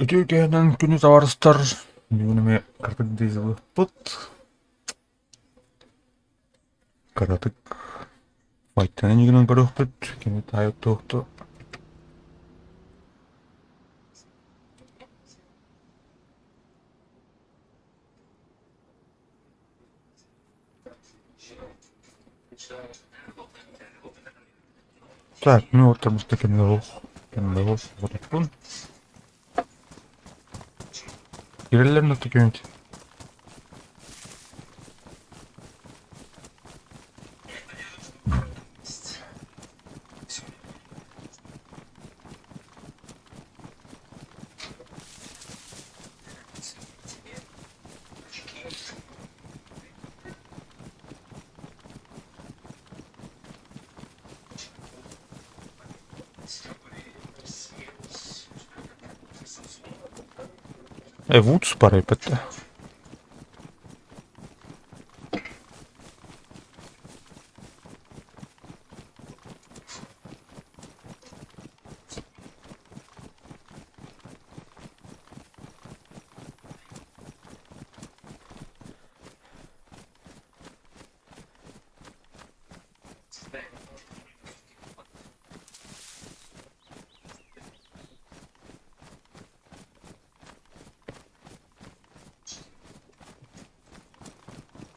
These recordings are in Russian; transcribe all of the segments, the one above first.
Ütükenen günü tavarıstar. Günüme kartık dizili put. Karatık. Faytanen günün görüp put. Kimi tayıp tohtu. Так, ну вот там что kendine hoş bırakın. Yerlerine tüküntü. Вудс парепетте.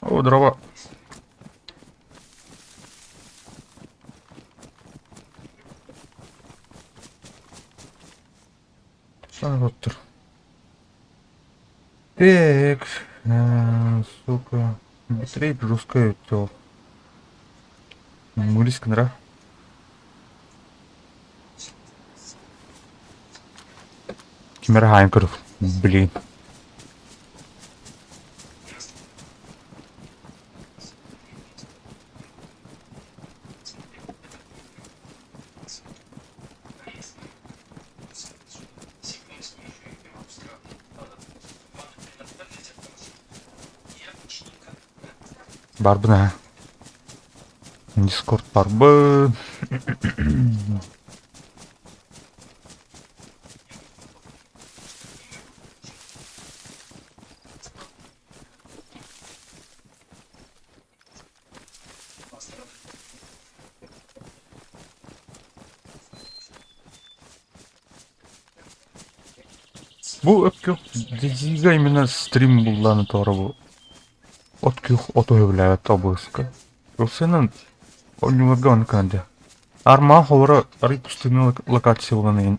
О, дрова. Шароттер. Так. Сука. Быстрее пускают то. Муриск нра. Кимер Хайнкеров. Блин. Барбна. Дискорд барбы. Bu öpkü diziga именно стрим булланы тоора бу. Откюх ото хөбләбәт обыска. Юсенен онюга онканды. Арма хора ари пустыны локация буланы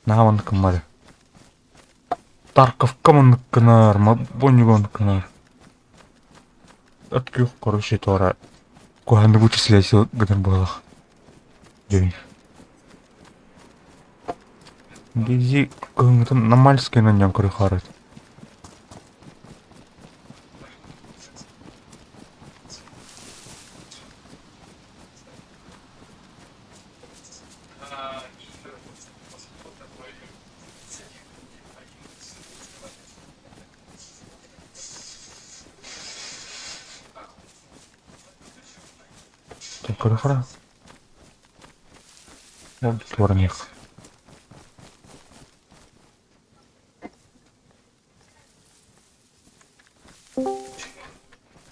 нахаван кыммады. Тарковка мыныккына арма бонюга онкана. Откюх короче тоора куханды вычислять гыдан булах. День. Дизи кынгытын намальский наньян көрі харат. Так, көрі хара. Вот творник.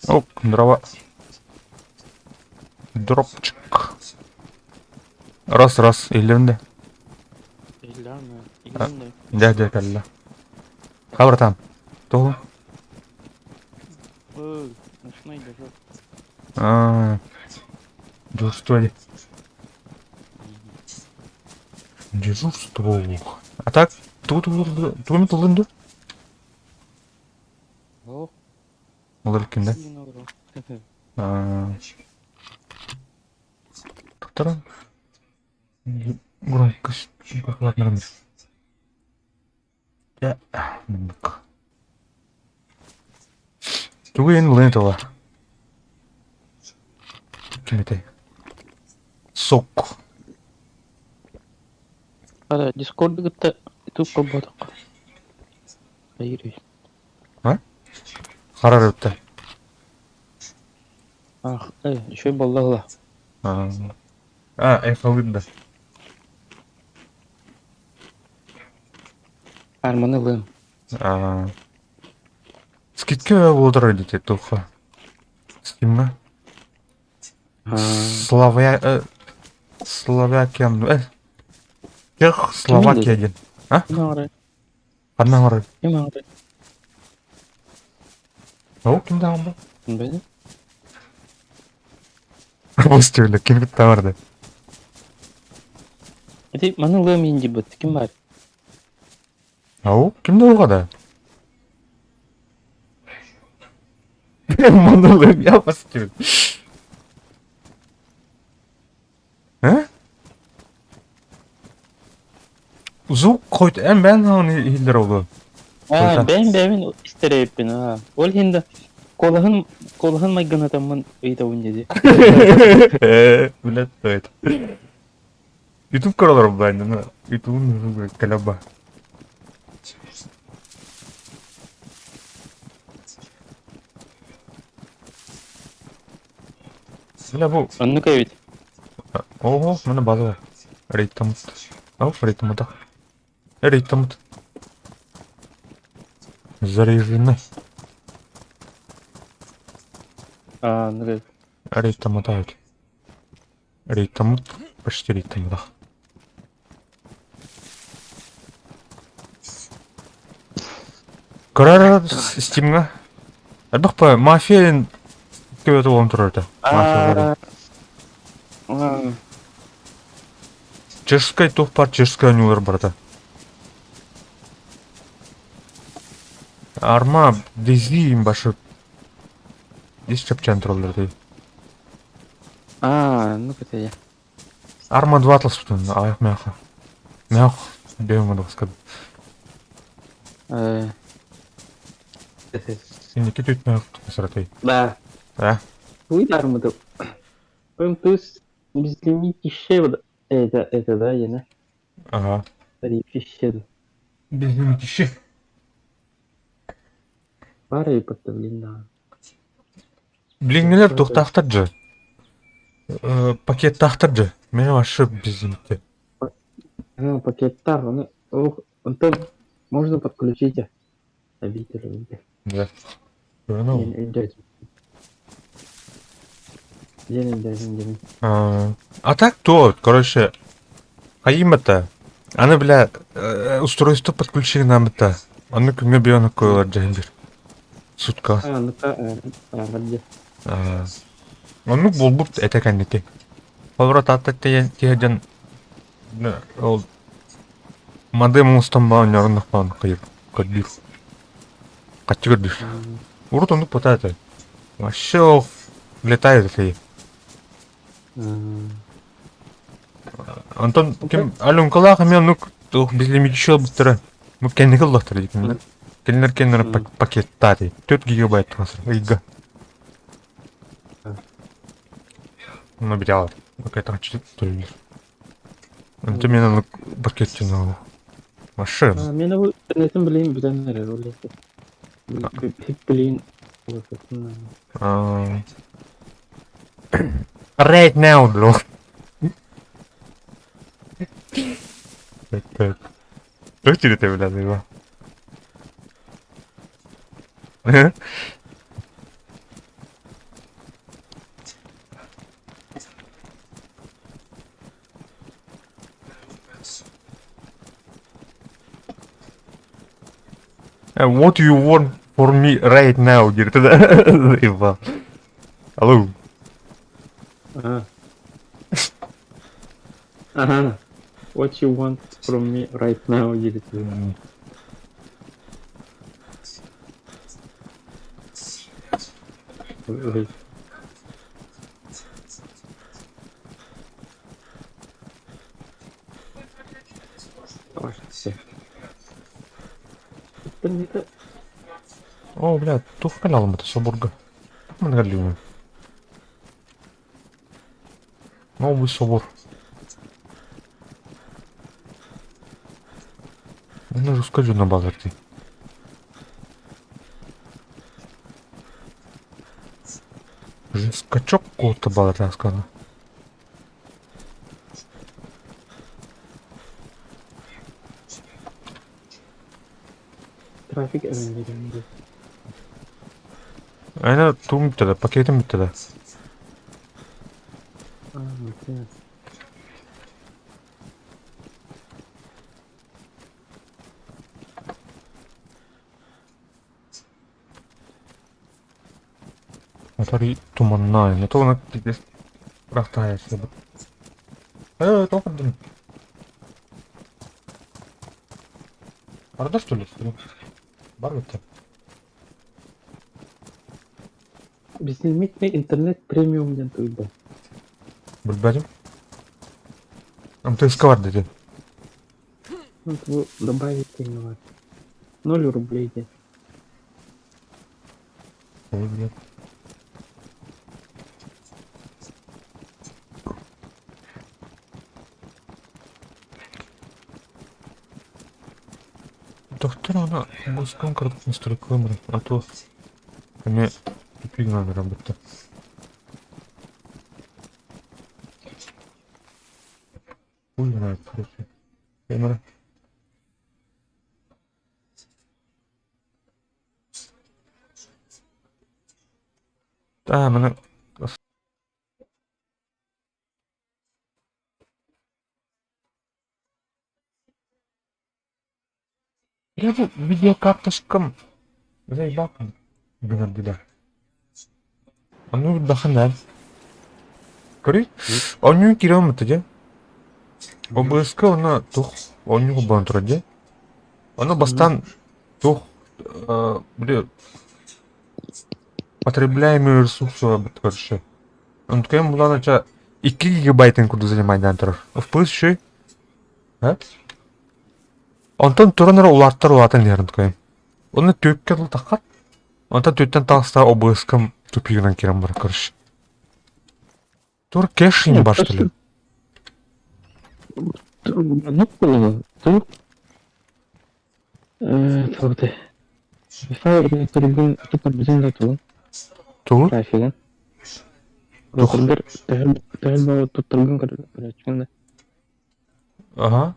Оп, дрова. Дропчик. Раз, елдерінде. Елдерінде. Дядя кәлі. Қабыртан. Тоғы? Начинай держать. Дежурство. Дежурство. А так? Туғын тұлынды? О, Олар кімді? сильно Тоқтаран? Громкость. Ладно, рамир. Я. Туғы енді лыны тола. Кіметай? Сок. Ada Discord kita itu kebatak. Iris. Қарар өтті. Еще баллахла. Эйфалында. Арманылым. Скидки болдыр дете туха. Скимна. Словакия. Чех Словакия ден. А? Имаңрай. Қаннан қарай? Имаңрай. О, кімді ағым ба? Білді? Осы төлі, кім күтті барды? Әте, манылым енді бұд. Кім бар? Ау, кімді оғада? Манылым, я осы төлі. Ә? Звук қойды, бән ағын елдер олды. Ben isтерейппин. Ол енді қолығын майган атамын өйтауын деді. Білет, evet. YouTube kanalarım ben de. YouTube'un kalaba. Bile bu. Онны көйбет. Oho, bana bazı var. Reytamut. Reytamut. Reytamut. Заряжены. Онны көйбет. Рейtamut evet. Reytamut. Почти reytamut. Karar Steam'ga. Bak bu mafyanın kötü olan turardı. Mafyaları. Чешская тух бар, чешская нюлар барда. Арма дези им башы. Дез чапчан тураларды. Ну көтеге. Арма 2 атлас бутун, аяқ мяха. Мях, беума да скад. Сен неке төт мях саратай. Да. Да. Уйдармыды. То есть безлимит еще это да, яна. Ага. Еще. Безлимит işi. Пара и подтавлена. Блингелер тоқтақтар жы. Пакет тақтар жы. Мені ашы безлимитте. Пакеттар, он можно подключить обитель. Да. Понял. А так то, короче, это? Она, бля, устройство подключили нам это. Она к мне бьет на койлор джембер. Сутка. Где? Он был будто это канете. Поворот от теген. Модем устамбал нервных план кайр. Кадир. Катюрдиш. Урут он потата. Вообще летает такие. Антон, кем алюн калах мен ну безлимит еще быстро. Мы кеннигал лохтар дикин. Кеннер пакет тати. 4 гигабайт хасыр. Ига. Ну бедял. Какая-то чуть толь. Антон мен пакет тянул. Машина. Мен интернетин билейин бүтөн нерер ол эсе. Хип билейин. Right now, bro. Так. Что тебе это, блядь, его? What do you want for me right now, говорит, да? Алло. Ага. What you want from me right now, едет. О, блядь, тух палял это соборга. Мы нагадливаем. Новый собор. Ну, расскажи на базар ты. Же скачок какого-то базар рассказал. Trafik öğrenci. Aynen tuğum bitti de, paketim bitti de. Güzel. Atari tumanına aynı. Tuğunak gidiyor. Bırak daha yaşlı. Evet, okudum. Arada söylüyorsun. Var mı? Bizim mitme internet premium diye duydu. Bilmedim. Ama tezgah var dedi. Bu добавить не var. 0 рублей diye. Öyle. Доктор, она музыком крадут настрой камеры, а то мне тупик надо работать. Хуй знает, короче. Камера. Да, мене... Я bu video kartuşkam. Zaybak mı? Güvendiler. Onu daha ne? Kırı? Onu kilometre je. Обыска она тух, он не бантраде. Она бастан тух, бля, потребляемые ресурсы короче. Он такая была нача 2 гигабайтын куду занимайдан турар. В плюс еще, а? Онтон туранара уларттар улатын дерин такая. Оны төкке дыл тақат. Онтон төттен тағыста обыскам тупигінен керем бар короче. Тур кэш не бар что ли? Ну, тур. Тур. Фаер тургун тупар bizden de tulun. Тур? Trafiğin. Ротор тәһәл туттырган короче. Ага.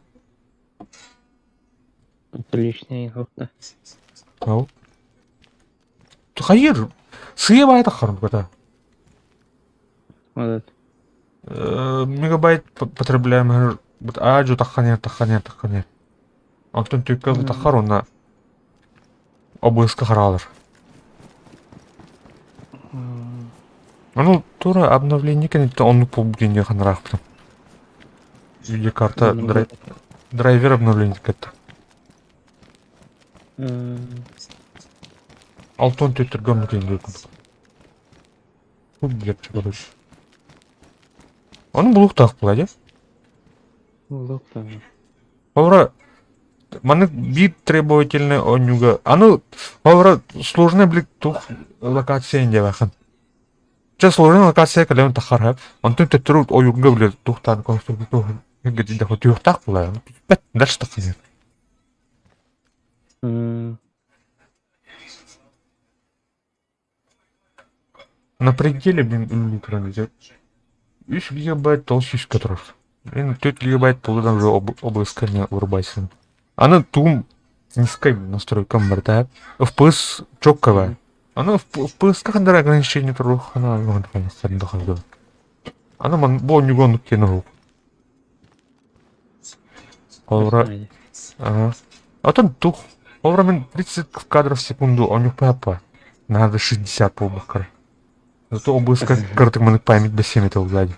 Лишнее хокта. Тау. Хайыр. Сыя байта харым ката. Вот. Мегабайт потребляемый. Вот аджу таханер. Антон төкке дыл тахар онна обыска харалыр. Ну, тура обновление кенетте онлук побудение ханарах потом. Видеокарта драйвер обновление кетті. Алтон төттіргі обновление көндік. Көп білепші короче. Оның бұлық тақ болады. Локта. Повара, маны бит требовательный онюга. Ану, повара, сложный блик тух локация инде бахан. Че сложный локация калеон тахар хэп. Антон төттірі ойуңга біле тухтан конструкты тух. Где-то хоть юх так было. Бәт, дальше так не. На пределе, блин, экрана взять. 3 гигабайт толщись которых. Блин, 4 гигабайт полудан уже обыскание вырубайся. Она тум низкой настройкам бартает. FPS чоковая. Она в FPS как она ограничение трох. Она доходит. Она бо не гонку кинул. Олра. Ага. А там тух. Олра мен 30 кадров в секунду, а у них папа. Надо 60 по бакар. Зато обыска карток манек память до 7 этого сзади.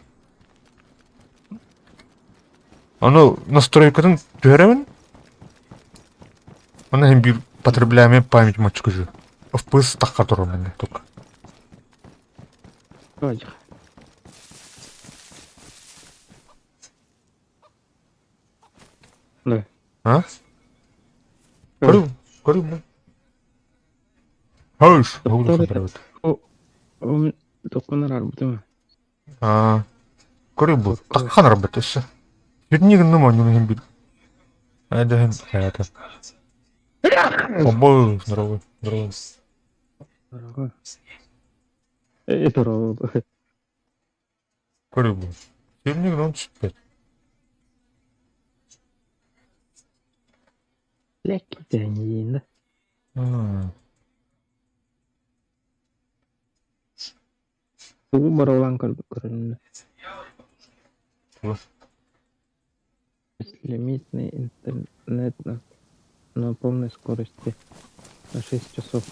Оно настройкадан төремен. Она им бир потребляемая память мачка же. FPS так который мене только. Вроде. Да. А? Корю, блин. Хауш, могу собрать. Он только на работу. Корю был. Так хан работаешь. Ведь не гнума не нужен бит. Это это. Обои, здорово. Дорого. Это робот. Корю был. Ведь не гнума спать. Лекки тянин. Tuh berulang karena лимитный интернет на полной скорости на 6 часов.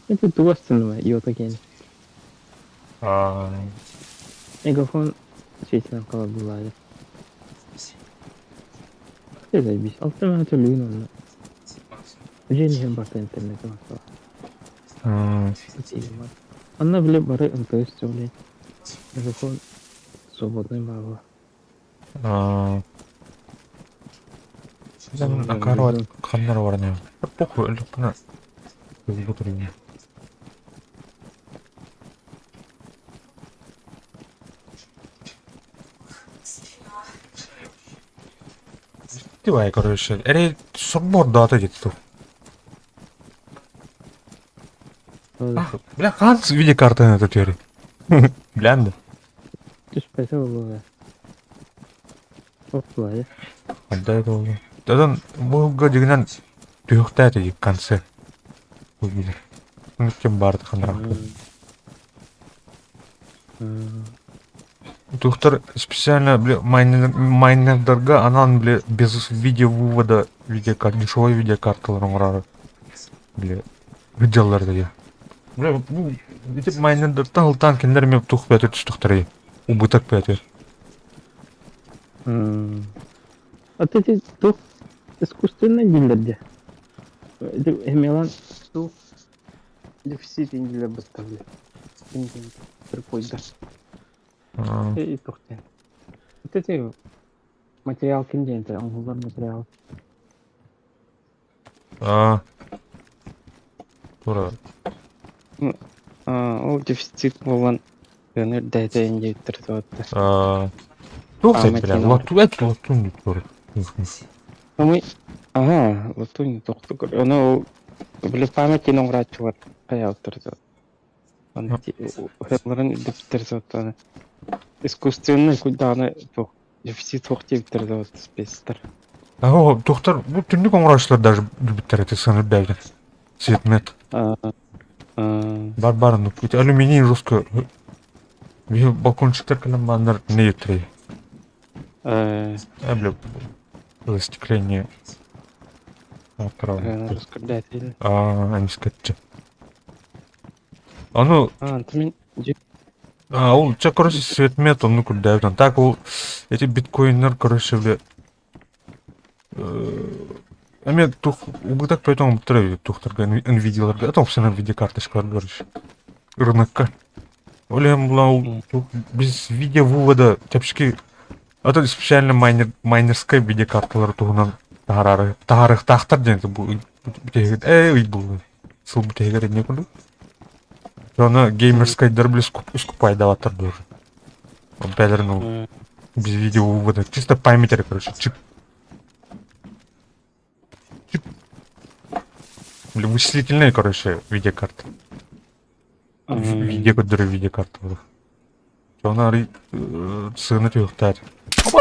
Это туастынова йотакен. Мегафон сетинен кала булайды. Ты заебись. Алтын төлөгүн оны. Женем барта интернет масала. Она бля бары МТС блядь. Мегафон свободный баба. Акарват каннар бар не. Похуй, электронно. Бутерин. Давай, короче, собор дата где-то. Бля, канц видеокарта на этой теории. Глянь. Ты ж пойдёл было. Оплай. Отдай долго. Тогда много дегнан тюхтает эти концы. Увидел. Ну, чем бард хандрак. Тухтар специально, бля, майнердерга, анан, бля, без видеовывода видеокарт, дешевой видеокарталарын урары. Бля, видеолар я. Бля, ну, эти майнердерден ылтан кендер мен тух бәтер түстүктөр. Убытак бәтер. А ты тут искусственно дилерде. Это эмелан ту дефицит индилер бастырды. Индилер припойда. И тухтен. Вот эти материал кинденте, он был материал. Тура. О дефицит болған өнер дайта индектер туатты. Тух сен, бля, латун тура. Мы, ага, латунь тухту. Оно, бля, памяти номрат чувак, каяуттыр туат. Он хебларын дефицитер туат. Искусственно куданы тух. Дефицит тухтивтер туат спестер. О, тухтар, bu түндүк оңрашлар даже биттер эти сыны бәйді. Светмет. Бар, ну, эти алюминий жестко. Бе балкончиктер калам бандар не ютрей. Бля, застекление. Раскладатель. Они скатча. Ну, ты мен... ол, ча, короче, светмет, он ну куда так, ол, эти биткоинер, короче, бля. Мен тух убытак поэтому тревит тухтарга Nvidia-ларга, а там все на видеокарточкалар короче. Рынокка. Олем блау без видеовывода тяпшки. А то специально майнерская видеокарталар тугунан таарых тахтар ден бу бутегет был. Сул бутегет не кулу. Она геймерская дербле скупай даватар тоже. Он педернул без видеовывода. Чисто память, короче. Вычислительные, короче, видеокарты. Видеокарты. Она сына тюхтать. О,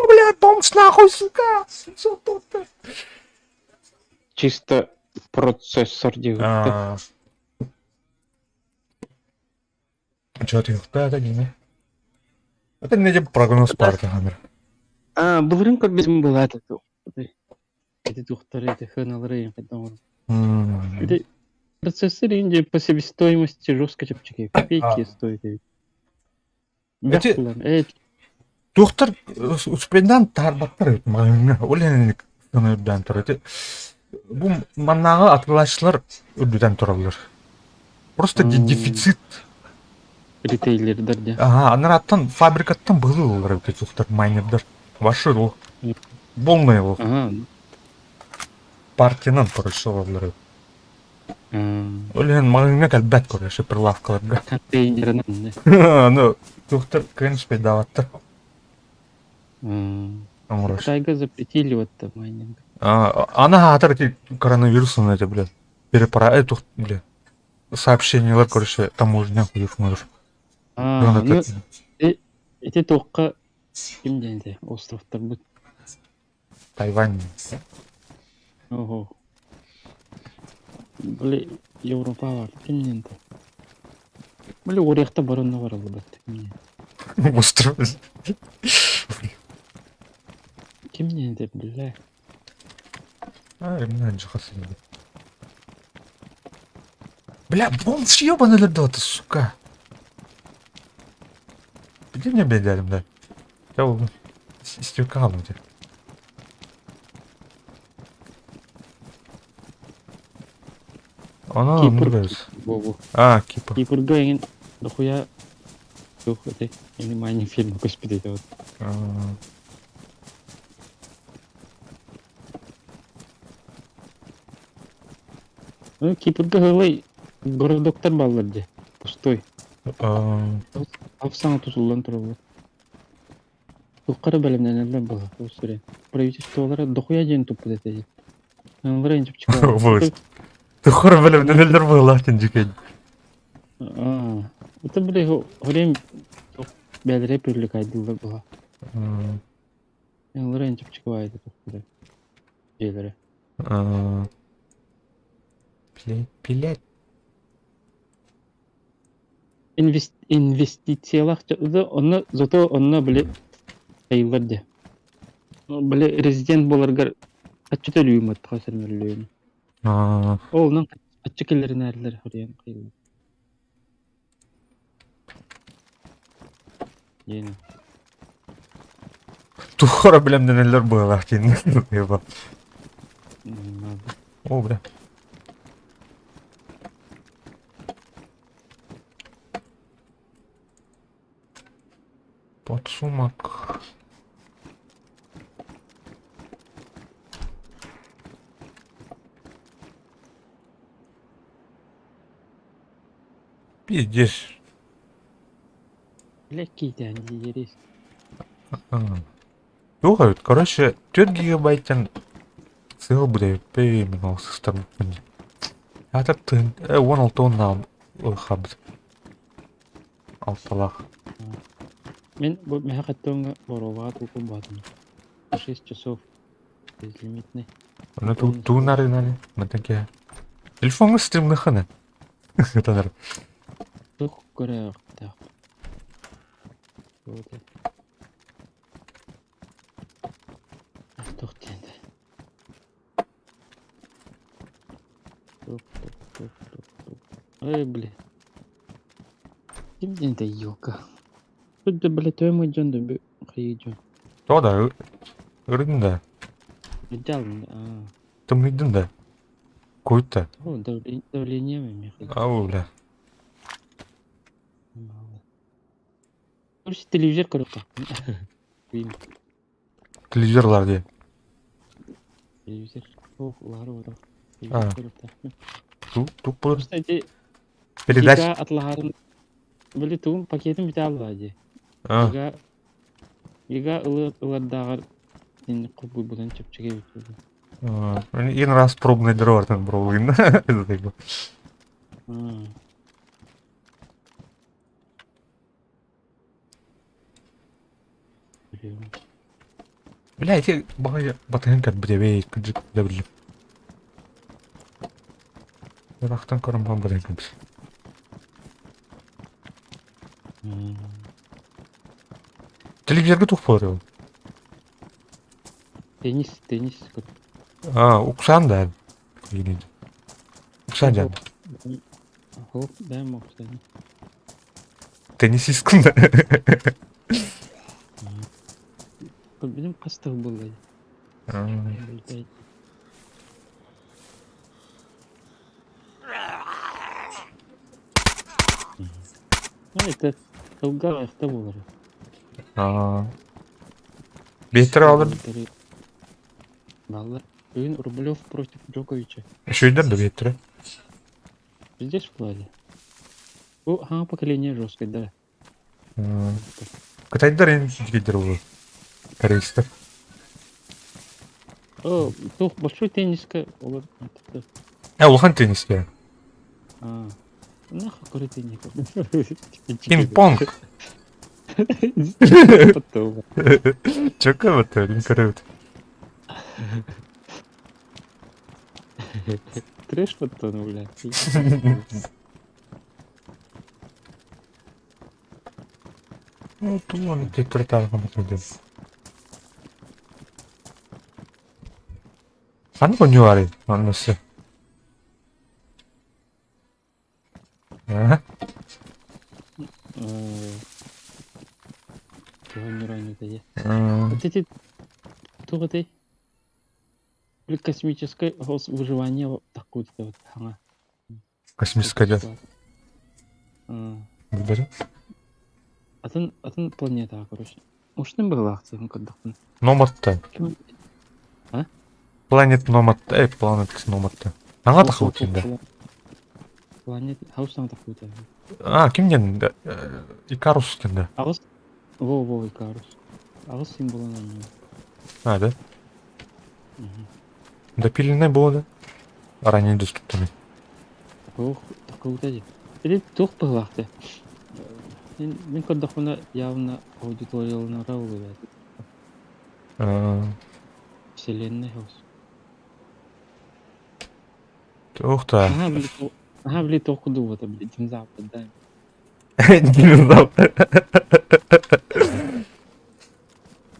бля, помощь нахуй, сука! Чисто процессор делает. Чё тюхтать, не? Это не прогноз парка, камера. Был рынок без была это. Эти тухтары, эти хеналры, поэтому. Это процессор инди по себестоимости жестко чепчики. Копейки стоит. Тухтар успендан тарбаттар маңына оленик сынырдан тұрады. Бұл маннағы атылашылар өдден тұралар. Просто дефицит. Ритейлердер де. Анараттан фабрикаттан бұлы олар өте тухтар майнердер. Вашы ол. Болмай ол. Партиянан короче олар. Олен маңына кәлбәт короче прилавкаларга. Контейнерінен. Ну, тухтар көншпей даваттар. Қытайға запретили вот это майнинг. Она атар коронавирусом эти, бля, бля, сообщения, короче, таможня ходишь можешь. А, ну, эти тоққа ким денде? Островтар бұд. Тайвань. Ого. Біле, Европа бар. Ким денде? Біле, орияқта барынна бар алды бәтті. Остров. Ким денде, біле. Именно жахасы. Бля, бомж ёбаный ледоты, сука. Иди мне, блядь, рядом, да. Я истекал у тебя. Она Кипр. нравится. Во-во. Кипр. Кипрга еген дохуя жоқ өте. Внимание фильм господи вот. Кипрга хылай городоктар баллар де. Пустой. Афсаңа тусулдан туралы. Туккары бәлемнән әлбән бала. Осыре. Правительстволары дохуя ден тупы дете. Аналар инжеп чыга. Вот. Ты хором бәлем нелер была, тенджикень. Это біле хорем бәліре пөрлік айдылар бала. Аналар инжеп чыга айды тупы. Желері. Пилет. Инвестициялах жады, оны зато онна біле айылар де. Біле резидент боларгар атчы төлүйім атты қасырмерлүйім. Олның атчы келерін әрілер хорем қиылы. Ені. Ты хором бәлем нелер была, тенджикень. О, бля. Подсумок. Пиздец. Легкий тән дегерес. Слухай, короче, 4 гигабайттан сыгыл буде именно осы старлыкпын. Атап тын, 16 тонна хабыз. Алталах. Мен бұл мәхәттіңгі боролға тұлқын бадым. 6 часов безлимитный. Ну тут тунары нали, матаке. Телефонға стримны хана. Танар. Тұқ көре ақтақ. Тұқ тенді. Ой, блин. Кімден де елка. Тут да, блядь, твой мой джон да бі қиы То да, ырдын да. Идеалный, Тым идын да. Койт да. О, давление мен қиы. Ау, бля. Көрші телевизор көріп қақтым. Телевизорлар де. Телевизор. Ох, лары орақ. А. Телевизор көріп қақтым. Туп бұл. Кстати, Передач. Giga атлағарын білі туым пакетім біте алды аде. Giga ылардағар сені құбыл бұдан чөпчіге өтеді. Ең раз пробный дырвартын пробуйын. Бля, эти бағай батайын кәд бідебей күнжік дәбілі. Рақтан көрімған батайын кәд. Телевизорға тұқ болар ел. Теннис көріп. Ұқсан да. Ұқсан жан. Хоп, дәм ұқсан. Теннисисткін да. Bizim қастығы болды. Это қылға аяқта болар. Беттер алыр. Балар. Бүгін Рублев против Джоковича. Еще идер да беттері. Здесь в плане. Бұл хаңа поколение жесткое, да. Қытайдар ең жігедер олы. Корейстер. О, тух большой тенниска олар. Улхан тенниске. Нахуй коротенько. Пинг-понг. Потом. Чё вот это, инкоррект. Трэш потом, блядь. Ну, туман, ты крутая, идем. Хан конюари, аннасы. А? Планирование-то я. М, Вот эти... Кто вот эти? Космическое выживание вот такое вот. Ага. Космическая, да. Благодарю. Атын планета, короче. Может, не была акция, ну когда. Номатта. А? Планет Номатта, планет Номатта. Аңа тақы өтінде. Планета, хаустан такой-то. А, кімден? Икарус кенде. Ағыз? Во, Икарус. Ағыз символы на нем. А, да? Допиленный было, да? Ранее доступный. Ох, такой-то де. Или тух пылақты. Мен көрдіқпіні явно аудиториялына рауы да. Вселенная хаус. Ух-то. Ага, блядь, оқыды вот, блядь, динозавр, да. Динозавр.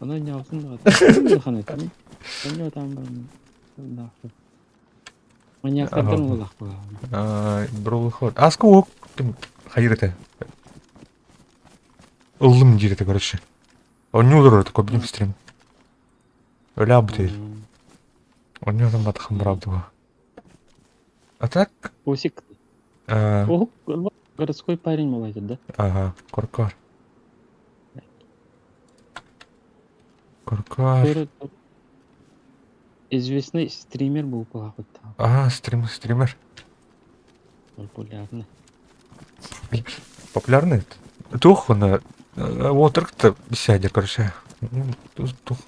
Она не алсын да. Қаны там. Оны там бар. Маньяктардан олақ қойған. Бұрылы ход. Асқы оқ. Хайреті. Ұлым жиреті, короче. Он не удырывает, такой будем стрим. Öyle abi. Он не удырывает, батахан правду. А так? Осик. О, городской парень молодец, да? Ага, Коркар. Коркар. Известный стример был плохой там. Ага, стример. Популярный. Популярный? Тух, он... Вот, это беседа, короче. Тух.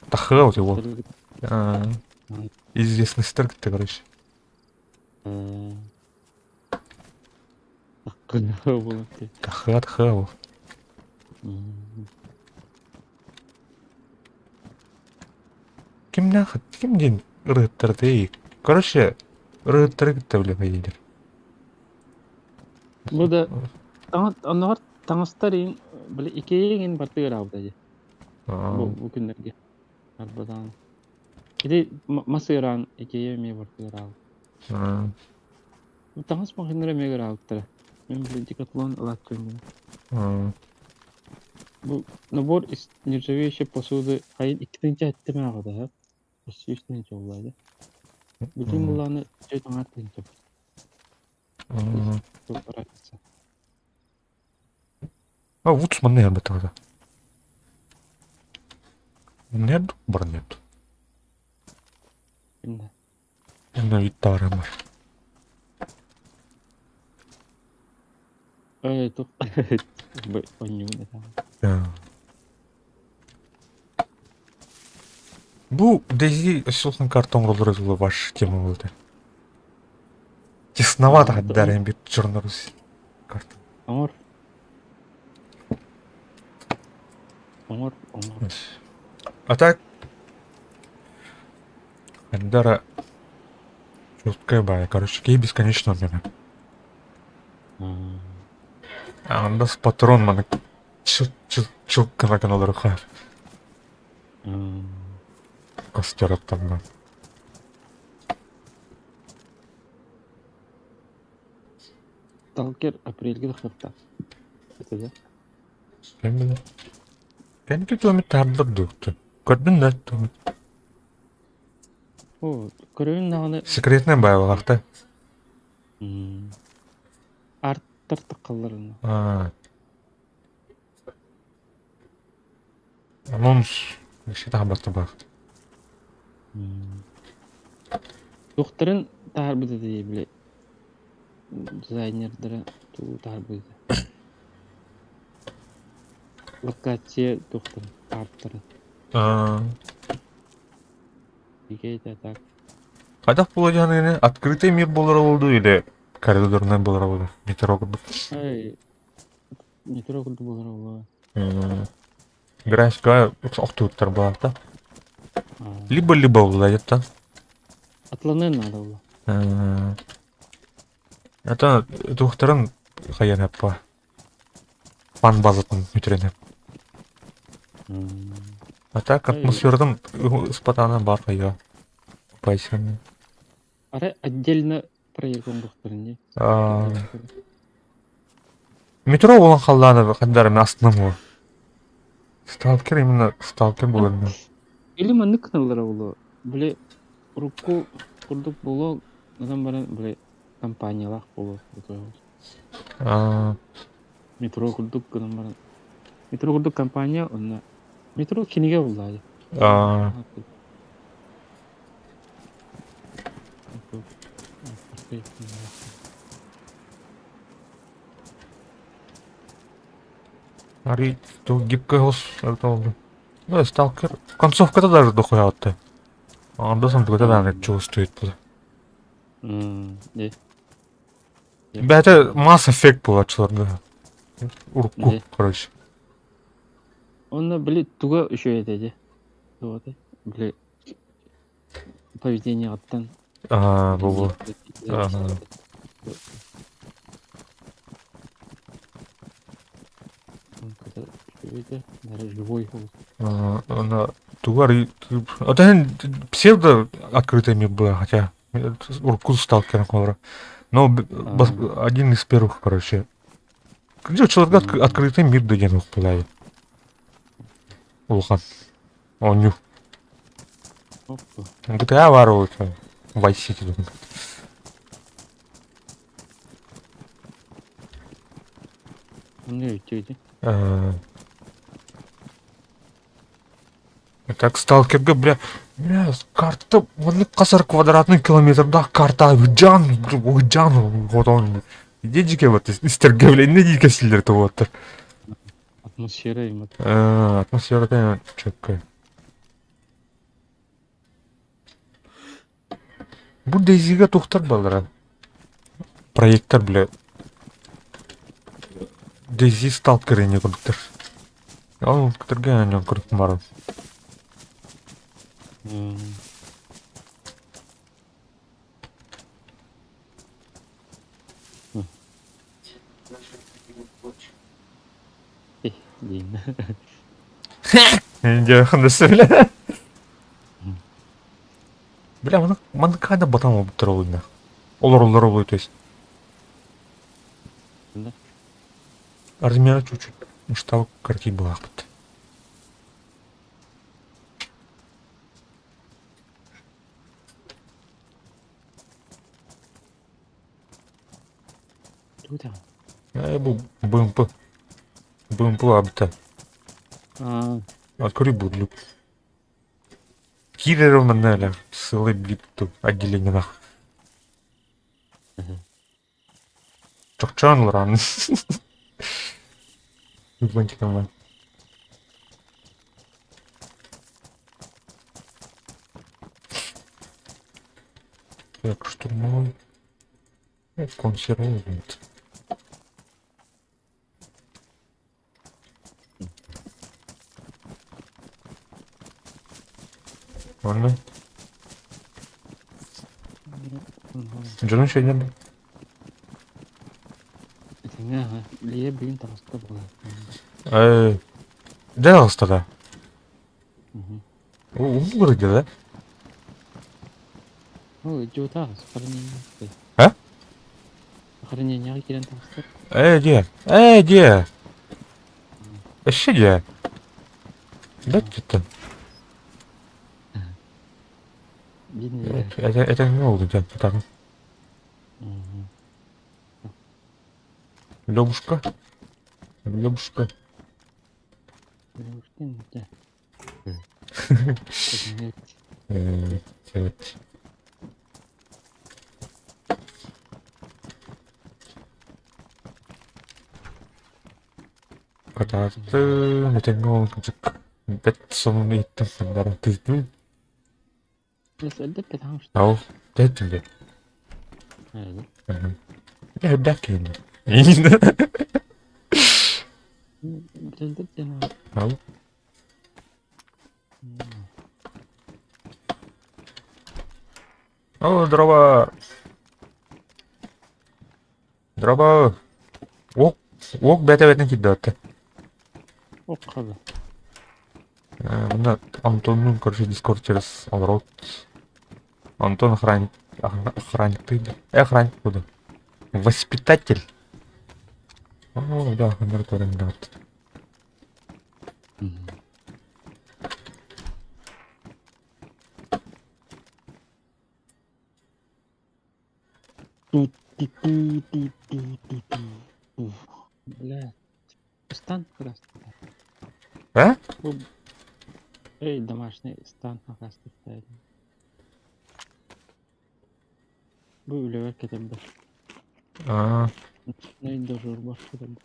Тахал его. Известный стрик, ты, короче. Тахал. Ким ден рыттырды. Короче, рыттырды, блин, едер. Bu da onlar tanıştırın böyle ikeyin batıyor abi. Bu günlerge. Arbadan. Jadi masiran ikeye mi batıyor abi. Bu tanış makinere mi göre abi. Ben böyle dikatlon alattım. Bu набор из нержавеющей посуды hayır ikinci ettim abi. Почти üstüne çoğulaydı. Bütün bunlarını şeytan atlayınca. Çok paraksa. А вот смотри, об этом. Нет, нет. Şimdi. Ну и тарама. Evet, çok. Oynuyor da. Bu Дейзи ошолтун картон колдуруу баш тема болду. Тесновато дарем бит журналист карта. Amor. А так Андара жуткая бая, короче, кей бесконечно мене. А анда с патрон мана чук на канал руха. Костер оттамдан. Талкер апрельге дохлапта. Это да? Кем биле? Кен кетөмү тардырдыктı. Көрдүн да туму. О, көрөйүн наганы. Секретный байбагакта. Арттыртык калдырын. Анонс иши табатты бакты. Докторын тарбыды дей биле. Дизайнердері туу тарбыды. Локация доктор арттыры. Икейте так. Кайдак боло жаны открытый мир болор болду или коридорунай болар болар. Метро курдук. Ай, не трогал ты было. Графика октуттар бар да. А, Либо улайт да. Атланен надо было. Это тухтарын хаян аппа. Пан базатын үтренеп. А так Ай, атмосферадан спатана бар хая. Пайсын. Ара отдельно проектом докторин, А, метро болан халланы кандарын астынамы. Сталкер именно сталкер болан. Или манык налара было. Бле, руку курдук было, надан баран, бле, компаниялах было. А, Метро курдук, надан баран. Метро курдук компания, онна. Метро кинеге было. а, ари то гибкий гос это oldu. Ну, сталкер. Концовка-то даже дохуя отты. Анда сам тогда да чувствует. Да. Это Mass Effect было чёрно. Урку, короче. Онна, бле, туга еще это, вот, бле, поведение оттан. А, было. Ага. Живой Она тугари. Это псевдо открытый мир было, хотя Урку сталкером говорю. Но один из первых, короче. Где человек открытый мир деген уқпылай. Улхан. Оню. Опа. GTA var o. Vice City. Не, тётя. Так, сталкерга, бля, карта, вон касар квадратный километрда карта, жан, вот он. Дедике вот, истергевление не кесилер то вот. Атмосфера им. Атмосфера чекай. Bu Daisy'ga to'xtar ballar. Proyektor, bля. Daisy Stalker не көрдіктер. Ал, күтірген әнен көрдім барын. Дейін. Енді қындысы, бля. Бля, мұны қайда батам болып тұр ойына. Олар ой, то есть. Да. Размера чуть-чуть. Штаб карти была. Туда. Bu БМП. БМП абита. Открой будлюк. Киллеров наняли. Целый блипту. Отделение нах. Чокчан ран. Бантиком. Так, штурмовой. Консервирует. Ладно. Canın şeyden mi? Теңе, лие бүйін тараста болады. Де алыстада? Ол кірді, да? Ой, жота, сохранение. А? Сохранение керен тараста. Де? Эші де? Да, где-то. Это не oldu, да, так. Лёбушка. Лёбушкин, да. Evet. Kadardı. Neden olacak? Bet sonunu gittim senden. Düzdü. بس أدت تعمل Al. Dedim de. هذا. Udah kayaknya. Ini. Билдер жана. Tahu. Oh, дрова. Дрова. Ок. Ок бәтә-бәтән килде атты. Оккабы. Мына Антонның, короче, Discord через Allroad. Антон охранник. Охранник ты. Охранник буду. Воспитатель. О, да, номер да. Бля. Стан как раз. А? Эй, домашний стан как раз таки. Bu üleve ketemde. А. Neydi dojur boş ketemde.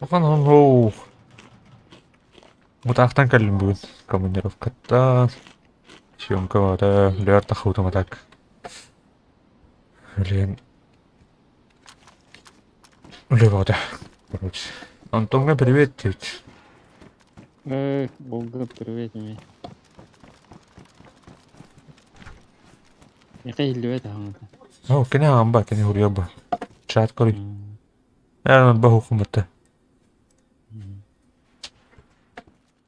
Оған оу. Мутақтан кәлім бүгін. Командировкатта. Съемка вада. Лер тахутым так. Блин. Левода. Короче. Антонға привет, девич. Болга привет мне. Я иллюэ таамда. О, кене амба, кене хурьяба. Чат кори. Я ба хукумата.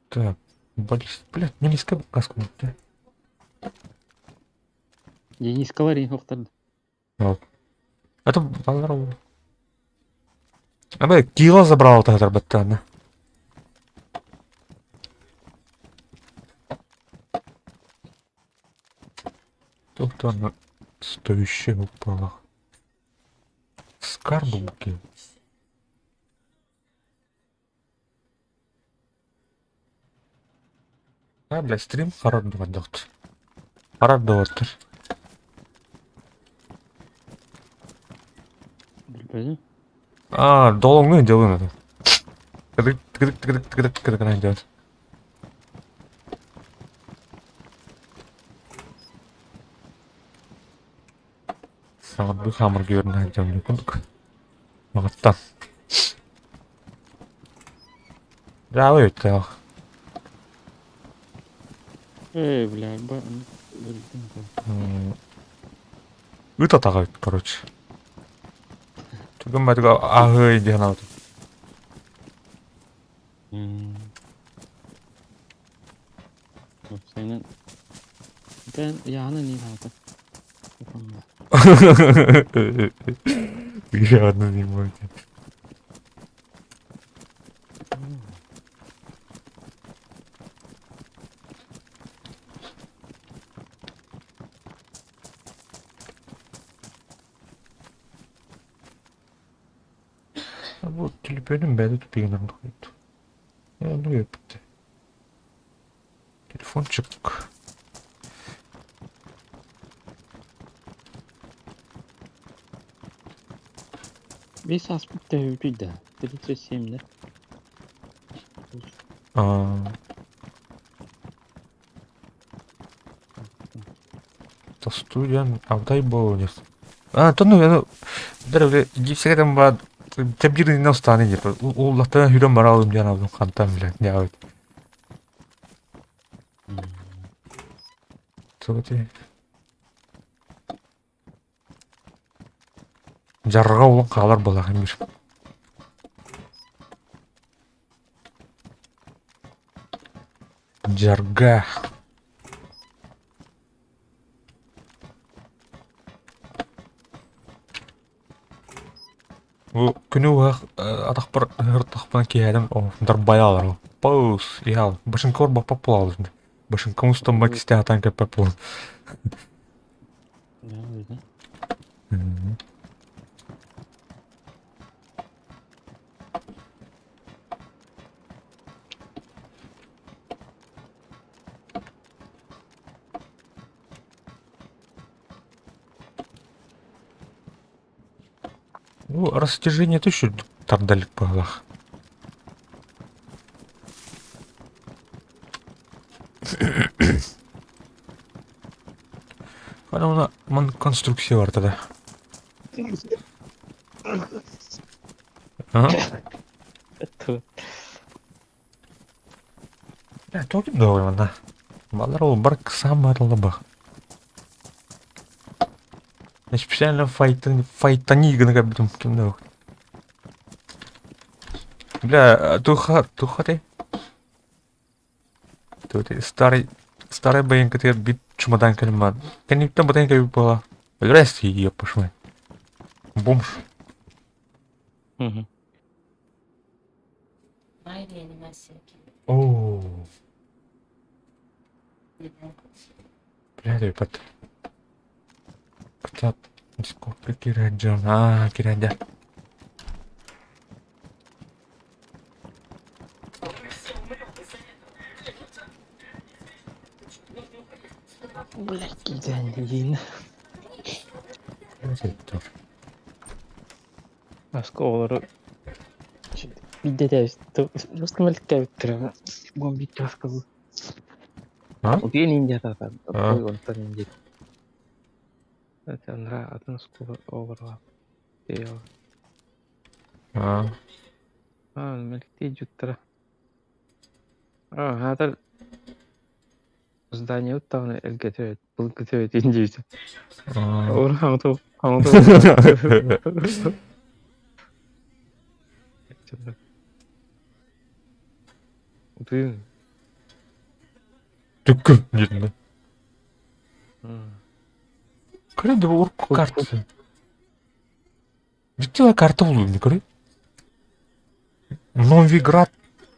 Так. Блядь, не низко каску. Денис Каларин хоқтарды. Это Валеру. Абе, кило забрал тогда баттана. Тут она стоящая упала. Скарбулки. А, бля, стрим харад доводит. Харад доводит. Білбеді? А, долгны делаю надо. Тыгык найдет. Sangat bir hamburger найдем кундук. Мағаттан. Жауы өтті. Бля, Үт атаға өтті, короче. Түгін бәдігі ағы деген ауды. Senin ben yağını niye aldın? Я одну не могу. Вот телефонum бәді түпеген орындық дейді. Ну епті. Телефончик. Весь аспект да. 37 да. Это студент, авдай более. То ну, дәрі десеге там бар, тәбдирін не ұстаны деп. Оллақтан хүрен бар алым диян алдым қантан білен, не ауыд. Соғыты. Жарға олың қалар болағын бір. Жарға. Күні оғақ атақпыр ғыртақпына кейәдім дарбай алар. Паус, ял, башын кор бапап болалды. Башын комустан бакисте атан көппәп болын. Да, öyle. Ну, растяжение то еще так далеко по глах. Ana ona konstruksiya var da. Ha? Это Ya çok iyi doğru mana. Балар ол бір самарылы бақ. Специально файтани гына битум кимда. Бля, туха ты. Тут старый боин, который бит чемодан кальман. Кани там ботан как было. Здрасте, я пошел. Бомж. Мгм. О. Бля, ребят. Хотя сколько кираджан. Кираджа. Блядь, идеально. Осколору. Видите, что просто мальчик трава. Бомби таскал. А? Вот я ниндзя тата. А. Ой, он то ниндзя. Это нра, одна скола оверла. Я. Мальчик жуттара. Хатар здание уттавны элгетет, булгетет инжийс. Ор хаңто. Ты. Түккү дедім. Көреді бұл ұрып карты. Жіктелай карта бұл не көреді? Новиград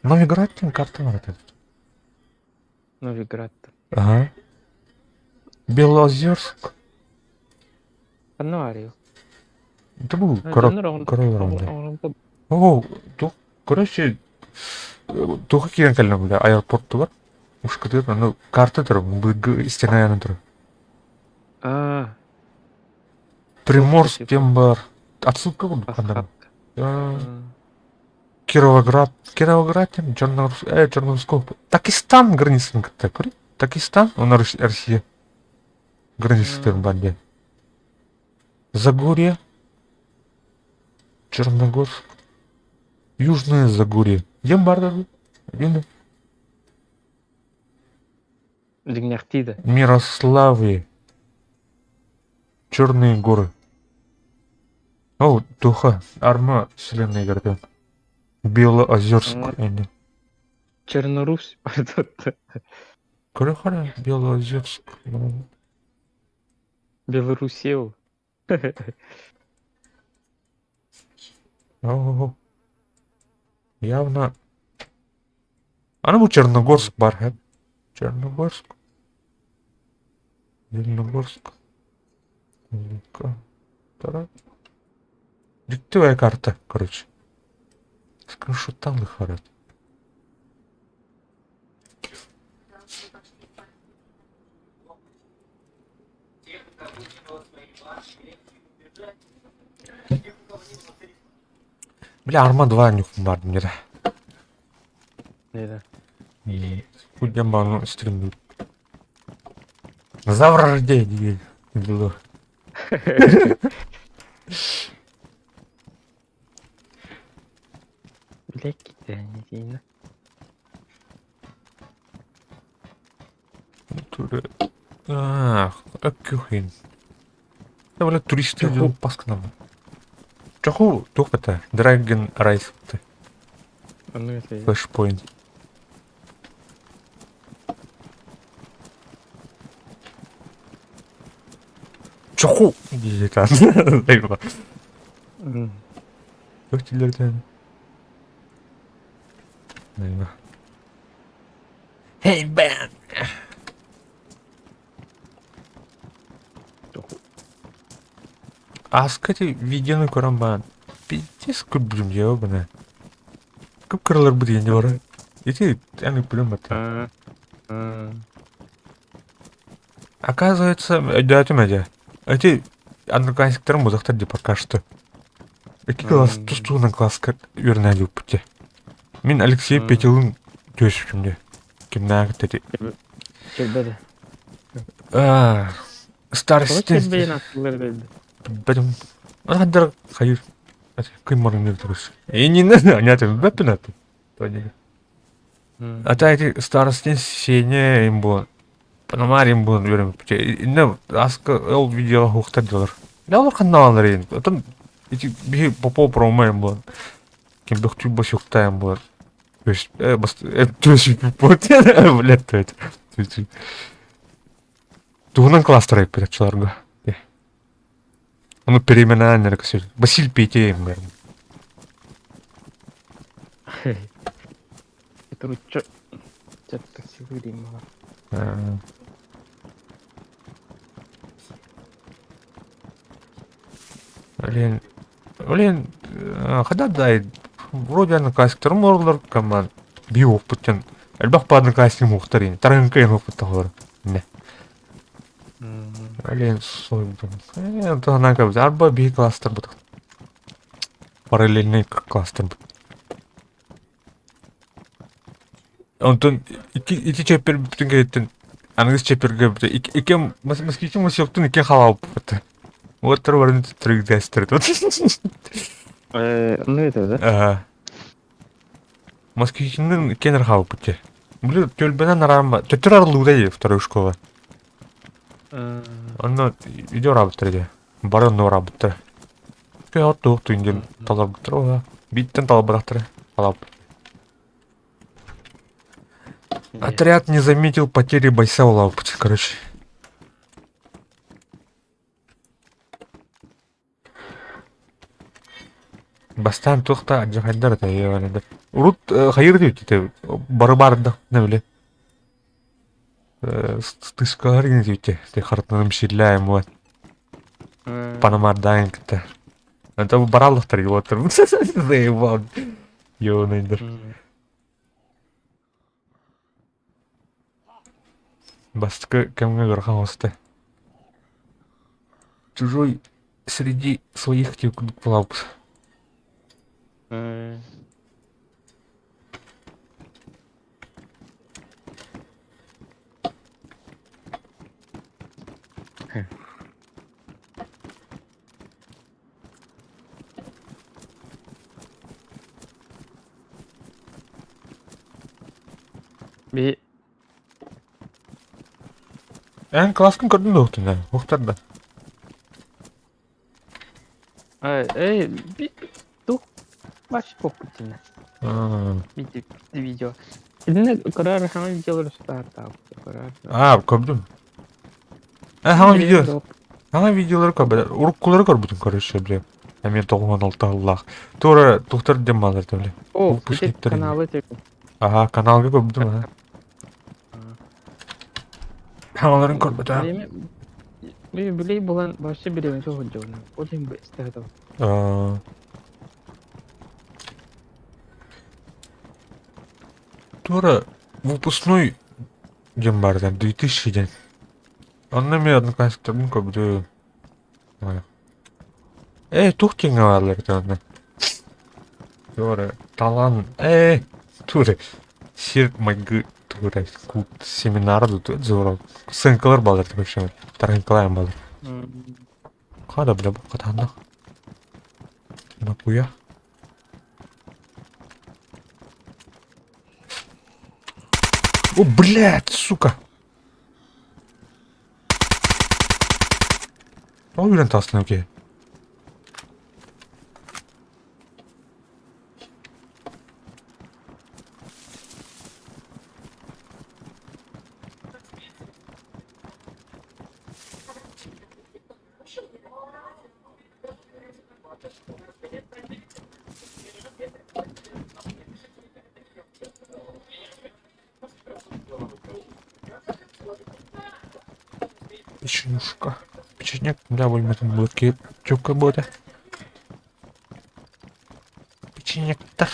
деген карта бар еді. Новиград. Ага. Белозерск. Ануарию. Это был король. О, то, короче, только кирен калина бля, аэропорт бар. Уж кытыр, аны карта тұр, бұл стена яны тұр. Приморск тем бар. Отсылка болды қандар. Кировоград тем, Черногорск. Такистан границасын кітті, көрі? Такистан, оны Россия. Границасын банде. Загорье. Черногорск. Южное Загорье. Ем бар да? Енді. Лигнахтида. Мирославле. Черные горы. О, Туха. Арма вселенной городен. Белоозерск. Чернорусь. Көрі Белоозерск. Белоруссия. О, явно. Ана бұл Черногорск бар, Черногорск. Диктовая карта, короче. Скриншоттан выходит. Бля, Арма 2 нюхом бар мира. Да. Будем бану стримить. Завр рождения было. Блядь, идеально. Акюхин. Да, бля, туристы жыл пасканам. Чоху, тухпата, Dragon Rise. Flashpoint. Чоху! Дiyecek lan. Eyvallah. Yok dillerden. Eyvah. Hey ben! Аскати видеоны көрім баған. Пиздец көп білім жауы бұны. Көп кырылар бұд енді бары. Еті әні білім бәтті. Оказывается, дәтім әде. Эти одноклассниктарым музыктар деп пока что. Эти класс тустуынан класска үйренәлі өпті. Мен Алексей Петелін төсіпшімде. Кімнәгі тәді. Келбеді. Старостин. бейін атылар деді. Бәдім. Анадыр хайыр. Кыймарын нердіріс. Енені анятым бәппін аты. Ата эти старостин сене им был. Панамар им был, верим. Не, аска ел видео хухтар дилар. Я олар каналар ен. Отан эти би попо промо им был. Кем бөхтү баш юкта им был. Төш, бас, төш попотен, блядь, төш. Тугунан кластер айып берет чыларга. Onu переименование касер. Басиль Петеем, говорим. Это ручо. Чатка сигури мала. Блин, хада дай. Вроде одноклассниктар морлар команд. Биоқ бұттен. Әлбақ па одноклассник мұқтар ен. Тарғынқа ен оқыт тағылар. Не. Блин, сой бұдым. Тұғынан көбіз. Арба бей кластар бұдық. Параллельный кластар бұд. Онтон ити чепер бүтін кәйттен. Аныңыз чеперге бұды. Икем москвичі мұсиоқтың икен халау бұды. Вот барын тригдестер. Ну это, да? Ага. Москвичінің кенер хау бұды. Блин, төлбенен арамба. Төтір арлудай второй школа. Онно видео работает. Барынны работает. Кәйот тоқты инден талап бұттыр оға. Биттен талап бірақтыры. Талап. Отряд не заметил потери бойца в лапуть, короче. Бастан тоқта ажахайдар да еванады. Урут хайыр дейт ете бары-барды не біле. Стышкалар не дейт ете. Те қартыным шилляем вот. Панамардан кітті. Это баралықтар елотыр. Заебал. Ёванайдар. Бастықы кәмге ғырған осты. Чужой среди своих тек плавп. Би Ән класкын көрдің бе өттің ән? Оқтарды. би тух баш попутина. Видео. Илне карар хана видеолар старта. Көбдім. Хана видеолар көбді. Уруккулары көрбітін көріші, біле. Әмен 96 Аллах. Тура тұқтар дем баларды, біле. О, бітек каналы тек. Ага, каналға көбдім, ага. Ханаларын көрбіті. Білей болан башы біреуін соғын жоғына. Олен бұл істеді. Тура выпускной дем бардан, 2000 ден. Онна мен одноклассниктардың көбді. Тұқтен ғалар да. Тура талан. Тура серк майгы. Тура семинарды тура зорал. Сынкалар балар тәбекші. Тарғынкалайын балар. Қада біле бұл қатандық. Нахуя? О, блядь, сука! О, үйрен тастын өке. Печенюшка. Печенек для вольметом блоки. Чупка будет. Печенек-то.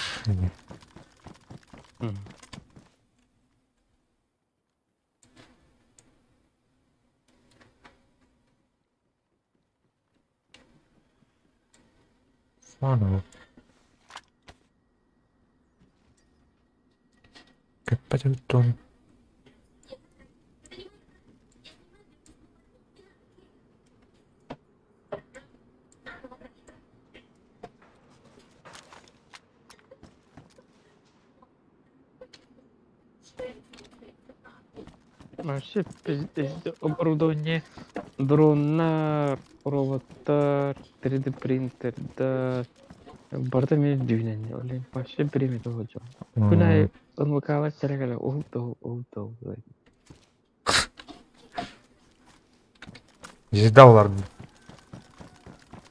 Фаново. Капитон. Вообще, оборудование, дронlar, роботтар, 3D принтердар, барда мен дүйнәне олен вообще береме того жок. Күнай ынвыкала чарагала ол. Жеда олар.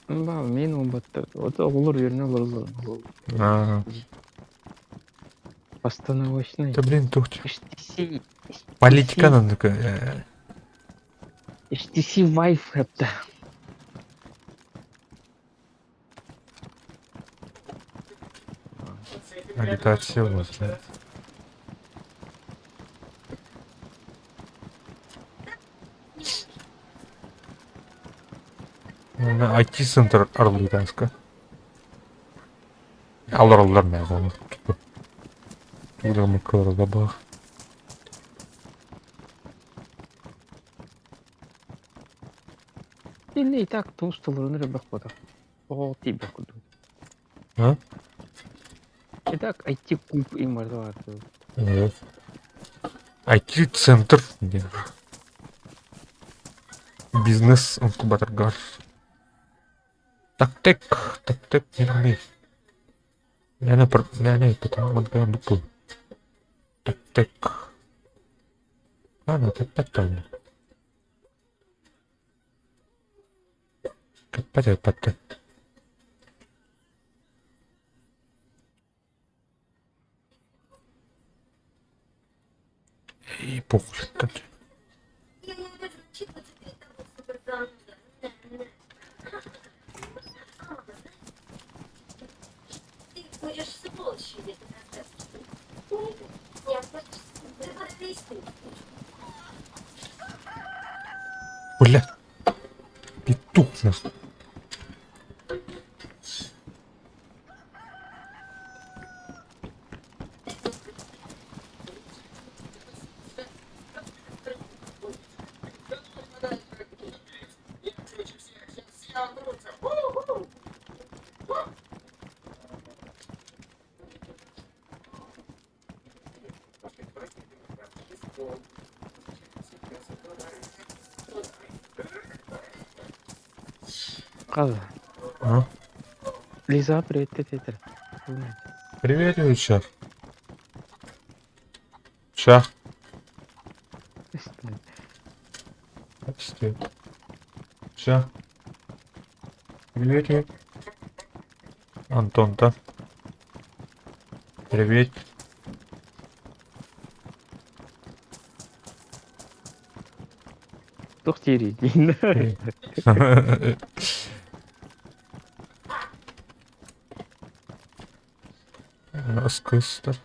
Ба мен умбаттар. Ота олар yerine олар. Постановочный. Да блин, тухчу. HTC. Политиканың HTC Vive хәтта. агитация у вас, да? IT-центр арылыйтанска. Алар мәзаны. Тудамы көрді баг. Или и так тусталарын рыбак бода. О, тебе куду. А? И так IT клуб им бар. Evet. IT-центр. Бизнес инкубаторга. Так, не надо. Не, потом отгану пул. Так. Ну, так. Патя. И похуй. Будешь сволочью или ты Нет, ты подвести. Бля. Петух нас. Кал. А? Лиза привет. Привет, шеф. Шах. Шах. Привет. Антон-то. Привет. Тухтири. Раскыстер.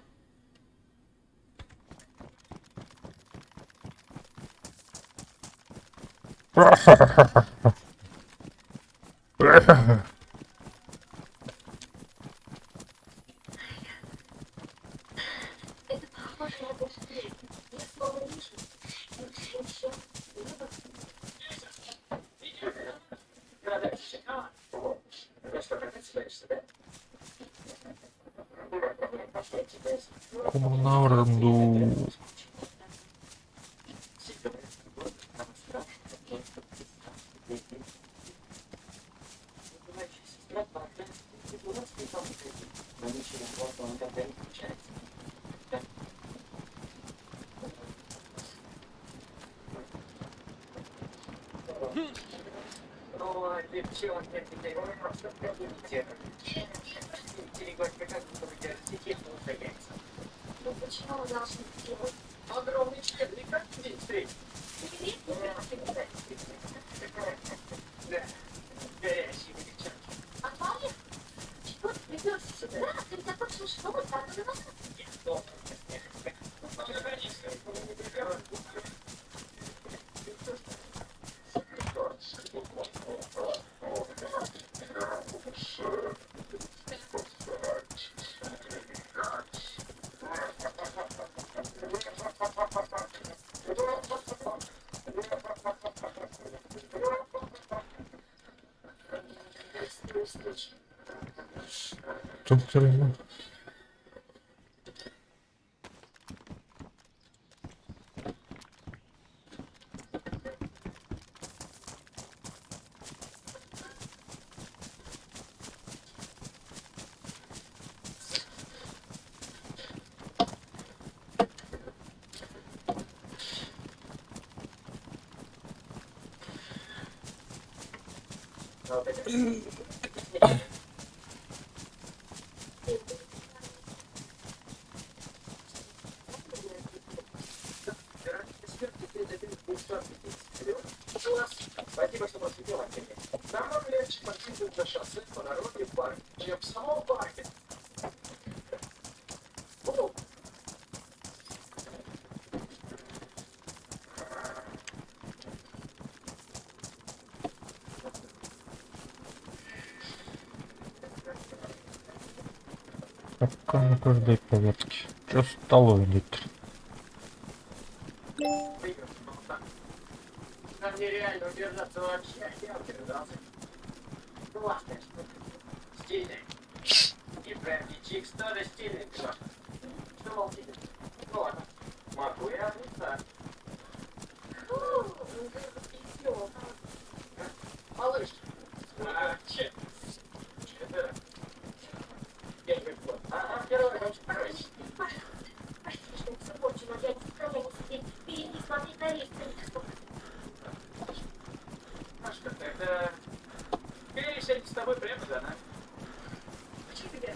Это похоже на быстрее. Я снова вижу. Еще. Коммунарду. Ну почему мы должны делать? Огромный член, и как день встретить? Да, горящие девчонки. А твоих? Чего ты придёшься сюда? Ты такой шишковый, так и назад. Я должен ехать. Ну, конечно, не прикрывай. Доктор ему. Спасибо, что посвятил мне. Намного легче паркировать на шоссе по дороге в парк, чем в самом парке. Пока на каждой поверке. Чё стало идет? Нам нереально удержаться вообще. Я передался. Классная штука. Стильный. И прям не чикс, тоже стильный. Что молчите? Ну ладно. Могу я отвечать. Малыш. Че? Это... Я не понял. Ага, первый очень хороший. Почти что не субботу, но я не в состоянии сидеть впереди смотреть на рейс. А что это... Пересядь с тобой прямо за нами. Почему тебя?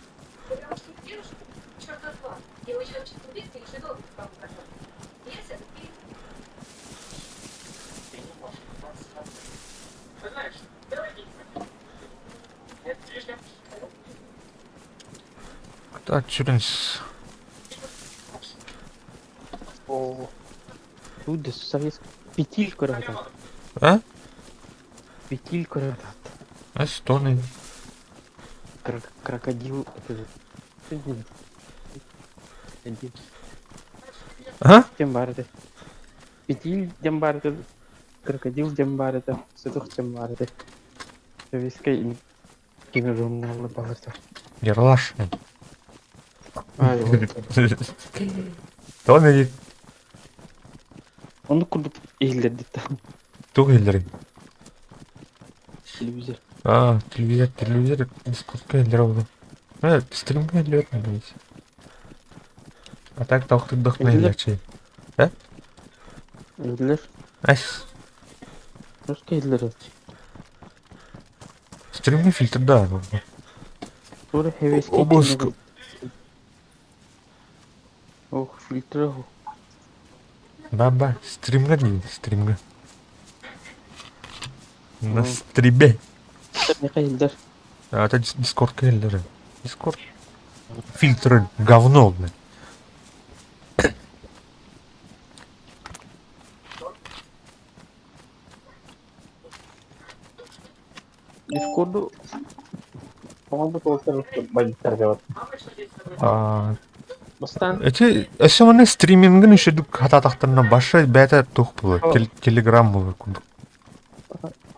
Потому что ты девушка? Черт от два. Я очень хочу убить, и уже долго к вам прохожу. Я сяду впереди. Ты не можешь подстаться. Ты знаешь, давай не нет, слишком. Кто чуринс? О, люди советский петель коротат. А? Петель коротат. Эстония. Крокодил. Это один. А? Тембарды. Петель тембарды. Крокодил тембарды. Сытых тембарды. Советский киножурналы балырды. Ерлаш. Ай, Тони onu kurduk eğildirdi tam тугелери. televizyon. Телевизор, дискордка елдер oldu. Стримге елдер надеюсь. А так тоқтырдық Елдер? мейлерчей. Eğildiler. Ась, Başka eğildiler. стримге фильтр, да. Sonra heveske Обыск. içinde. Oh filtre o. Ба, стримге дейін, стримге. На О. стрибе. Ne kadar eğildiler. Это дискордка елдер. Дискорд. Фильтры говно, блин. Discord'u ama bu tortarı bayıltar cevap. Бастан Эти, эсэмэне стримингін үші дүк хататақтарына башы бәті тұқ бұлы. Телеграм бұлы күндік.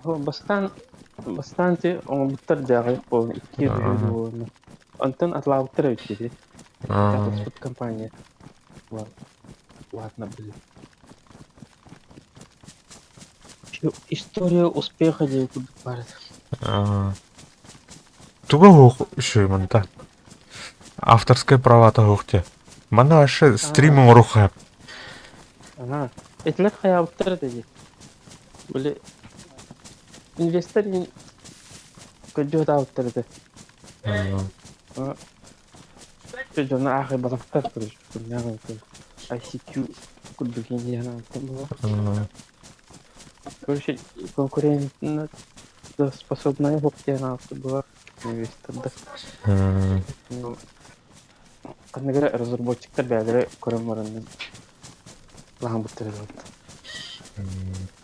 бастан те он биттер дагы ол 2 доллар. Антон атлауттар өтеді. Это компания. Ладно, блин. История успеха деп барады. Туга хоқ үші мұнта. Авторская права-то хоқте. Мана ашы стриминг ұрықап. Ага. Этлер хаяттар dedi. Böyle инвесторин көдөт ауттырды. Жона ахы балактар көрүш. Нагы ICQ күлдүген яна аттым. Короче, конкурентна способная яна атты была инвесторда. Ну, кандагара разработчиктар бәлере көрөмөрүн лаган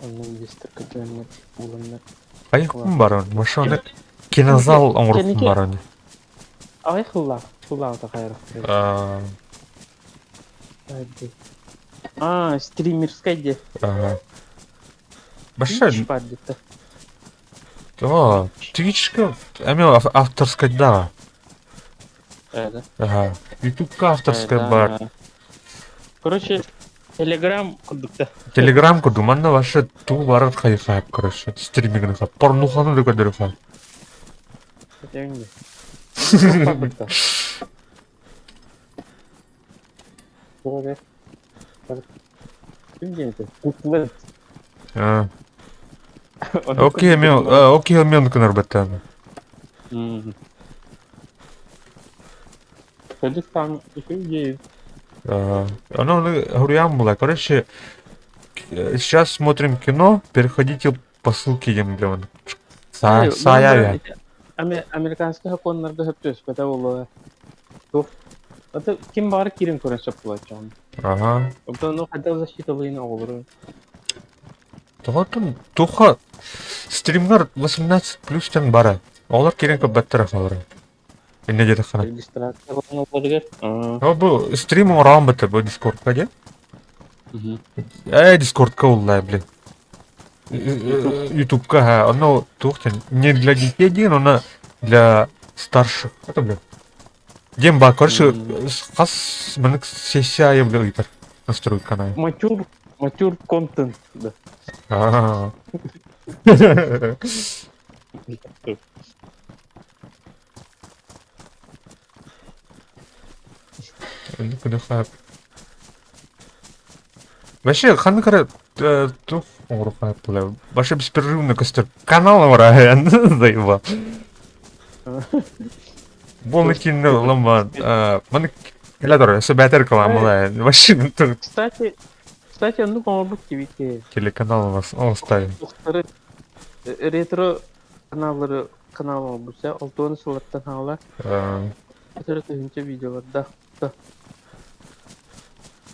Onun инвестор көтөрүнө уланна. Айықпын бар он. Машаны кинозал оңырықпын бар он. Ай хылла да кайрак. Стримерская де. Башы, Паддыта. Twitch'ка әме авторская да. Да. Ютубка авторская бар. Короче, Telegram курдукта. Телеграм күрді, манда башы ту барыр қайқайып, короче. Стримингін қап. Порнуханы да көдері қап. Это не. Кім деймді? Куклет. Окей, мен кынар беттен. Кадык там еще есть. Оно хуриам было. Короче, сейчас смотрим кино, переходите по ссылке емлен. Сая. Американский законlarda hep töspete oluyor. Yok. Ata kim bari kirin koran çapılacağım. Ага. Обдано хотел защитовый olur. Тоғытын, туха стримнар 18 тен бара. Олар керен көп баттар ақалары. Инне деді қана. Регистрация falan olabilir. Бұл стрим орауын бітті, бұл дискордқа де. Дискордқа олай, блин. Ютубқа, ха. Оно тухтен. Не для детей деген, оно для старших. Это, блин. Дем ба, короче, қас мінік сессия еблі ұйтар. Настрой канал. Mature content. Да. Куда хап. Вообще, ханкара тух орфа пуле. Вообще беспрерывно костер канал варая, заебал. Бұл кино ламан. Маны келедор, себетер каламала. Вообще Кстати, ну помогут тебе. телеканал у вас оставим. Ретро каналы olmuşsa 6-10 сылаттан hala это төгүнчө видеолар да.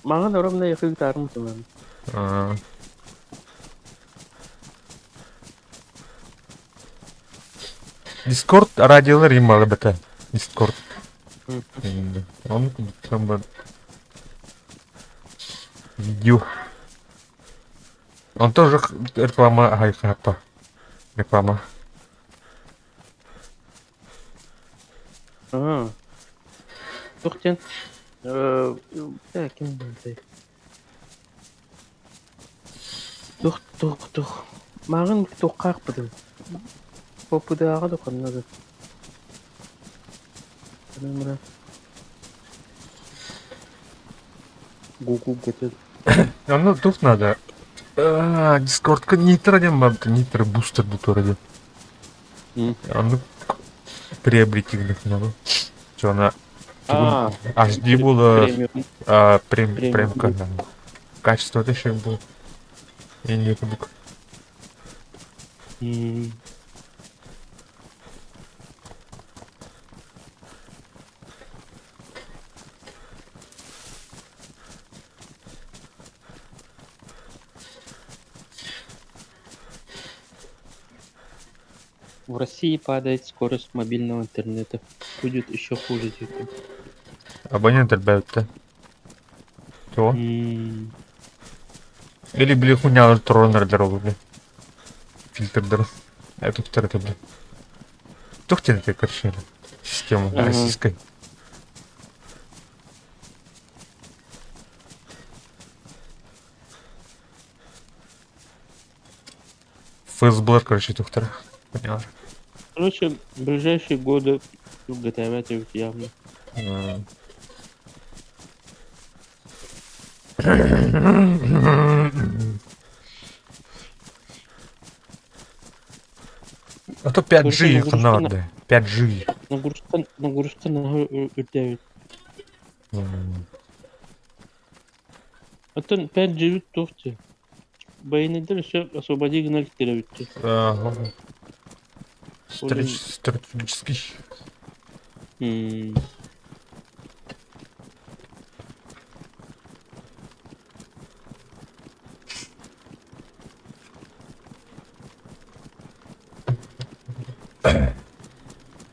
Маған орамна якы гитарым туман. Дискорд радиолар ималы бета. Дискорд. Он там видео. Он тоже реклама хайхапа. Реклама. Тоқтен. Ким болды? Тух. Маған тоқақ бұдым. Попудағы да қаннады. Гугу кетеді. Ну, тут надо. Дискордка нитро дем бабка, нитро бустер был ради. Он приобрети их надо. Что она? HD было прям канал. Качество это еще было. Я не буду. В России падает скорость мобильного интернета. Будет еще хуже, типа. Абонент отбавят-то. Чего? Или, бля, хуйня тронер дорогу, бля. Фильтр дорог. Это второй, бля. Кто тебе это, короче, система российской? ФСБ, короче, доктор. Понял. Короче, в ближайшие годы готовят явно. А то 5G их надо. 5G. Нагрузка өтеует. Это 5G тофте. Байнедер еще освободи гнать теревитте. Стратегический.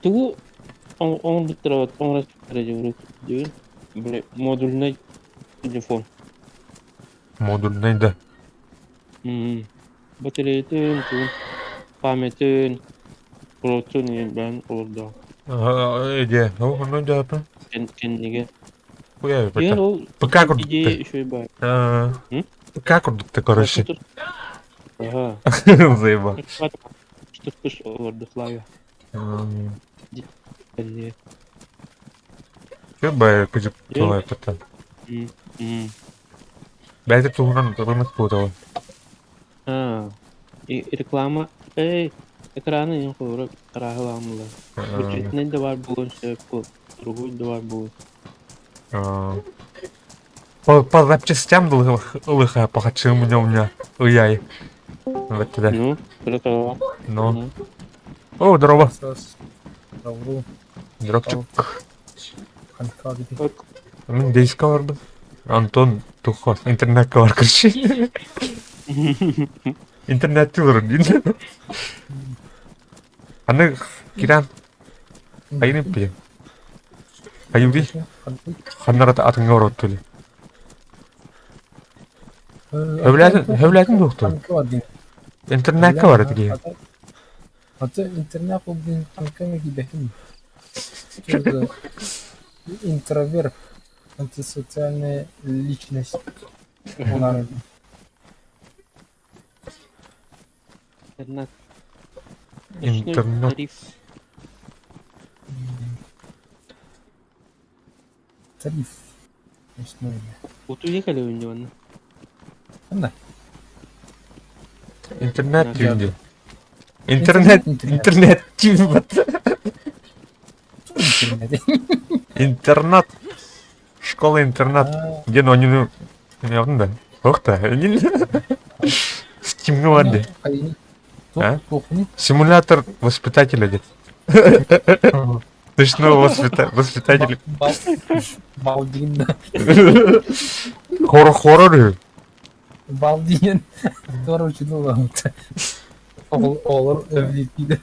Ту он битрават, он распределяет. Бля, модульный телефон. Модульный, да. Батареятын, памятын, протон ben orada. Идея. Ну да, да. Kendine. Хуя, Yani o ПК курдук. ideyi şöyle bak. ПК курдук-то, короче. Ага. Заебал. Штук orada флага. Kendine. Че бай, кузик, твоя потом. Бәйді туғынан рынок бұдалы. Реклама. Ekrana yok olarak karahılamlı. Bütçesinden de var bu bu. Другой да var bu. По запчастям лыха похочу у меня уяй. Вот туда. Ну, братова. Ну. О, здорово. Равру, Здравчик. Ханка gibi. Мен дейске бардым. Антон тухо интернетке бар кирчи. Интернетти бар дейт. Аны киран. Айны пи. Аюди. Ханарата атыңга барып төле. Hövlətin doktor. Kanka var diyeyim. İnternetke var diye. Hatta internet bugün kanka mı gidelim? Çünkü интроверт, антисоциальная личность. Onlar İnternet. İnternet. Tarif. tarif. İşte öyle. Otu yakala önce bana. Sen de. İnternet Nerede? diyor. İnternet. İnternet diyor. İnternet. İnternet. Школа интернат. Ha, Где onu ne yaptın da? Yok da. Steam'e vardı. Kayını. Ha? Tokunu. Симулятор воспитателя дед. Точно воспитатель. Bal diyeyim de. Хоррор. Bal diyen. Doğru uçudu olan. Olur övliydi.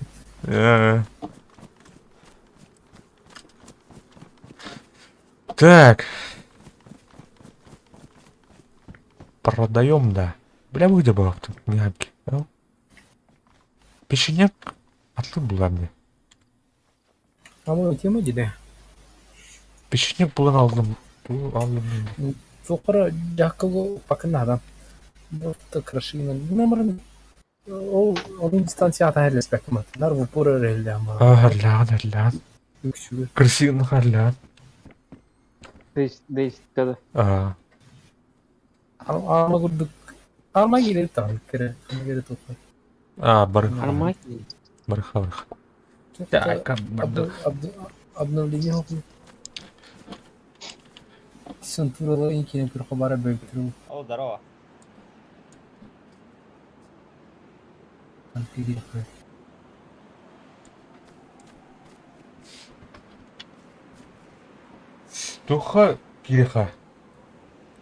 Так. Продаем, да. Бля, выдобал тут мягкий. Печенек atlı bulan ne? Ama öteme gide. Печенек bulan aldım. Bu aldım. Soqara jakılı bakın adam. Bu da krashina. Numaranı onun distansiyata her respekt ama. Narvu pura relde ama. Hırlan. Yüksülür. Красивый hırlan. Değişik kadar. Alma kurduk. Alma gelir tabii. Kere toplar. Barık. Armak. Barık. Ya kan Abdülhamid'in hukmu. Сентурала инкине прохобара бектру. О, здорово. Антигрифы. Туха кириха.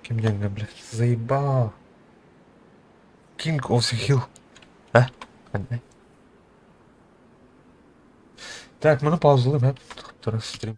Кимден блядь. Заебал. King of the Hill. Қандай? Так, мұны паузалайым, Тұрыс стрим.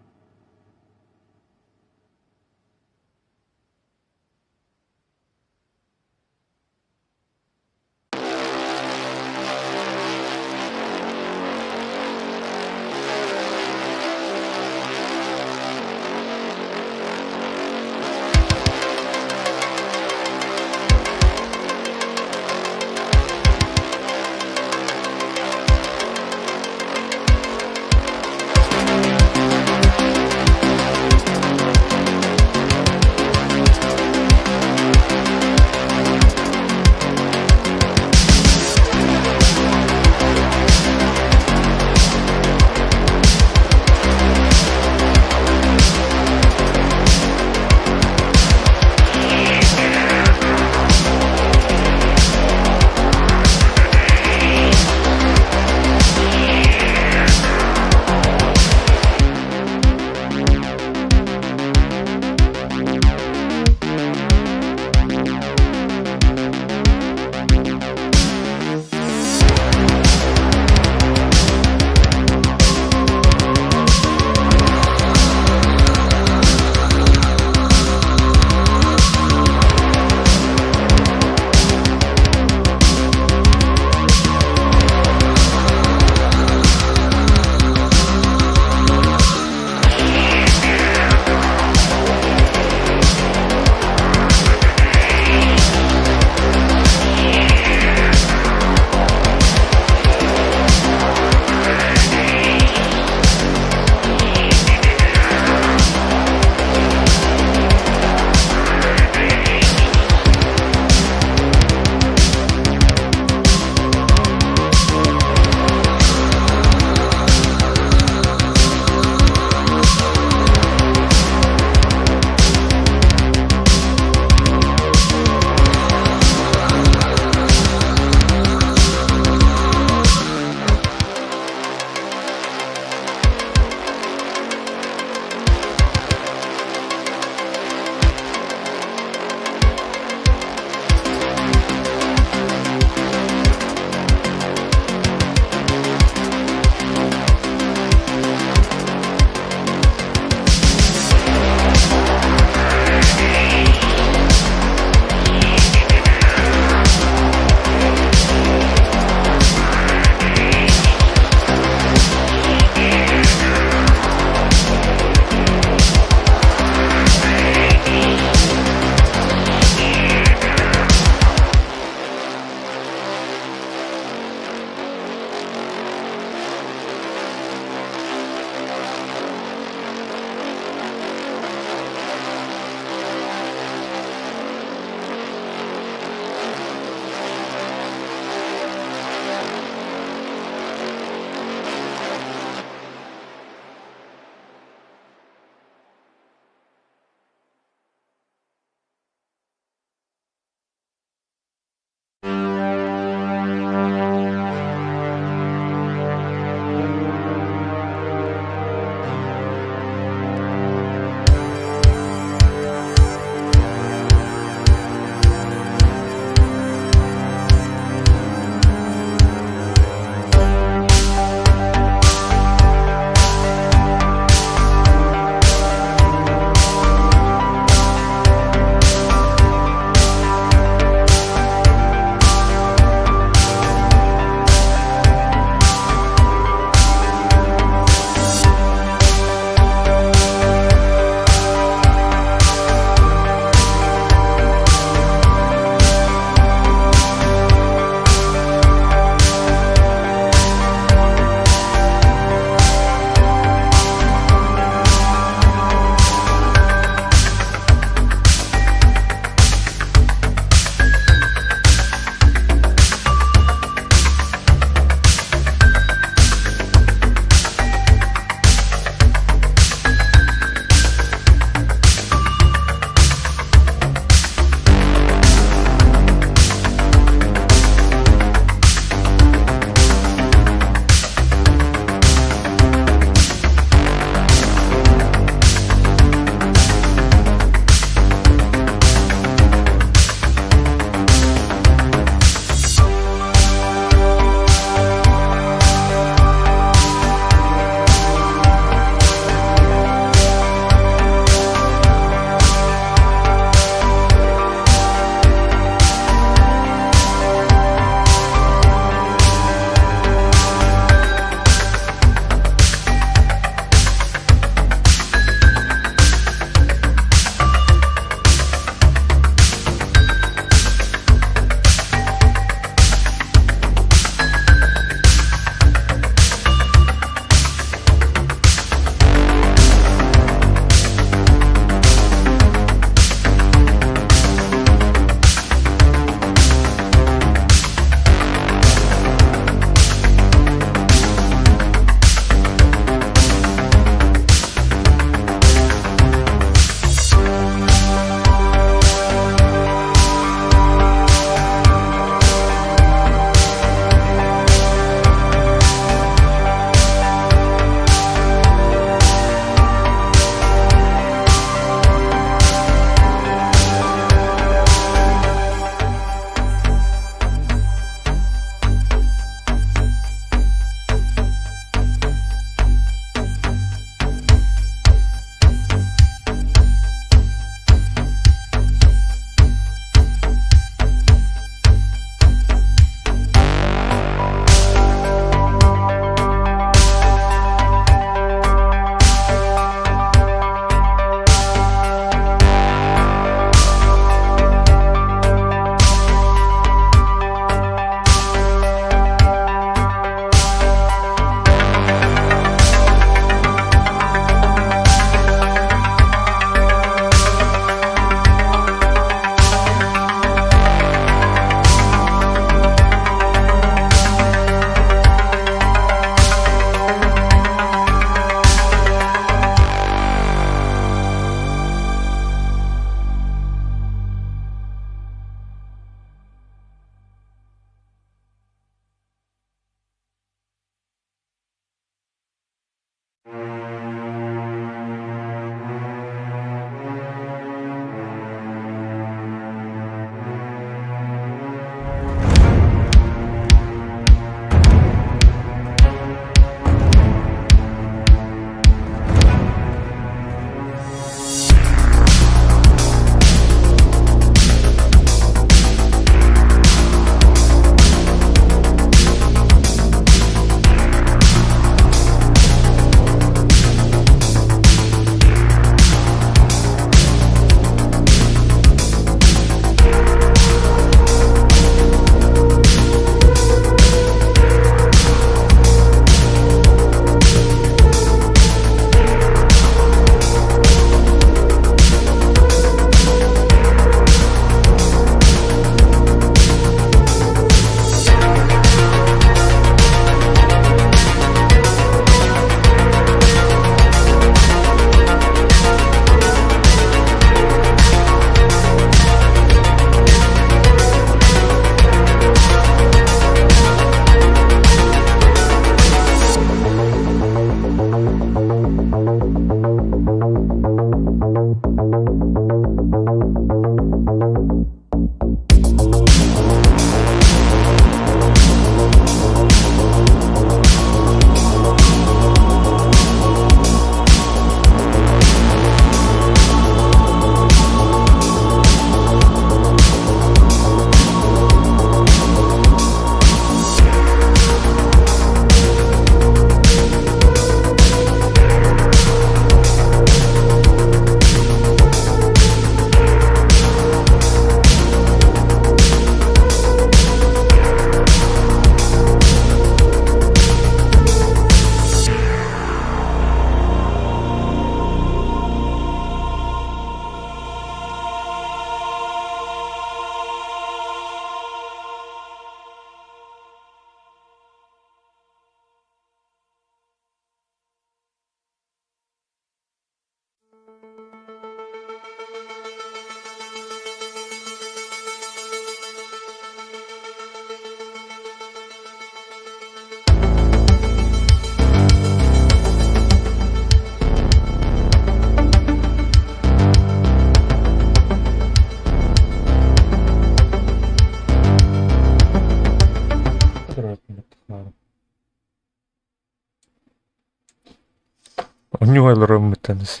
Онюгайлар өмметтеніз.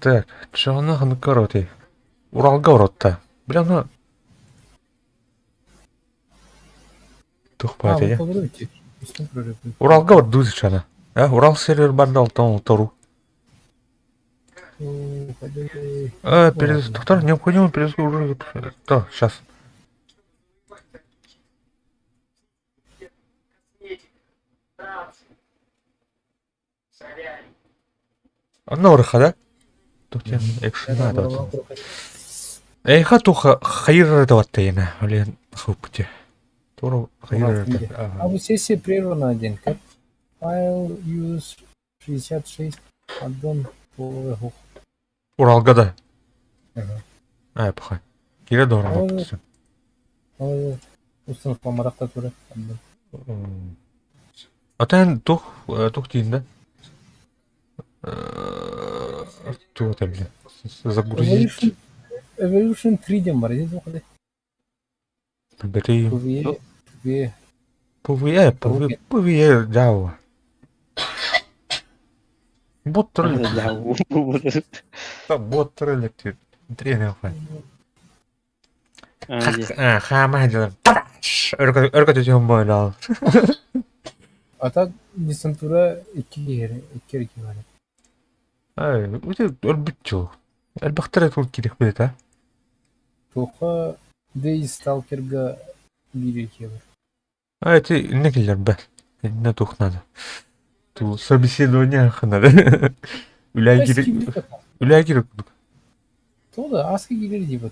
Так, чағына ханыкар өте. Уралга уротта. Бля, ана... Тухпайды, я. Вот идти. Үстін көріп. Уралга бар дузи чана. Урал сервер барды алтан тору. Доктор, необходимо перезагрузить. Да, сейчас. Одна урыха, да? Тут я экшен надо. Эйха туха хайр это вот тейна. Блин, хупти. Туру хайр это. А вот сессия прервана один. Как файл use 66 аддон по Уралга да. Ага. Пахай. Кире дорого. Установка маракта туры. Атан тух дейін да? Тух это, блин. Загрузить. Evolution 3'den var. Değil mi? Бери. PvE. PvE, Java. Бот троллит. Бот троллит. Тренер фай. Хама делаем. Örgüteceğim böyle al. Atak lisantura 2 var. Öyle örgütçü. Elbette çok gerek bir de. Тоха Day Stalker'ga 1-2 var. Это не киллер, бе. Не тух надо. Ту собеседование надо. Üler girip. Тода аска gelir gibi.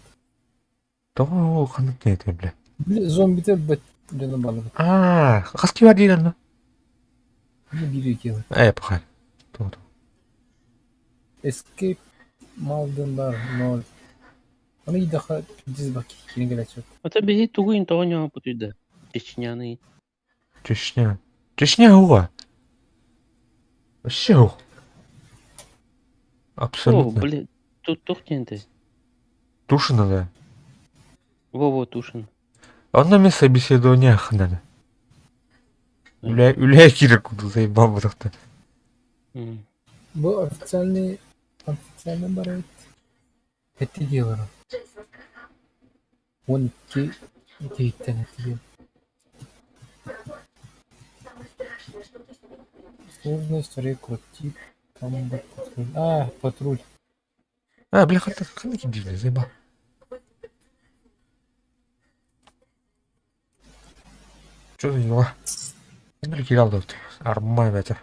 Tamam o kanıt ne diye. Bir zombi de canım balık. Kaski var değil lan. 1-2 var. Yapar. Doğru. Escape Maldenlar nol. Onu iyi daha diz bak. Yeni gelecek. А тебе тугу то нього потуйде. Чечняний. Чечня. Чечня хуга. Вообще хуг. О, Абсолютно. блядь, тут тухненти. Тушина, да. Вово тушин. Он на мне собеседование надо. Üle girip kudu zaybam bıraktı. Bu ofisyalni barit. Etti diyor. 12 geyikten etti diyor. Сложность рекрутить. Комбат патруль. Патруль. Бля, хана кидили, заебал. Что за дела? Ну, кидал тут. Армай ветер.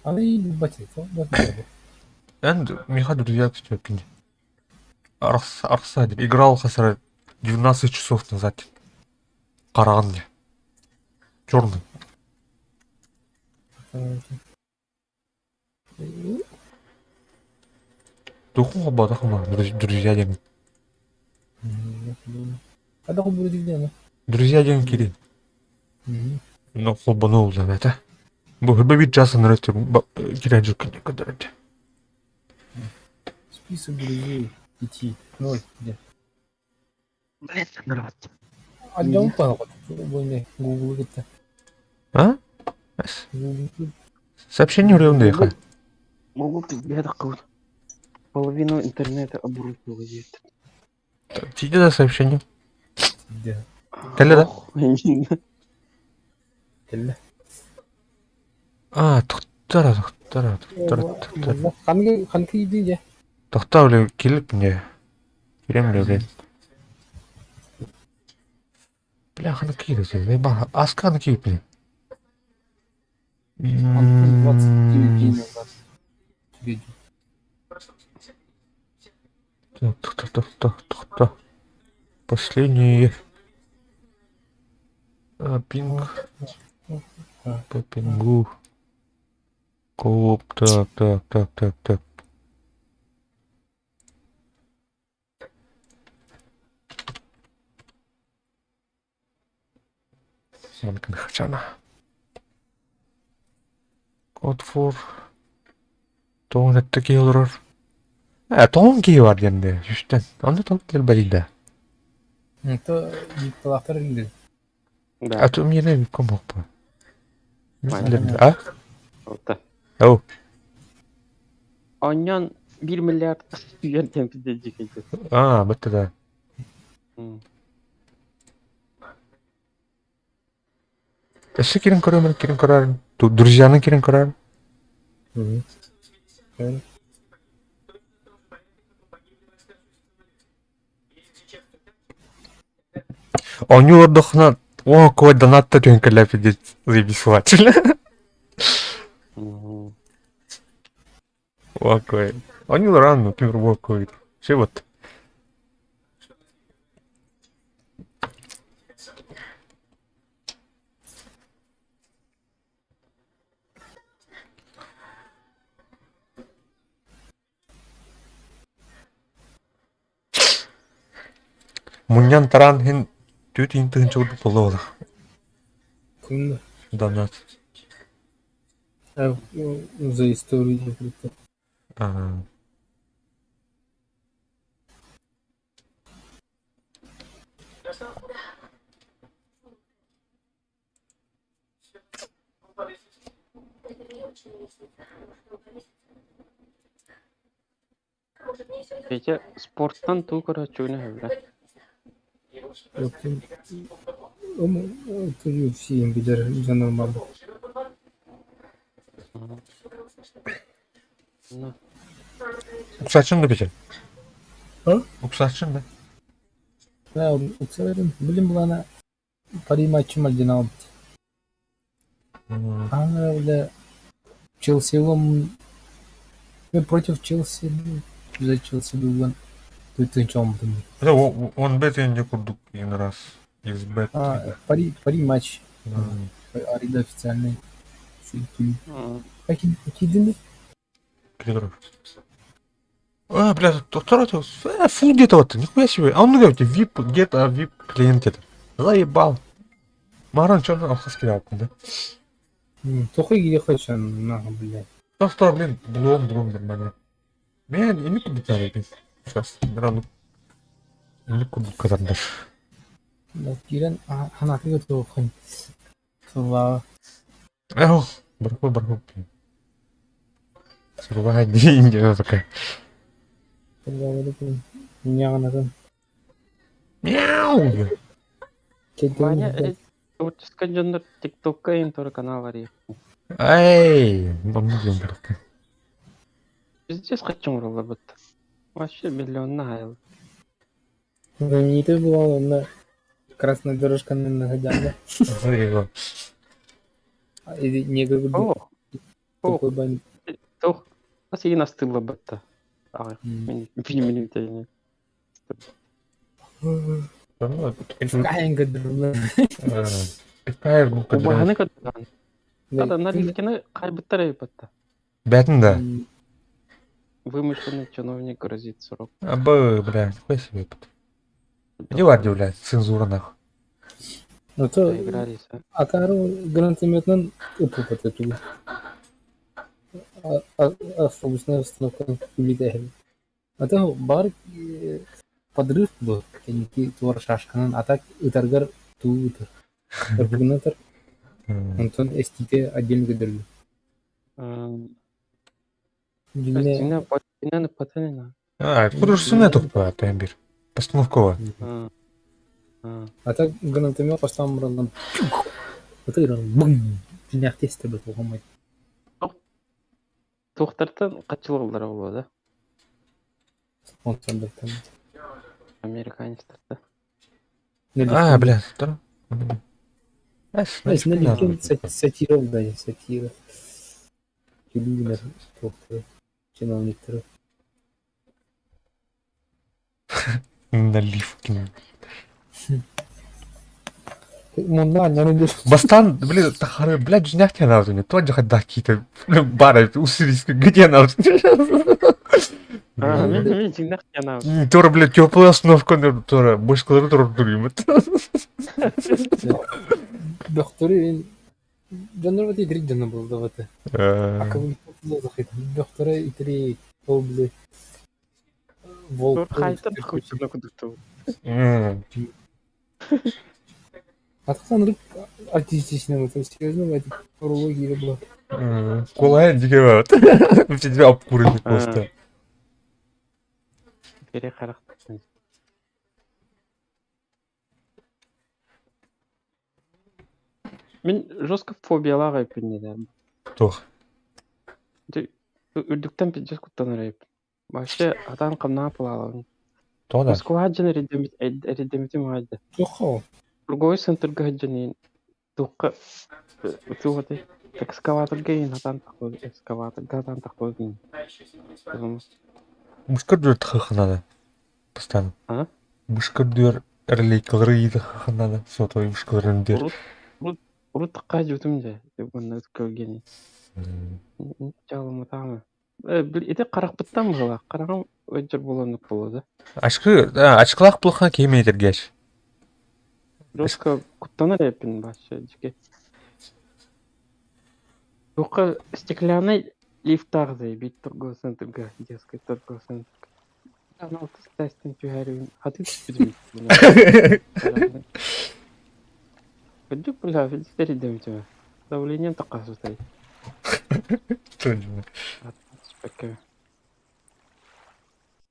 Она и батит. Миха друзья, что пинди. Арсадик. Играл хасара 12 часов назад. Караганде. Черный. Духу бадахма, друзья день. А да хубур дигдена. Друзья день кири. Ну, хубанул за это. Бу хубавит часа на растер. Киранчик не кадарать. Список друзей. Идти. 0. Где? Блядь, народ. А где он пал? Войны. Google это. Google. Сообщение ревны, ха. Могу пиздец какого-то. Половину интернета обрушила есть. Тебе за сообщение. Где? Теле, да? Теле. Тоқтар. Ханки иди. Тоқтар келіп мне. Келем блин. Бля, хана кири, заебал. Аска на кири, блин. 29 дней назад. Видео. Так. Последний. Пинг. По пингу. Коп. Так. Манкан хачана. Код for. Тоон эттеки олорор. Тоон кей бар денде. Жүштен. Аны тоон кел барида. Это диплатор или? Да. То мне не комок. Olta. Ау. Ondan 1 milyar yöntem gidecek. Bitti de. Eşi kirin korar, kirin korar. Друзьяны kirin korar. Мгм. Правильно. Они отдохнут. О, какой донат-то тёнкаляп идет. Заебисыватель. О, какой. Они рано, например, какой. Все вот. Муньян таран хин түйт интігін чоғды болу олық. Кімді? Донат. За историю закрыто. Это не очень лестница. Может, мне сегодня... Peki sporttan tuğ kara çoğunu hevler. Yaptım. Ama это UFC gider за нормально. Уксатшын да бечен? А? Уксатшын да. Да, уцелерим. Блин, была на пари матчем Альдинал. Она бля Челси лом. Мы против Челси. За Челси был. Тут ты чем там? Он бет енде курдук един раз. Из бет. Пари матч. Арида официальный. Какие дни? Клидоров. Бля, второй фул где-то вот, нихуя себе. А он говорит, вип, где-то, вип клиент где-то. Заебал. Маран что он скидал, да? Тухай где хочешь, нахуй, блядь. Просто, блин, блом нормально. Я не куду тянуть. Сейчас, рано. Не куду казандаш. Да, Кирен, она ты готов, хань. Слава. Эх, барху. Сурвай деньги, такая. Мяу. Мяу! Ваня, творческая жанр ТикТокка ен торы канал var ya. Эй, бомбим просто. Bizde kaçın oralar bitti. Вообще миллионна hayal. Знаменитый была на красная дорожка на Гадяне. Заебал. И негр был такой бандит. Тух. Nasıl yine astırla bitti. Aa, benim teyini. Каин гадрла. Какая ну Убаханы kadar. Kada наличкины kaybettiler bitti. Бятин да. Вымышленный чиновник грозит срок. Бля, нихуя себе. Где варди, блядь, цензура нахуй. Ну то, Доигрались, а? Атару гранатометнен упупат эту. Автобусная остановка билетехи. А то бар подрыв был, кеники туар шашканан, а так итаргар туутар. Аргументар. Антон эстите отдельно гадрли. Дилне Патина патанина. Художественная тупая, Таймбир. Постановкова. а так гранатомет поставим рандом. Вот и рандом. Бум. Динях тесте бы тухамай. Тоқтартан қачылғылар олы да? Он сам был там. Американецтерді. Бля, что? Знаешь, налетел сатиров, да, сатира. Телевизор, толкает. Чиновник. Наливки. Мунда, не найдешь. Бастан, блин, тахары, блядь, жнях тебя на мне. То джаха дахи-то, бара, усилиска, где на Мен жинақ жанау. Тора, блядь, теплая остановка, Тора, больше клавиатуру дурим. Докторы, жанр вот и три жана был, да, вот. А кого не захотел, доктора и три, о, блядь. Волк. Қайтын құчына күдікті. Откуда рыб артистичная, это серьезно, в этой урологии была. Колай диге бат. Тебе обкурили просто. Керек қарақтың. Мен жестко фобияларға еппен Тох. Үрдіктен пиджес құттан ұрайып. Башы атан қамна апылалығын. Тода. Москва хаджан редемитим хайды. Жоқ қау. Другой центрга хаджанин. Туққа өтуғаты. Экскаваторға ең атан тақпыз. Экскаваторға атан тақпыз дейін. Бушкар дүйр тықықынады. Постану. А? Бушкар дүйр ірлей қылыры еді қықынады. Сотой бушкаларын дүйр. Ұры тыққа жүтім же. Бұны өткөлгені. Жалымы тағымы. Еті қарақ бұттан бұла. Қарағым өтжір боланық болады. Ашқылақ бұлыққа кеймейдер кеш. Жестко құттанар еппен башы жеке. Туққа стеклянный лифт тағзай. Бейт торговый центрға. Детский торговый центрға. Аналты стастен түйәрігін. Хаты түспедім. Күдік бұла филистері демтіме. Давлением тақасы ұстай. Точно. Спекке.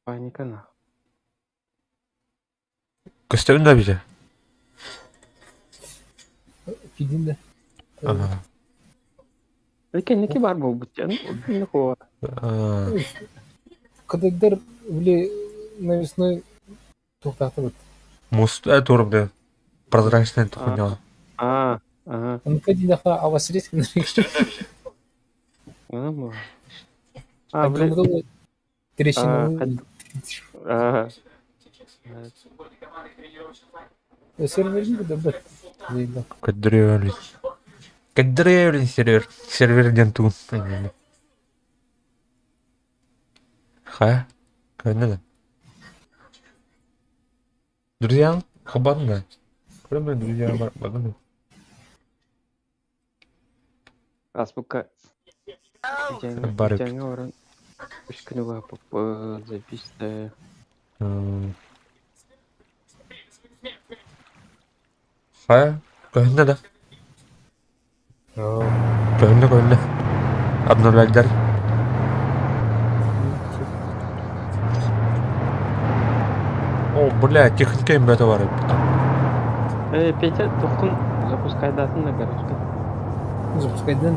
Паника на. Көстеуін да бейді. Кидин де. Неке бар бұл бұтчан. Не қоға. Кадайдар біле навесной тоқтаты бұд. Мост турбе. Прозрачная тухуня. Ага. Анка динаха авасырес кенерек. Ана бұл. Агамдол трещина. Ага. Серверин де бет. Зейда. Кадревлин сервер. Серверден ту. Ха? Кайнада. Друзья, хабарна. Кроме друзья, баганы. Азбука. Барып. Жаңа орын. Үш күні бапып записты. Ха? Кайнада. Кайнада. Обновлять. О, бля, техника им это варит. Петя, тухкун запускай датын на гаражка. Запускай дэн.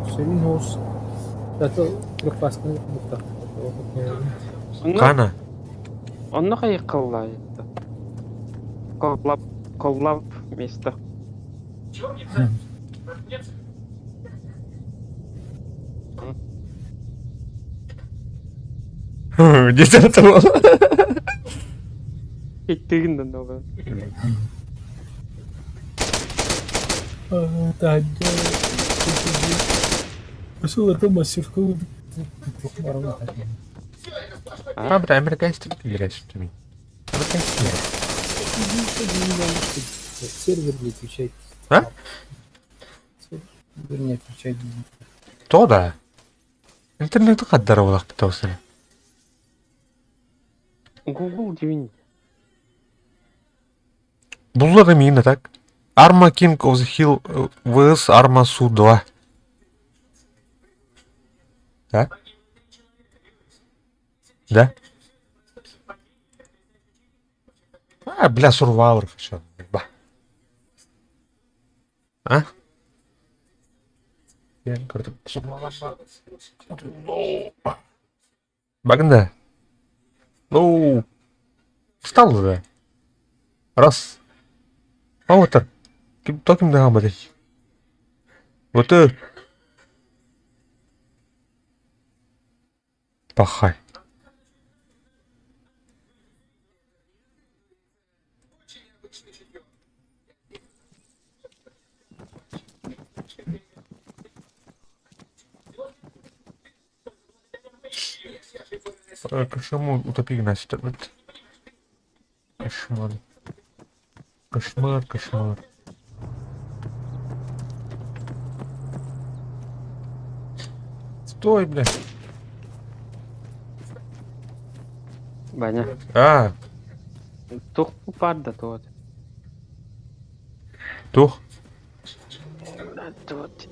Серинос. Это трехпасный бута. Кана? Онны қай қыллай. Коллап место. Где-то этого. Кеттігін дұнды оған. Тадя. Пошел это массивка. Бля, американский играешь в меня. Сервер не отвечает. А? Сервер не отвечает. То да. Интернет қаддар олақ бітаусыны. Google дейін. Бұл да мені так. Arma King of the Hill vs Arma Su 2. Да? Да? Бля, Survivor хочу. Ба. А? Я карту Survivor. Багында. Ну, встал уже. Раз. А вот так. Токим да хамады. Вот ты. Пахай. Кошмар утопик значит. Кошмар. Кошмар. Стой, бля. Баня. Тух бар да туот. Тух. Вот.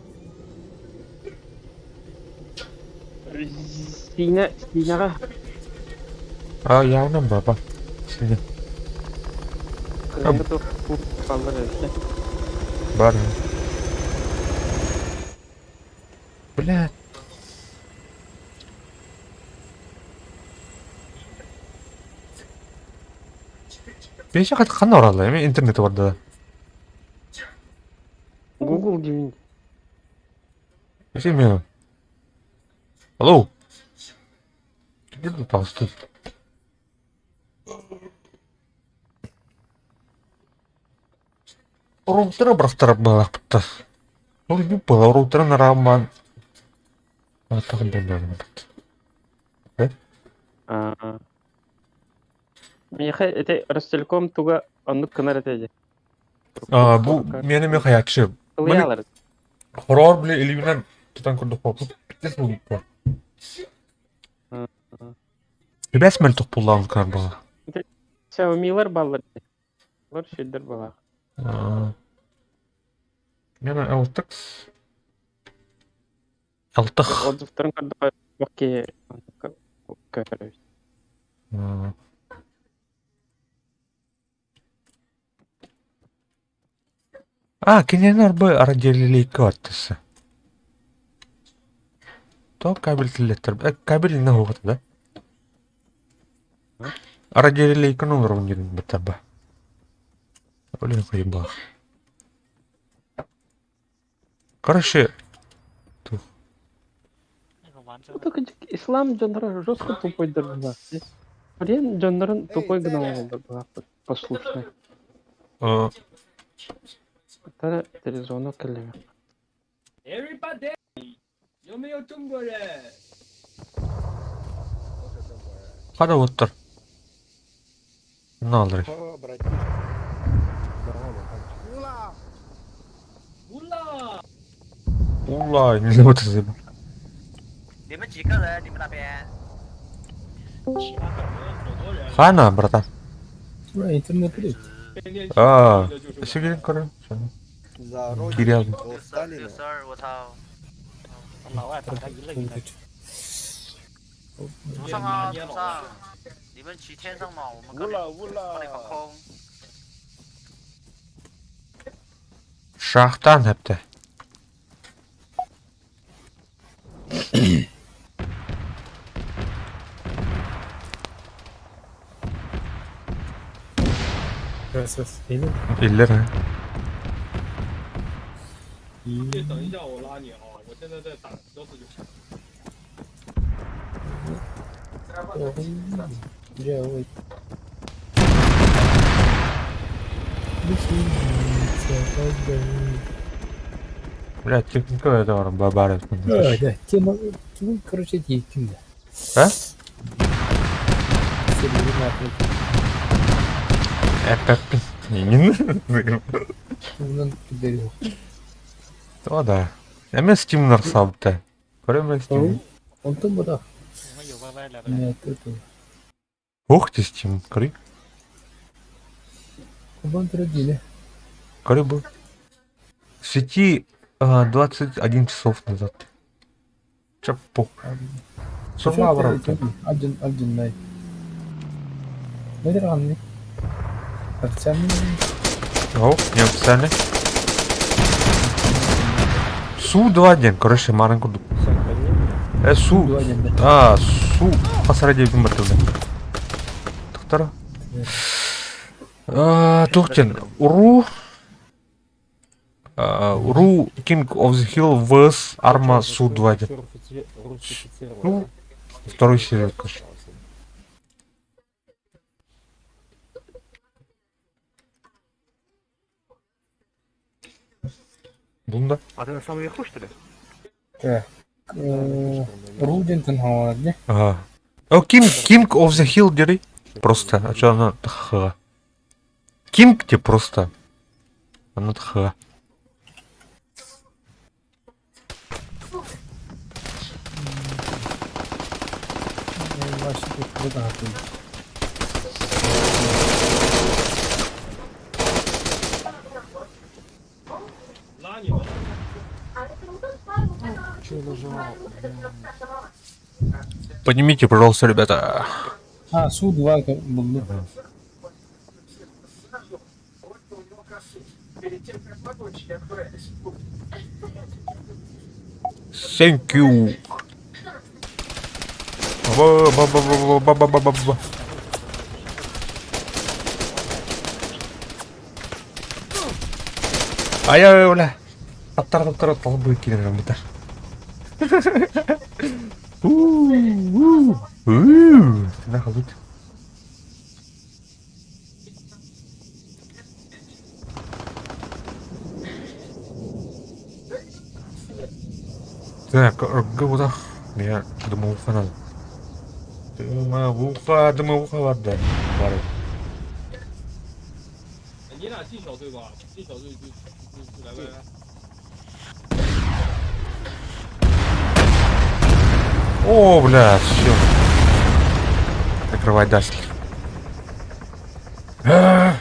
Синяға Явно баба. Сиди. кыргы қалдыр өсті. Бар. Блядь. Бейші қана оралды, еме интернеті барда. Google деймін. Бейші мен. Алло. Где-то толстой. Роутера бірақтарап балақ бітті. Ол үйіп бала роутерын раман. Атағын болмағын бітті. Меха это Ростелеком туга аннык кынар этеди. Бұл меніме қаятшы. Кылыялар. Хорор біле елімінен тұтан көрді қоқып. Біттес бұл үйіп бар. Бәс мәл тұқ болағын кар бала. Xiaomi'lar баллар. Лар шеддер бала. Мені әлтік. Әлтік. Отзывтарын кырды бакке көрөбүз. Кенен арбы араделилейкі ваттысы. То кабель тілеттір. Кабель не оғыты, да? Араделилейкі номер өнерін бітті ба. Олен қойба. Короче, Только ислам жанры жестко тупой дырда. Блин, жанрын тупой гнал была послушный. Это телевизионный клевер. Everybody，有没有中国人？ қада оттыр. Не алыр.乌拉， Ула, не отыр зебі. 你们几个人？你们那边？其他好多人。 Хана, братан. интернет керек. 天天 Іші керек көрі. За родину Кирилл. от Сталина. 我操！老外把他一愣一愣。祖上啊，祖上！你们骑天上嘛，我们乌了乌帮你搞了，空。 Шахтан hepti. Раз, или? İller ha. 等一下，我拉你啊！我现在在打标四九。 Делай. Блядь, техника это var. Бабаров. Да, тема, короче, дейким да. А? Это не Bundan gidelim. O da. Hemen Steam'ler sabıta. Göremiyor Steam. Ondan bu da. 我们有 YY 来的。 Нет, это. Ух ты, Steam. Кори. Кубан родили. Кори был. В сети 21 часов назад. Чапу. Сурма ворота. Один най. Nedir anne? Sen mi? Оу, неофициально. Су-21, короче, маленько. Су. Су. Посреди вымертвлены. Доктора. Тухтин. Уру. Уру King of the Hill vs Arma Су-21. Ну, второй серию, конечно. Бунда. А ты на самом верху, что ли? Рудинтон хавалады, не? Ага. King of the Hill дери. Просто. А что она х? King тебе просто. Она х.拉你们。Поднимите, пожалуйста, ребята. Су 2 болды. Вот у него косы. Перед тем, как вагончики отправились в путь. Thank you. Ба-ба-ба-ба-ба-ба-ба-ба. Ай-ай, бля. Аттар толбой келе жатыр. Нахуй тут. Так, говно. Я думал, надо. Дымовуха, ладно. Ладно. 你俩进小队吧，进小队就来来来。 О, блядь, все. Закрывай даст.啊，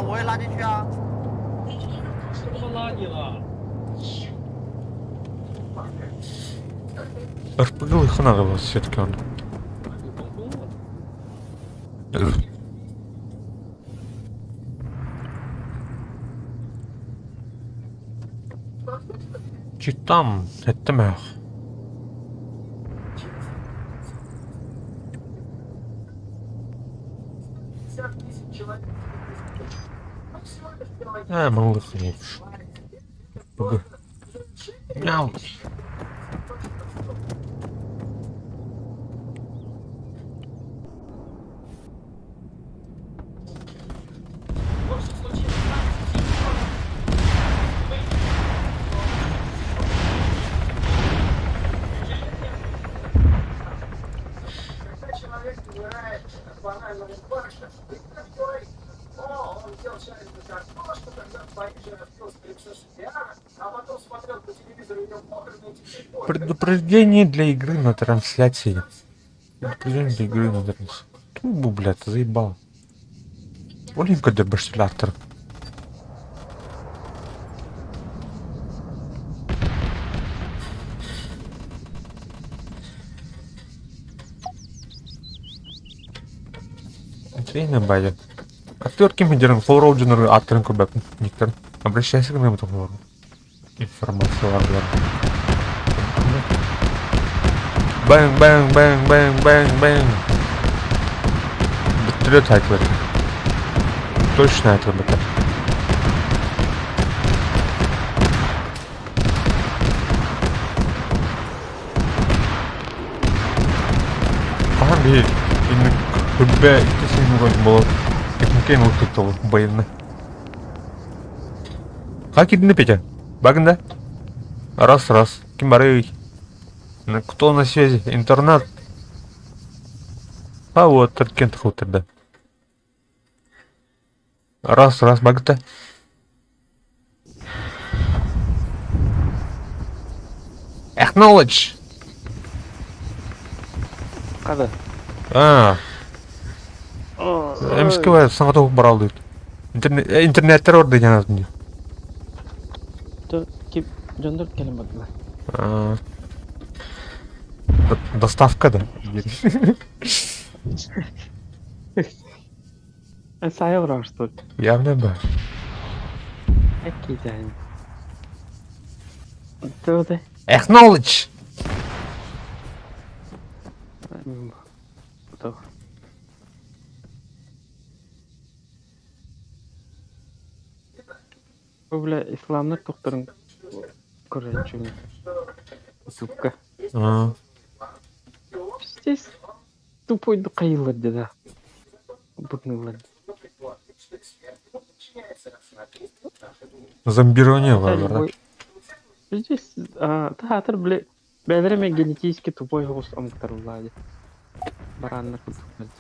我也拉进去啊。他妈拉你了！ РПГ их надо было все-таки он. 有防空了。 Читам, это мягко. Малых лучше. Мяу. Когда человек умирает от банального инфаркта, ты так говоришь: о, он ел жареную картошку, когда в Париже разбил с принцессой Диана, а потом смотрел по телевизору ее похороны и теперь понял. Предупреждение для игры на трансляции. Предупреждение для игры на трансляции. Тубу, блядь, заебал. Оленька для башляттер. Трейна бая. Актер Киммидерн, Флоуроуджинер, Аттерн Кубек, Никтер. Обращайся к нам, это информация ладно. Бэнг, бэнг, бэнг, бэнг, бэнг, бэнг. Вертолет айтылар. Точно айтылар бетер. Ага, Хб, иккisi вроде было. Техникейн ултыктал байыны. Как идти, Петя? Багында? Раз. Ким барый? Кто на связи? Интернет? А вот, Таркент хутер, да. Раз, багында. Acknowledge. Када? МСК саңғатау баралды. Интернеттер орды жанатын. Кеп жандар келем бадыла. Доставка да. Сая враг, что ли? Явно ба. Какие день? Кто-то? Acknowledge. Кто? Бля, исламны тоқтырын көрәтшін. Сука. Здесь тупойды қайылырды да. Бұтнылар. Зомбирование var. Здесь, театр, бля, бәдіріме генетически тупой ғос омықтар ұлады. Баранны күлтікмеді.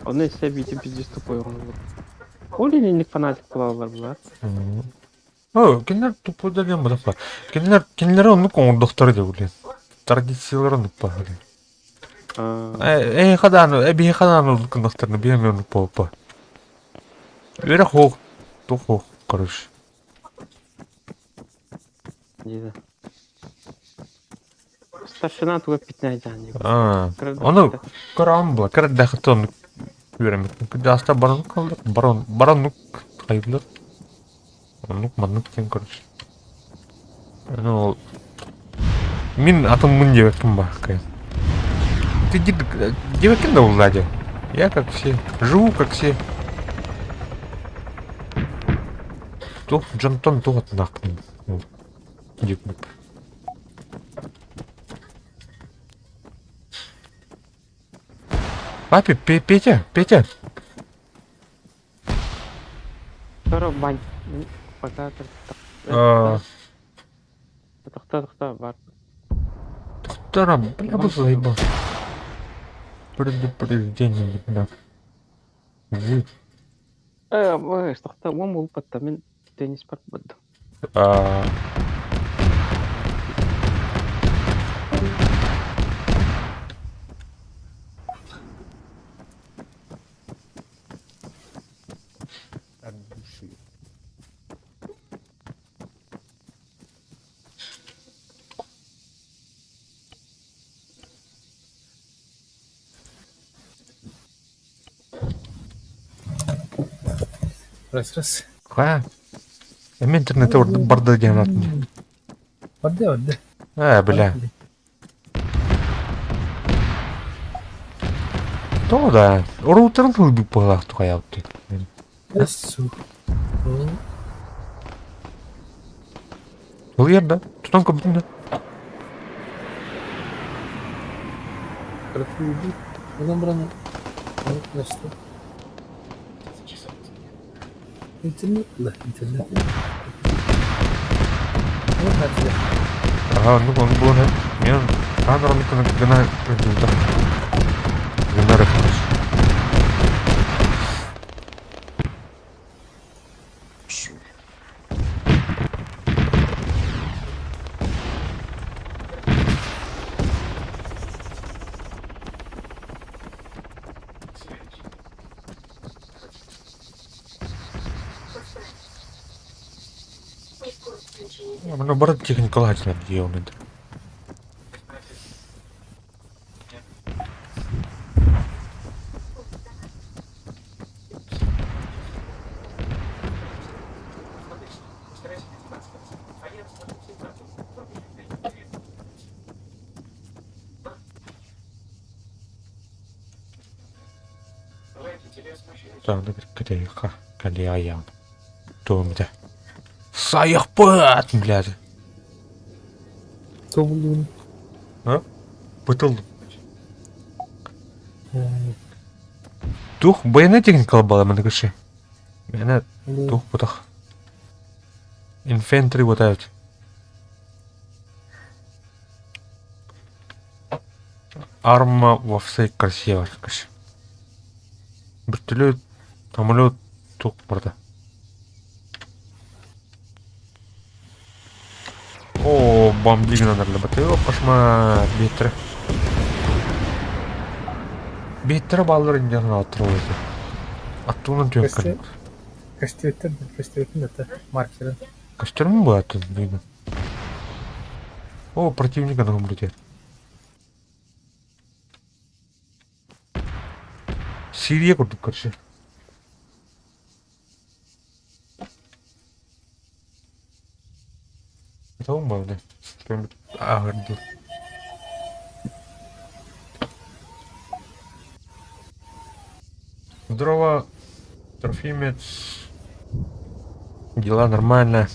Оны есе бейтін пиздес тупой ғос. Ол ененік фанатик бұлалар бұлар. Кенлер тупой деген бұдақла. Кенлер оны коңырдықтар деп, блин. Традицияларын ұппа, блин. би хадан кындактарны бермеуник болуп. Бирок хок, тохо, короче. Дейді. Старшина туга питнай жан. Оны көрөм була, кырда хатон беремек. Даста барон калды. Баронлук кайдылар. Онлук маннык кен короче. Ну, мин атомын девеким ба, кай. Ты девеким да узади? Я как все, живу как все. Тух, Джонтон тух нахрен. Дикнуп. Папе, Петя. Тора бань. Пока Тохта бар. Тарам, бля, бы заебал. Предупреждение, бля. Вы. Тохта он был потом мен теннис парк буду. Раз. Кая? Эми интернетте барды деген атын. Барды. Бля. То да. Роутерн хылбып болак тугаяпты. Эссу. Бул жерде. Тутан көбүндө. Красивый. Одан браны. Nešto. Internet. Вот так же. Ну было, мен камераны гана референс. Наоборот, техника ладно, где он это. Так, калия. Томда. Саяхпат, блядь. Кто был? Бытыл. Тух, баяна техника бала мене кеше. Мене тух бутах. Инфентри вот это. Арма во всей красе, кеше. Бертолет, самолет, тух барда. О, бомбиг надо батыгы кошмар бетре. Бетре баллар индиана отрывает. Оттуда тёккан. Костюттен это маркер. Костюм был оттуда, видно. О, противника на наблюдает. Сирия курдук, короче. Это умно, да? Гордил. Здорово, Трофимец. Дела нормально.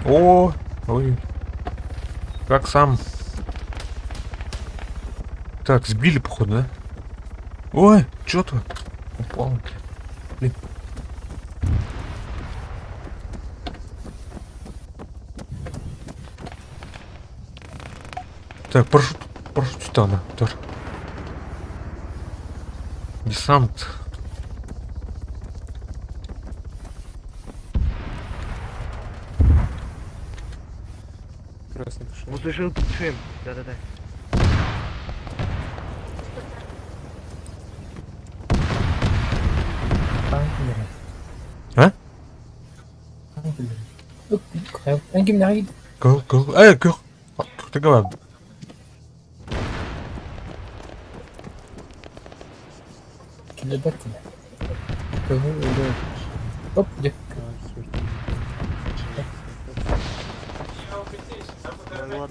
О, ой. Как сам? Так, сбили, походу, да? Ой, чё-то упал, блин. Так, парашют титана, тоже. Десант. Красный пошел. Услышал шим. Да-да-да. А? Anh Kim nói Cứu. Ê, cứu. Thế các bạn. Kim bắt thì tôi không được. Ốp giật.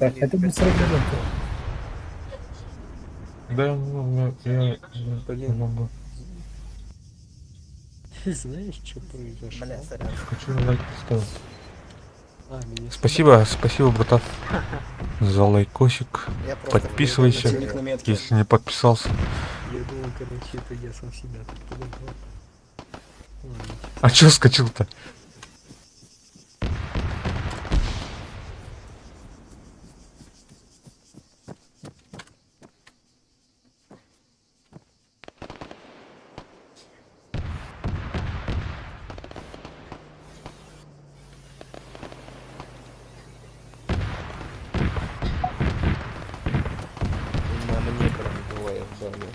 Так, это быстро делать. Да, я не могу. Знаешь, что произошло? Бля, сорян. Хочу лайк поставить. Меня Спасибо, братан, за лайкосик. Я просто Подписывайся, телек на метке. если не подписался. Я думал, короче, это я сам себя так подобрал. Ладно. А чё скочил-то? Мама не прям бывает в доме.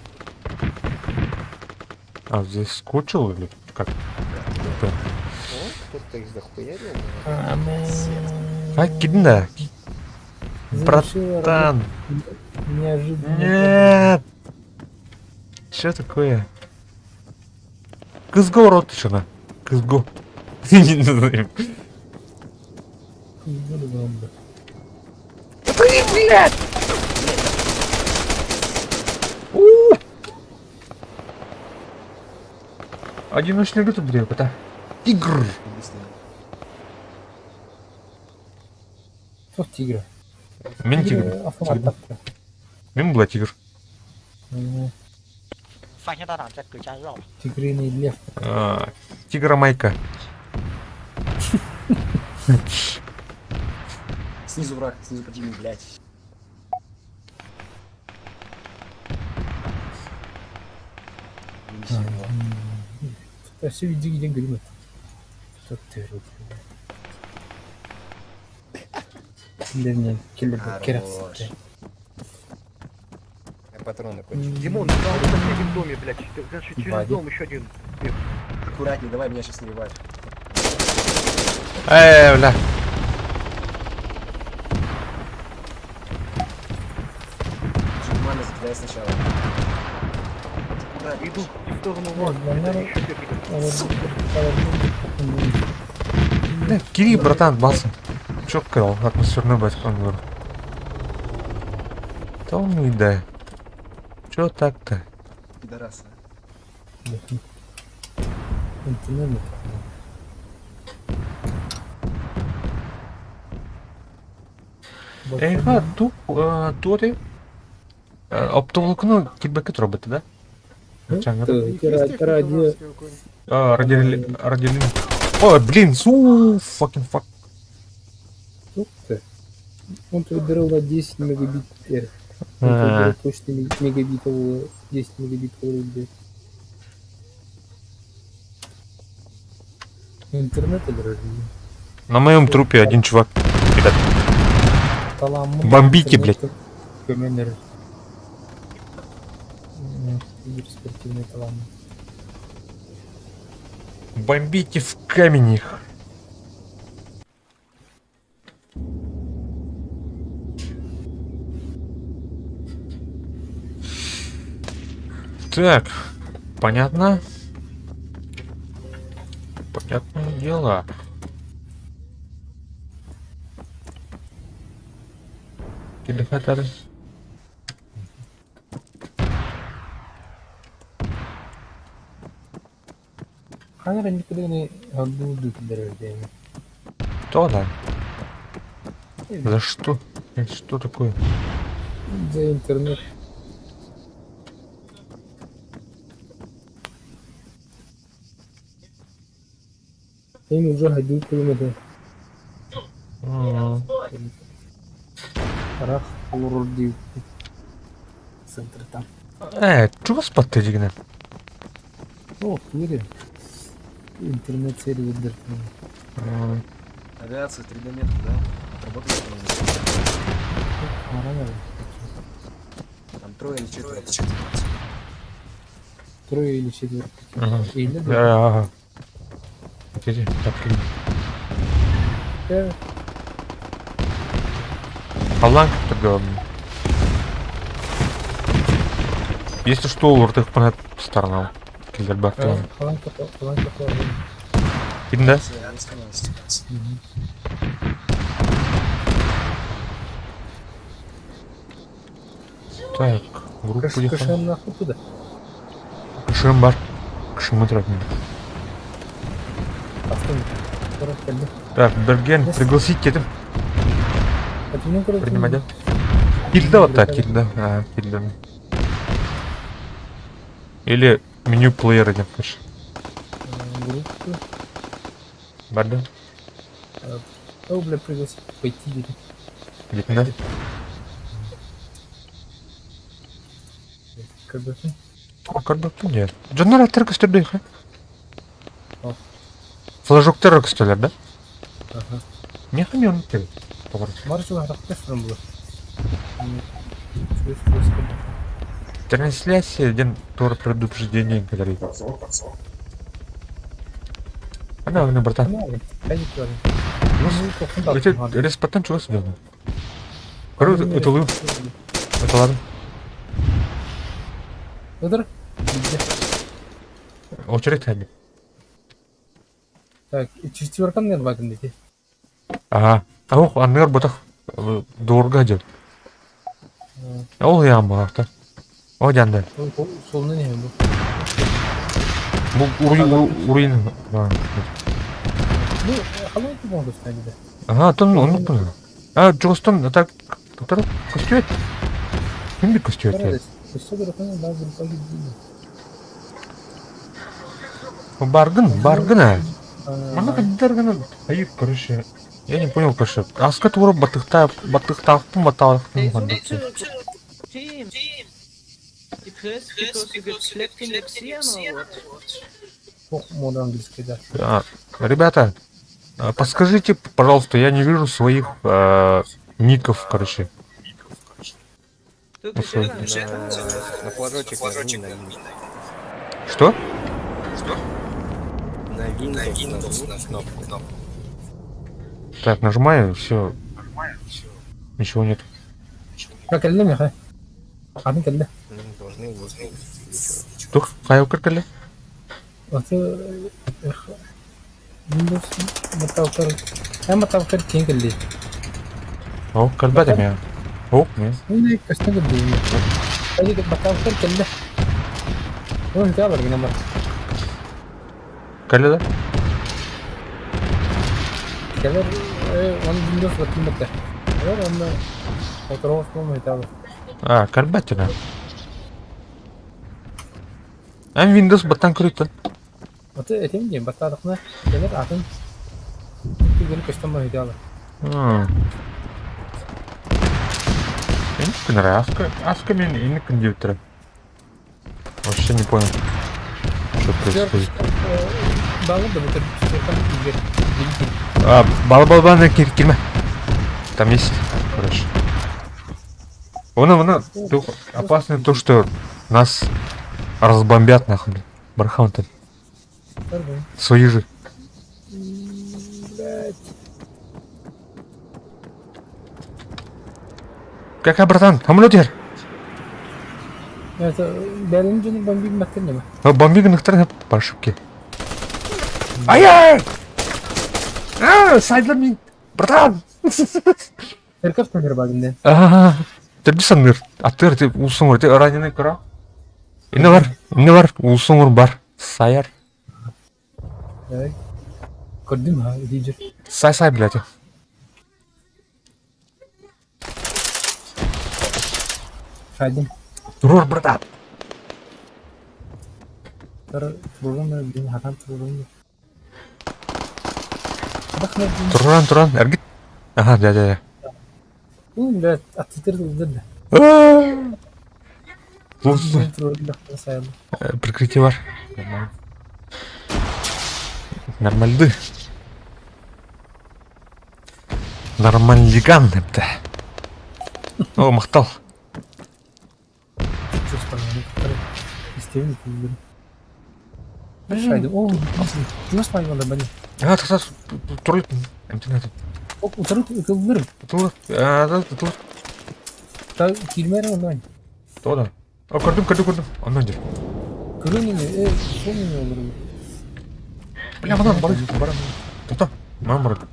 А, здесь скучил или как? Это- Кто-то их захуярил. А, кида. Братан. Неожиданно. Нет. Чё такое? Кызго рот шана. Кызго. Не знаю. Одиночный лютый блин, это тигр. Что тигра? Мен тигр. Автомат тапты. Мен была тигр. Phát cho tao đạn cho cửa trái rộng. Тигриный лев. А, тигра майка. Снизу враг, снизу противник, блядь. Спроси, где гримит. Что ты руки? Киллер Хорош. патроны кончились. Димон, ну там в соседнем доме, блядь, даже через Вадик. дом еще один. Аккуратней, давай меня сейчас наливают. Бля. Нормально закидай сначала. Аккуратней. Иду в сторону Вот, вас, наверное, еще какие-то. Кири, братан, басы. Чё сказал? Атмосферный батькон говорю. Да он ну и да. Чё так-то? Пидорасы. Ейга, тури. Оптоволокно кибекет робити, да? Ради Ради... О, блин, fucking fuck. он прибирал на 10 мегабит вверх. Он А. прибирал точно мегабитового 10 мегабитового рубля. Интернет или На моем трупе один чувак. Ребят, талам. Бомбите, блядь. Каменер. Спортивный талант. бомбите в камень их. Так, понятно. Понятное дело. Километр. Камера никогда не отбудут дорождения. Что да? За что? Это что такое? За интернет. Им уже ходил километр. Рах уродил. Центр там. Чего спать дигне? О, Кири. Интернет сервер дыркнул. Авиация 3D метр, да? Работает или нет? Нормально. Там трое или четверо. Трое или четверо. Ага. Или Ага. Иди, так. да. Аллах, тогда. Если что, уртых по сторонам. Киллер бактон. Falan kafa. Кинда? Я не становился. Так, группа ехала. Кышын нахуй туда. Кышым бар. Кышым өтіретін. Астын. Sonra geldi. Так, Берген, пригласить кетім. Katılın kırıldı. Принимать. Кильда вот так, кильда. А, кильда. Или меню плеера деп қойшы. Группу. Барды? О, бля, пригласить пойти dedi. Дейтін да? Кырбасын. Карбактың нет. Жондар аттар көстөрді ха? О. Флажоктар көстөлер да? Ага. Не хамен тел. Маршал рахтасырым бұл. Трансляция, ден тур предупреждение говорит. Она, братан. Это респотан чего сделал? Короче, это лыл. Это ладно. Удар. Очередь хали. Так, четверка мне бакын деди. Ага. Ох, аннер ботах дорого дел. Ол яма авто. О, жандар. Солны не bu? Bu urin. Bu halay gibi oldu sanki. Ага, то он понял. А, Джостон, так, который костюет? Ким би костюет? Все дұрысын bazı bir pakет değil. Баргын, Она как гана. Ай, короче. Я не понял, короче. Аска тура батыхтафтым. Team. Die Presse because you get slapped in the Xenon, or what? Çok modern английский, да. Ребята, подскажите, пожалуйста, я не вижу своих ников, короче. Du Ach so. На флажочек нажми на Windows. Что? На Windows нажми кнопку. Так, нажимаю, все. Ничего нет. Bak elde mi ha? Abi elde. Должны вызвать. Тух, хай укркали. Atı Windows matavkar. Hem matavkar kim geldi? О, кальбата меня. О, нет. Ne kaçta geldi? Hadi git matavkar geldi. O ne kadar gene var? Кальда? Gelir onu Windows bakayım bakta. Evet ama fotoğraf mı hitap? А, кальбатина. Ам Windows баттан көрөктөн. Atı etim diyeyim battadıkına gelir atın. Bugün kaçta mı hitap? Инки нравится. Аска мен иник кондиктор. Вообще не понял, что происходит. Bağlı da bu tür çocuklar bilgi. Балбалбаны кирме. Там есть, короче. Вон, опасно то, что нас разбомбят нахуй. Бархаунтон. Свои же. Какая, братан? Амулетер? Это Берлинджин бомбик материал. Бомбик на стороне по ошибке. Ай-яй! Сайдлами! Братан! Erkek mi baginde? Ты саныр. А ты улсуңур, ты раненый кыра. Инне бар, улсуңур бар. Саяр. Evet. Gördüm ha iyice. Сай, блядь. Saydım. Дурур, братан. Sonra programı bir hatan programı. Bakın Туран, эргит. Ага, да. bu da atıştırdı uzun. Улсуң. Programı sayalım. Прикрытие бар. Нормальды. Нормальган депті. О, мақтал. Жоспарланып тұр. Істеуін көздері. Бір шайды. О, жұмыс пайғанда бәне. Тақсас, тұрып. Әмтін. Отырып өкілдірім. Тұтылыр. Тұтылыр. Та келмәрі ондай. Тода. Көрдім. Ондан жер. Көрі неме, сол неме олар. Бля, мынан барам. Тоқта. Маған барады.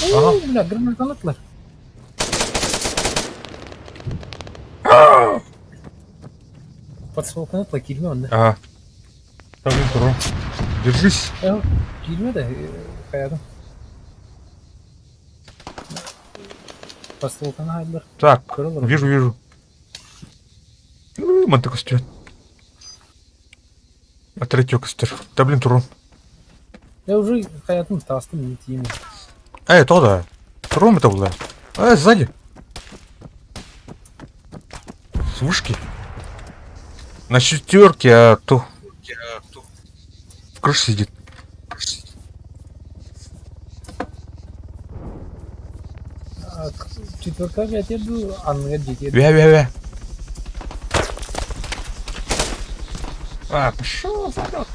О, бля, гранат алатылар. Подсолканатла келме онда. Блин, туру. Держись. Келме да, қаядым. Подсолкана айдылар. Так, Көрі вижу. Мантық үстер. Третий костер. Да блин, туру. Я уже қаядым, тастым, не тиемін. Тода. Турум это было. Сзади. С вышки. На шестерке, а то в крыше сидит. Четверка жетеді, анға жетеді. Вя. Пошел, вперед.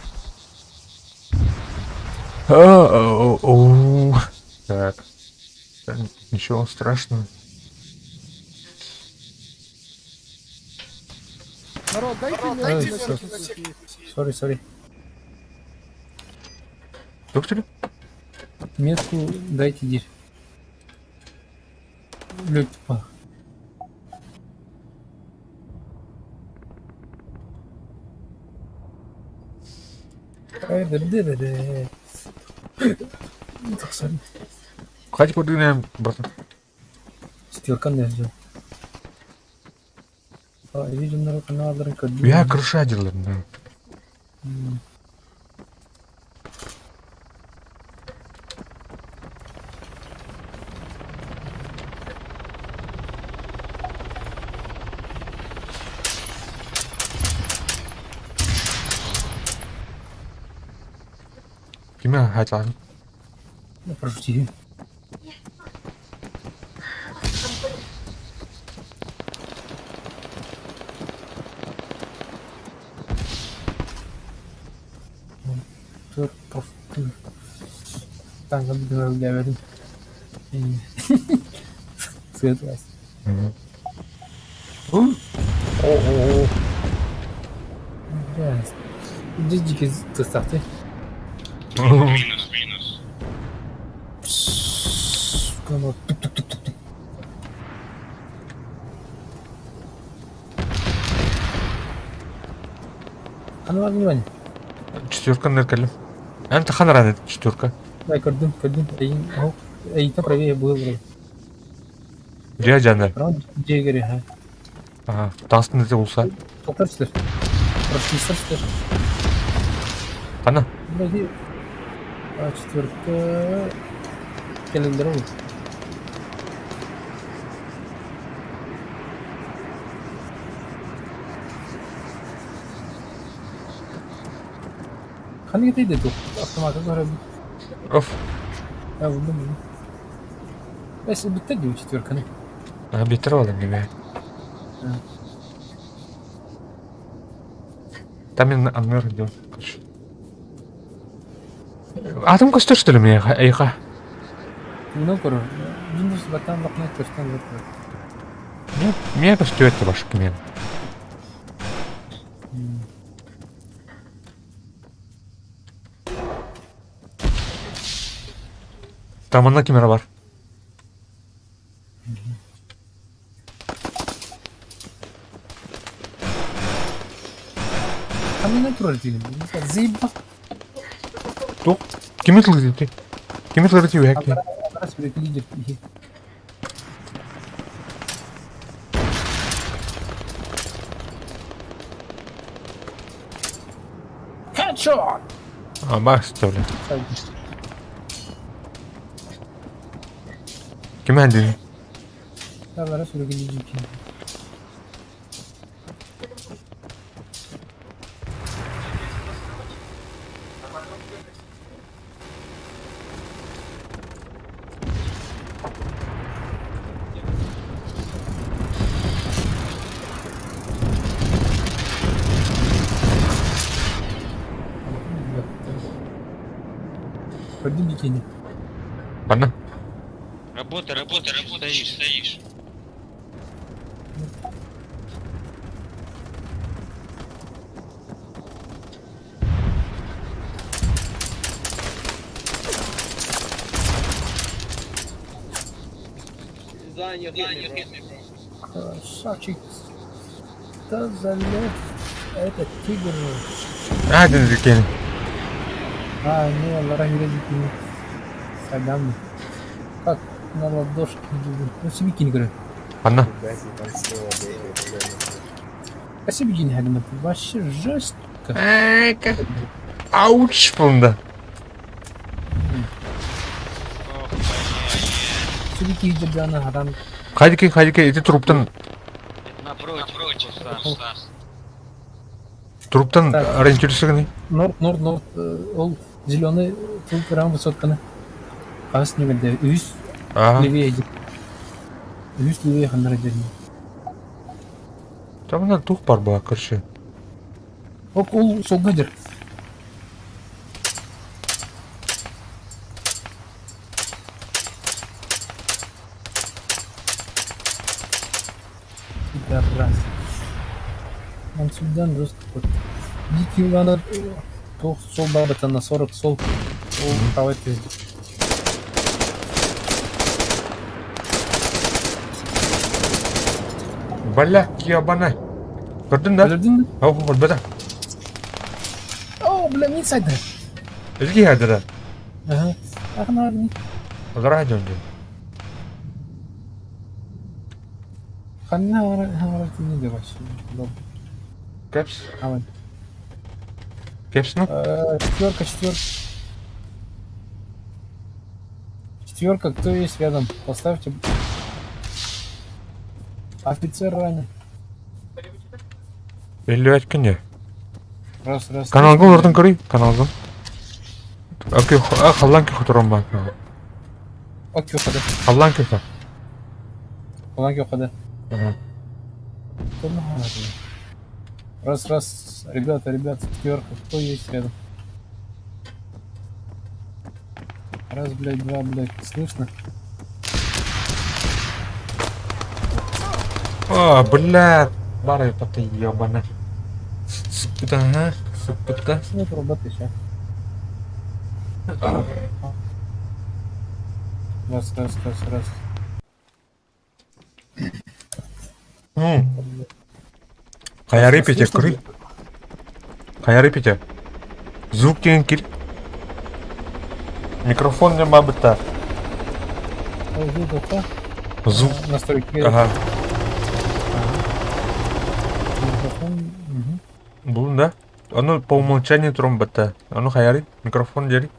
Так. Ничего страшного. Народ, дайте Сори. Доктор? Метку дайте дир. Лётпа. Дыр. Тақсарым. Хватит подгоняем, братан. Четверка не взял. Видим, народ, каналдарын көрдім. Я крыша делаю, да. Кімге айтылады? Прошу тебе. Tangga bener gawerin. Светлась. О. Yes. Дикий заставьте. Минус. Кому? А ну внимание. Четверка ныркали. Анта ханран это четверка. Дай көрдім. Эйта правее был. Реально. Раунд жегері, ха. Ага. Тастын ете болса. Тоқтарсыздар. Прошлисарсыздар. Қана? Вроде... четверка... Келіңдер ол. Қаны кетейді тоқ? Автоматы көрі. Оф. Бұлдым. Бәсі біттеді четверканы. Беттер алды неме. Там мен анмер делал. Адам костер что ли мне айха? Ну, көрі. Windows баттан бақнай көрстен бақнай. Нет, мне костер это ваш кмен. Там она камера бар. Қаны тұрар дейін? Зейбақ. Тоқ. Кеме тылды ты? Кеме тылды ты өйәкте? Арас бір екі лидер. Headshot! Бах, ставлю. Кеме әндін? Арас бір екі лидер. Пойди бикини. Ладно. Работа, стоишь. Красавчик. Да залез. Это тигр. Один бикини. Не, Лара бикини. Садам. Как на ладошке. Ну, себе бикини, говорю. Ладно. Ребята, там слева бегает. Спасибо, бикини, Хадимат. Вообще жестко. Ауч bunda. Себе бикини dedi adam. Haydi эти трупtan Напротив, Стас. Трупtan Так. ориентируйся. Норд. Ол зеленый тул прям высотканы. Қас негерде. Үз Ага. левее идет. Үз левее хандар идет. Там на тух бар ба, короче. Ол солға дер. Раз. Он сюда жестко вот. Дикий надо то сол бабата на 40 сол. Ол правой пиздец. Бля, ябана. Gördün de? Білердің бі? Ау, бада. О, бля, не сайда. Ilgi hadi da. Ага. Ағына не? Zara döndü. Қанна ағара не де вообще. Кэпс. Аван. Кэпс, ну? Четверка. Четверка, кто есть рядом? Поставьте. Офицер ранен. 50 күнде. Раз. Каналга олардың көрей, каналга. Окей, халлан ки хутором ба. Окей, хода. Халлан ки хутором. Паланки хода. Ага. Раз. Ребята, четверка. Кто есть рядом? Раз, блядь, два, блядь. Слышно? О, бля. Бары поты ебана. Сыпыта, ага. Сыпыта. Нет, работы сейчас. Раз. Каяры пете, көрей. Каяры пете. Звук деген кел. Микрофон не ма бітті. Звук. Настройки. Ага. Микрофон. Бұл да? Оны по умолчанию тұрым бітті. Оны каяры. Микрофон дери.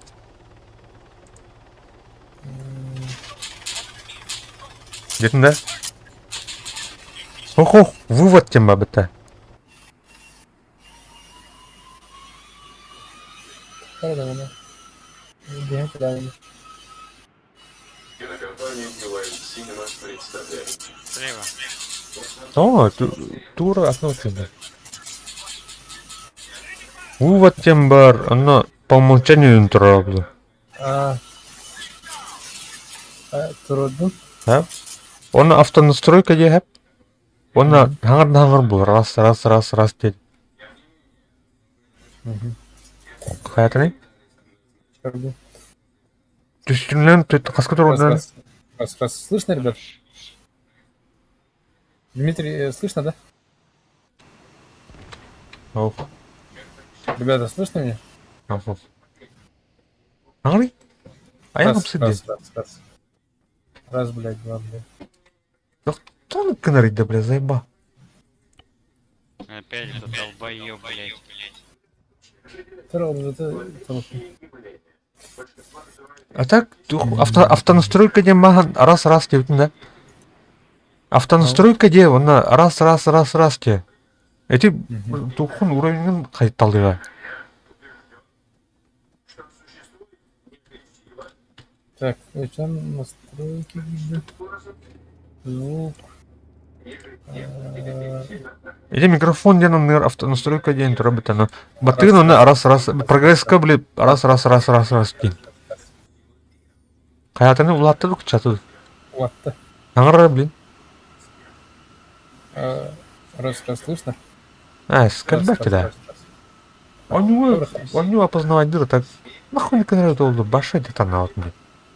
Дедің да? Ох, вывод тем ма бітті. Правда. Бегать рядом. Кинокомпания Light Cinema представляет. Слева. О, тура основа. Вывод тем бар, оно по умолчанию тұрады. Тұрады. Оны автонастройка дегеп. Оны хаңыр бұл. Раз деді. Хаятыны? Көрді. Түстінлен қасқы тұрғыдан. Раз. Слышно, ребят? Дмитрий, слышно, да? Ох. Ребята, слышно меня? Ох. Аңырый? Аяғым сыды. Раз, блядь, два, блядь. Кто канарыйда, бля, заеба? Опять этот долбоёб, блядь. А так, автонастройка де маған раз деудің да? Автонастройка де, оны раз де. Эти тухын уровенін қайтталдыға. Так, зачем настройки видео? Звук. Эти микрофон де, например, автонастройка де, это работа, но батын оны раз, прогресска, блядь, раз дейін. Hayatını ulattırdık çatı. Уатты. Аңыр блин. Раз слышно? Скорбать да. У него опознавать дыры так. Нахуй не контролирует oldu. Başı edetten out mu?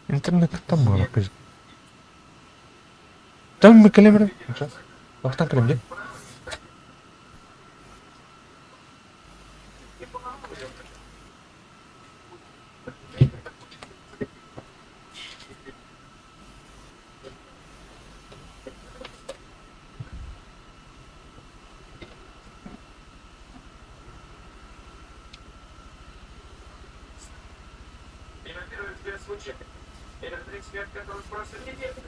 İnternette mı var kız? Tamam mı kalemre? Baktan kalemde. И на первый взгляд случайно. Этот эксперт, который просто легенда.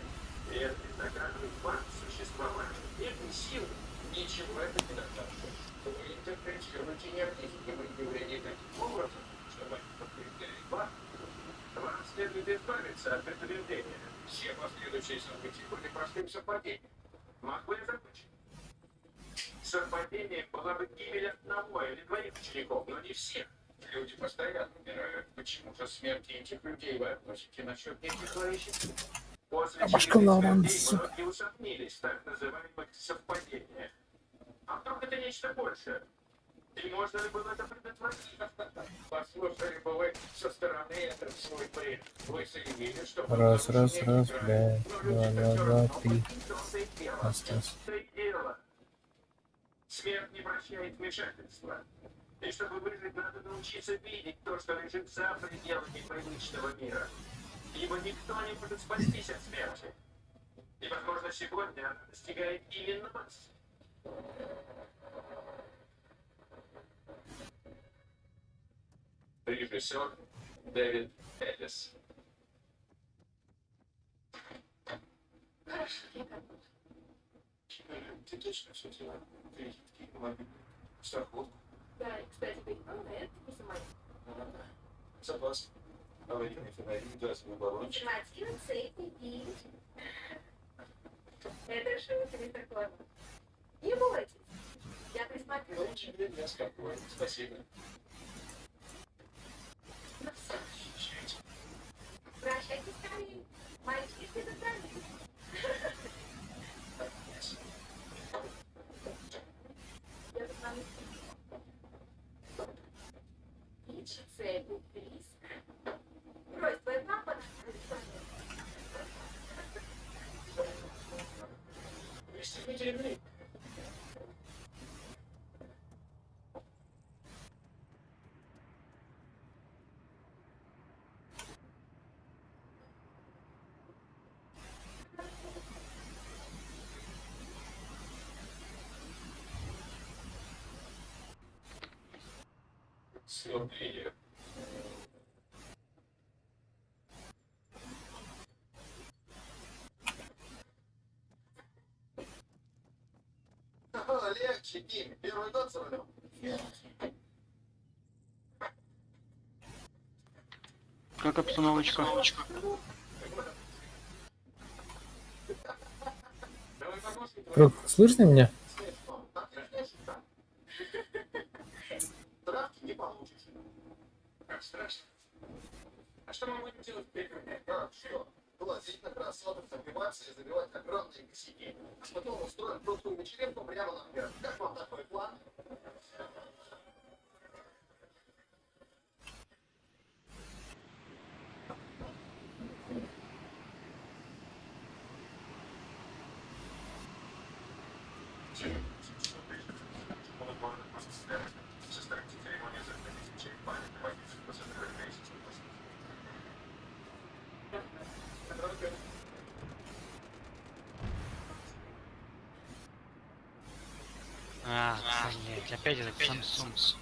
И это доказывает факт существования некой силы. Ничего это не докажет. Вы интерпретируете необъяснимые явления таким образом, чтобы подтвердили факт. Вам следует избавиться от предубеждения. Все последующие события были простым совпадением. Могу я закончить? Совпадением была бы гибель одного или двоих учеников, но не всех. Люди постоянно умирают. Почему же смерти этих людей вы относите насчет неких человеческих? После смертей многие усомнились в так называемых совпадениях. А вдруг это нечто большее? И можно ли было это предотвратить? Послушали бы вы со стороны этот свой бред. Вы заявили, что... Раз, блядь. Два, три. Раз. Смерть не прощает вмешательства. И чтобы выжить, надо научиться видеть то, что лежит за пределами привычного мира. Ибо никто не может спастись от смерти. И, возможно, сегодня она достигает именно вас. Режиссер Дэвид Эллис. Ты точно все делала? Кредитки, мобильный, страховку? Да, и, кстати, перепал на это не самое. Запас. Аварийный фонарик, газовый баллончик. Мотивация и... Это шутка, мистер Клэм. Не бойтесь. Я присмотрю. Ну, тебе я спокоен. Спасибо. Ну все. Прощайтесь скорее. Мальчики все задрали. Я посмотрю. Ищи цель, риск. Брось твой папа. Пристегните. Смотри. Легче, Дим. Первый год за рулем. Как обстановочка? Круг, слышно меня? Травки не получишь. Как страшно. А что мы будем делать в перерыве? А, что? Лазить на кроссовках, забиваться и забивать огромные косяки. А потом устроим крутую вечеринку прямо на пляже. Как вам такой план? Блять, опять этот Samsung.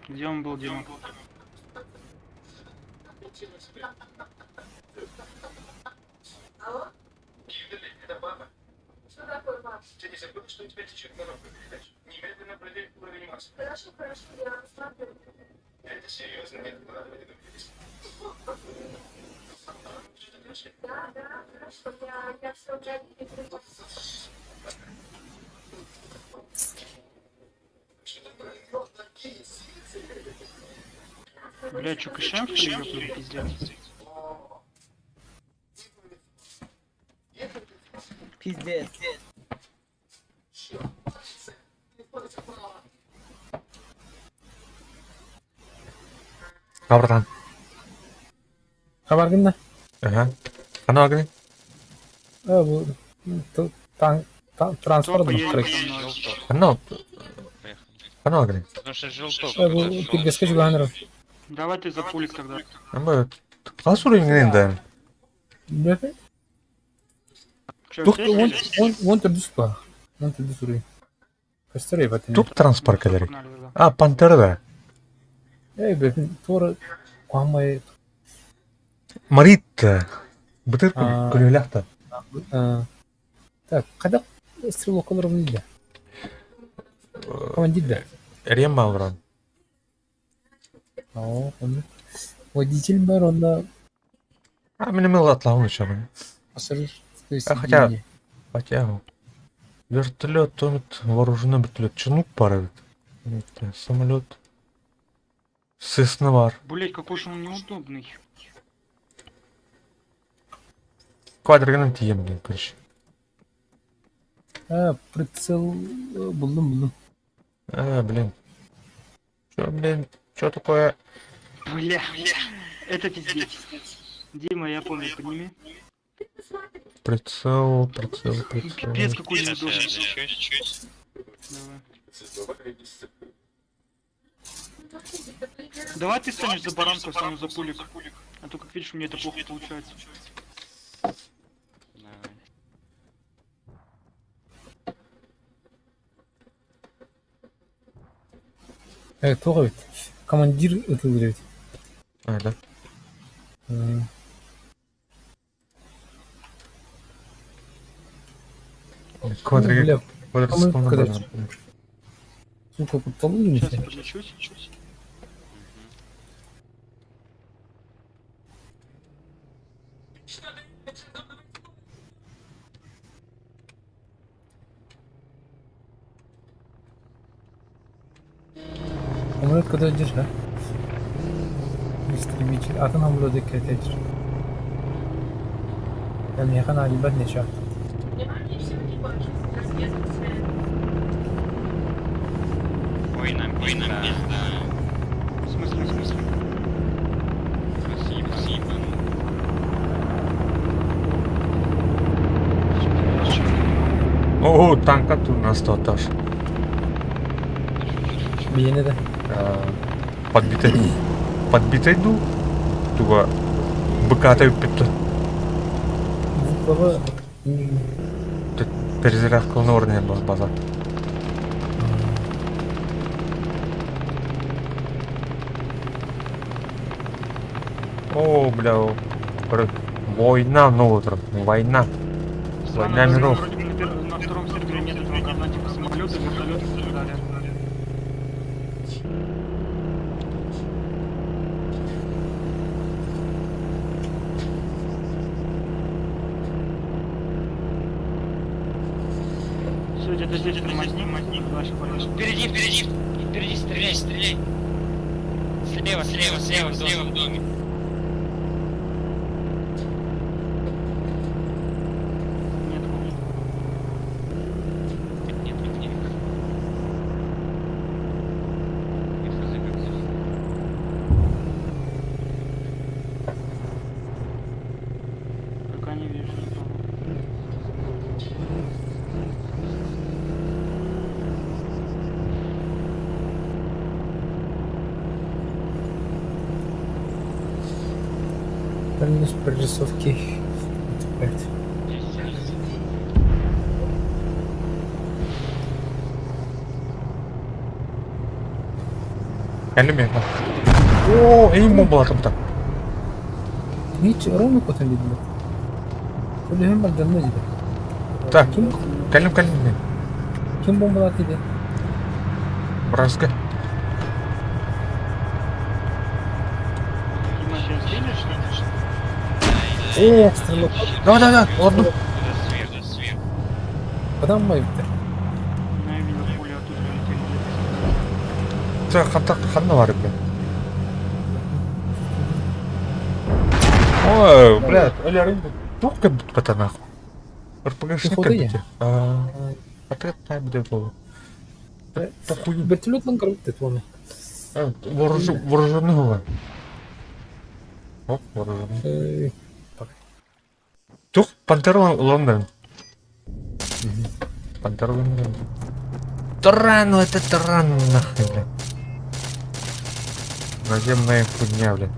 Где он был, Дима? Алло? Это папа. Что такое, пап? Ты не забыл, что у тебя течет коробка передач? Немедленно проверь уровень масла. Хорошо, я посмотрю. Это серьезно, нет, ладно, не договорились. Да, хорошо, я все уже перепрошла. Что такое? Такие сильные. Бля, чё, кошам, что ли, ёпнули, пиздец? Пиздец. Кабырдан. Хабар кімді? Ага. Қана агрен? Бұл транспорт Кто керек. поедет со мной? Қана? Қана агрен? Потому что желток. Бұл киргеске жүгенір. Давай ты за пулик тогда. Ама қалай сурайын енді? Біледі? Чё, Тук, все сели? он түрдіс па? Он түрдіс ұрай. Көстірей бәтіне. Тут транспорт кәдері. Погнали тогда. А, пантерда. Бәтін, торы қуанмай. Маритта. Бітір А. күлеләқті. Так, қадақ стрелок олар дейді? Командир да? Рем алыран. Оны. Водитель бар, онда А, менің мел атлауын үшамын. пассажир. Хотя вертолет, томит вооруженный вертолет. Чинук пара. Самолет. Сесна бар. Блять, какой же он неудобный. Квадрганын тием, блин, короче. Прицел бұлдым. Блин. Чё, блин, чё такое? Бля, это пиздец. Дима, я помню, подними. Прицел. Пипец, какой неудобный. Давай. Давай ты станешь за баранку, стану за пулик. А то, как видишь, у меня это плохо получается. Тоға бет. Командир ұтылыр бет. Да. Квадрик. Квадрик. Сука, подтолу Сейчас не подлечусь. Самолет когда держа? Истребитель. Атын амло дикkat et. Yani yakın hali ben ne şart? Внимание всем экипажам. Разведка Ой, нам пизда. В смысле? Спасибо. О, танк ату на 100 этаж. Бейне de. Подбитый ду. Туга быка атайып кетті. Baba Перезарядка на уровне база. О, бля. Война, ну вот. Война. Война миров. Вроде бы на втором сервере нет этого говна, типа самолеты, вертолеты и так далее. Все, где-то здесь тормозни, ваши парни. Впереди, стреляй. Слева в доме. Нет. Нет. Пока не вижу никого. дальность прорисовки. Әлі мен. О, эйм бомба атымда. Hiç aramı kotan dediler. Öyle hemen canına gider. Так, Kim кәлім мен. kim bombalar dedi? Бразга. Дима, сейчас видишь? О, стрелок. Да, ладно. Сверху. Adam mı evde? Ну, я видел, пули оттуда летели. Це ханна бар, блин. Ой, блядь, олярым. Тух как будто патанах. РПГшник Пехота я? Ответ на будет было. Похуй. Вертолетный круг ты твой. Вооруженный было. Оп, вооруженный. Тух, Пантера Лондон. Пантера Лондон. Таран, ну это таран нахуй, блядь. Наземная хуйня, блядь.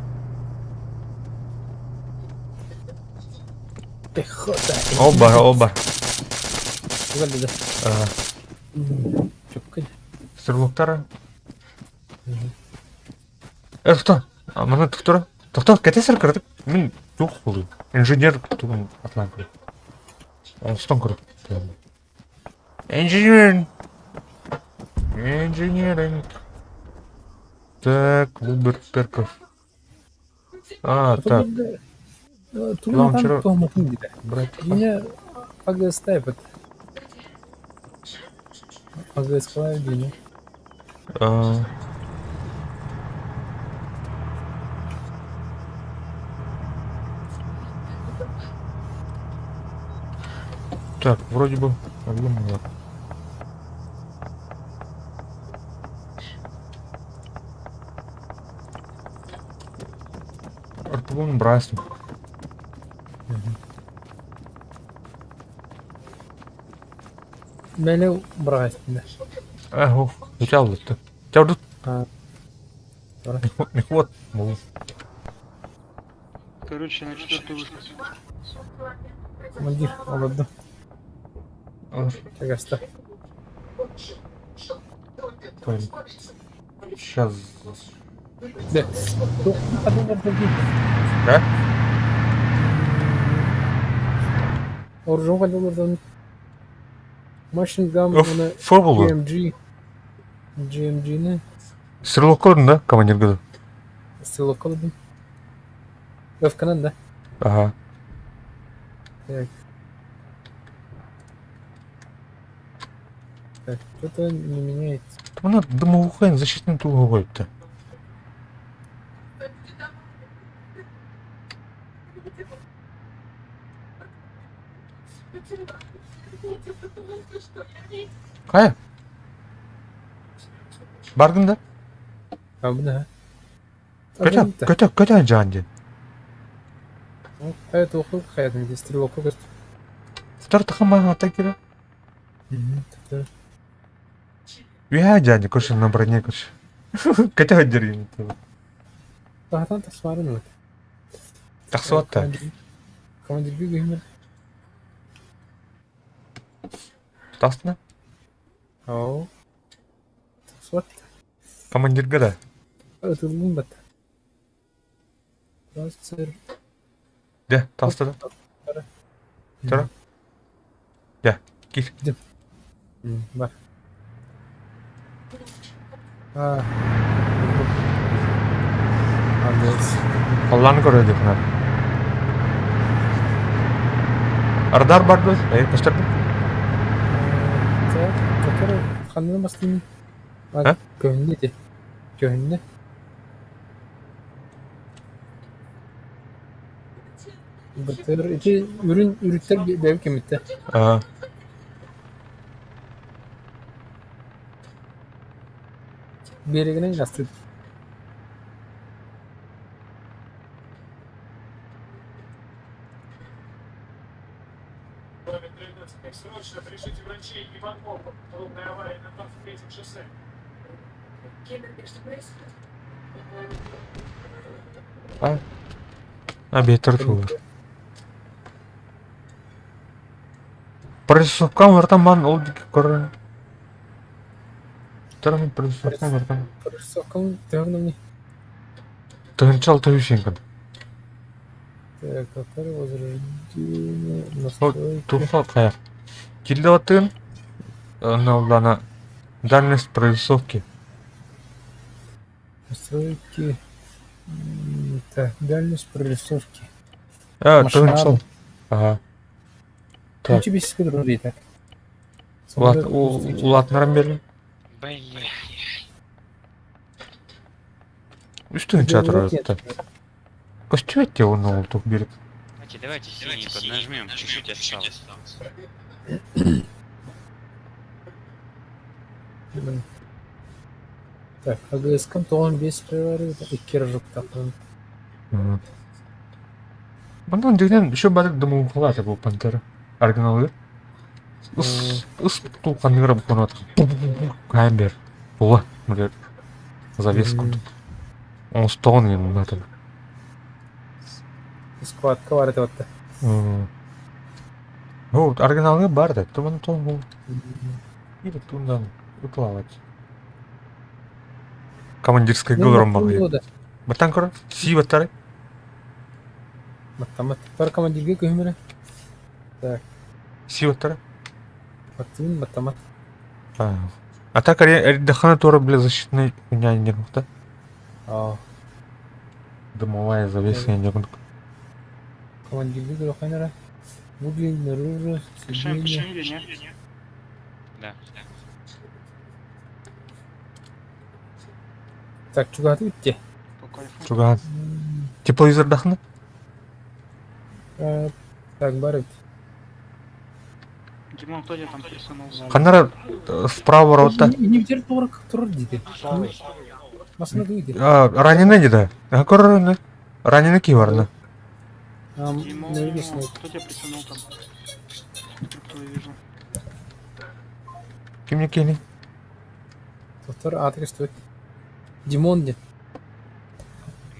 Пехота. Оба. Ладно, да. Чопкай. Стрелоктара. Кто? Мана кто? Кто? Кетесер кырдык. Мен тух болду. Инженер тугун атланты. Стон кырдык. Инженеринг. Так, выбор перков. Так. Лаунчер. Брать. Меня АГС тайпет. АГС холодильник. Так, вроде бы объем нет. Арпун брасим. Мелю брать. Ого, летел ты. Тебя тут. Не хват. Короче, на 4-й выход. Командир, ладно. Чагаста. Сейчас. Да. Да? Вооружен валюта. Машингам на Формула. GMG не. Стрелокон, да, командир года? Стрелокон. В Канаде. Ага. Так. Так, что-то не меняется. Там надо дымоухайн защитным тугой-то. Кая? Бардың да? Да. Көтө жанды. Это уход, хайден, где стрелок угост. Втор тахаман атакира. Виха жанды, көрші на броне көрші. Көтө өдерген. Тахатан тасмарын вот. Тақсуатта. Командир бігеймер. Тасна? Ау. Тасуатта. Командир года. Атылгын бат. Тасыр. Да, тастыда. Тара. Да, кир. Бар. Алланы көреді бұнар. Ардар барды, көштерді. Который ханын бастымын. Көнне де. Көнне. Бітір. Эти үріттер бәу кемітті. Берегінен жастыды. Срочно пришите врачей и подмогу. Трудная авария на 23-м шоссе. Бетер туғы. Присовкан вартаман ол декі көрі. Тарамын присовкан вартаман. Присовкан тәғінімні. Тығынчал тәуішен Так, который возрождение, настройки. Туфа қаяқ. Келді ваттығын. Ұлана дальность прорисовки. Настройки. Так, дальность прорисовки. Тығынчал. Ага. Ключи без скидр так. Улатынарам берілі. Блин. Үстігін чатыр өтті. Костюмете он ултук берет. Давайте синий поднажмем, чуть-чуть осталось. Так, АГС-кам 15 преварил, 2 жук тапқан. Bundan degenen еще бардык дымы ухлаты бұл пантера. Оригиналды. Ыс тулқандыра бұл қонат. Кайын бер. Бұла. Мүлер. Завеску. Он стон ен бұлаты. Сквадка бар етіп атты. Вот, оригиналды бар да. Тұмын тұн бұл. Или тұндан ұтылавать. Командирская говором бағай. Баттан көрі? Си баттары? Маттамат. Бар командирге көмірі. Так. Си баттары? Маттамат, маттамат. А так Эридахана тоже, бля, защитный меня не да? Дымовая завеса не было. Командирге көрі қайнара. Вуглин, Руру, Сиднейне. Да. Так, чугаты өтте. Чуган. Тепловизор дахны? Так, бар өт. Димон, кто тебя там присунул? Ханара справа рота. Инвентер торак тұрыр дейді. Масына көйді. Раненый не да? Көрі раненый киварны. Димон, кто тебя присунул там? Кто я вижу? Кем не кені? Тоқтар атыры стоит. Димон де.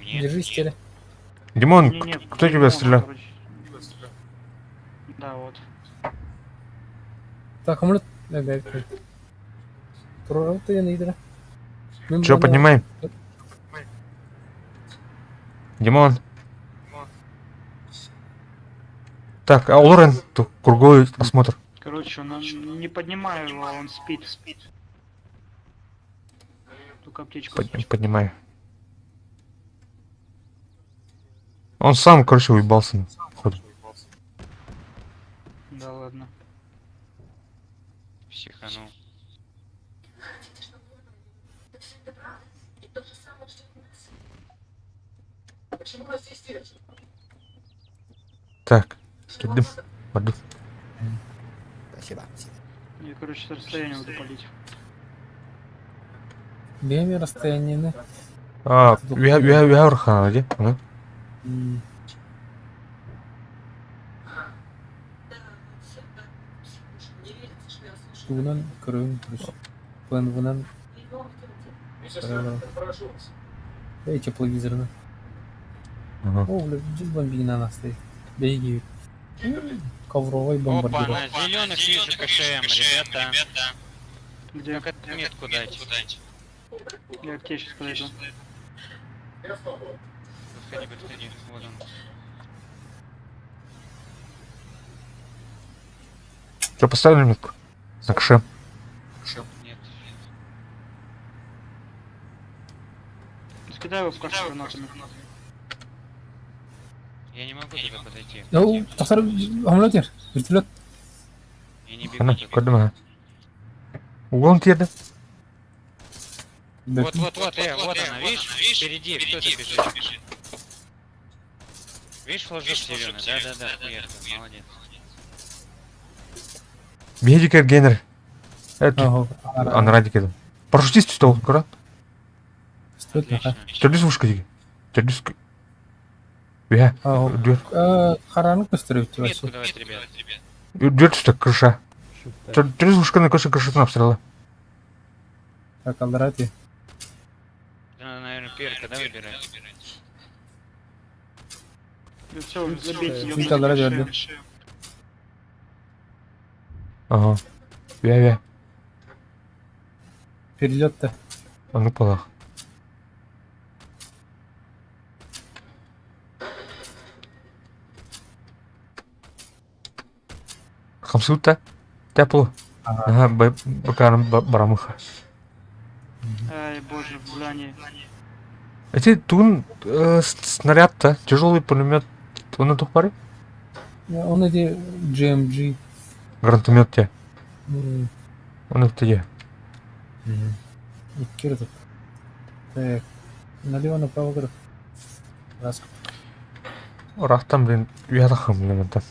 Держись, теле. Димон, Не, кто тебя Димон, стрелял? короче. Да, вот. Так, амулет. Тұрыр ауты ені идіра. Че, поднимаем? Димон. Так, а Лорен, круговой осмотр. Короче, он не поднимаю его, он спит. Только аптечку. Поднимаю. Он сам, короче, уебался на ходу. Да ладно. Психанул. И то же самое, что и у нас. Почему нас здесь держат? Так, дым, воду. Спасибо. Я, короче, с расстояния буду палить. Беме расстояниені. Уяурхана, где? Туынан көрігін тұрыс. ПНВ-нан. Эй, тепловизорны. О, бля, жүз бомбина на стоит. Беги. Ковровой Опа, бомбардир. на зеленых вижу КШМ, ребята. Где? Как отметку дать? Я к тебе сейчас подойду. Подходи, вот он. Что, поставили метку? На кше. Нет. Скидай его в кашу гранатами. Я не могу туда подойти. Оу, тоқтар амулет ер. Вертолет. Я не бегу Ана, туда. көрдім ана. Углом тиеді. Вот она, видишь? Впереди, кто-то бежит. Видишь флажок зеленый? Да, хуярка, молодец. Бейдикер генер. Это, Ага. анрадик еді. Парашютист түстау, көрі? Стоит наха. Отлично. Түрдіс вышка деге. Түрдіс... Уя, Ага. дүр. Қараны көстіріп өтті Метку вообще. давать, ребят. Дүр түстік крыша. Түрдіс вышканы крышасын обстрелы. Так, алдарати. Надо, наверное, перка, да, выбирать? Все, забейте Чуть алдарати её. верді. Ага. Уя. Перелет-то. А ну палах. Хамсута. Тепло. Ага, бакарым барамыха. Ай, боже, бляни. Эти тун снаряд-то, тяжелый пулемет, он на тухпары? Он эти GMG. Гранатомет те. Он это где? Кир тут. Так. Налево, направо, говорю. Раз. Рахтам, блин, уятахым, блин, это.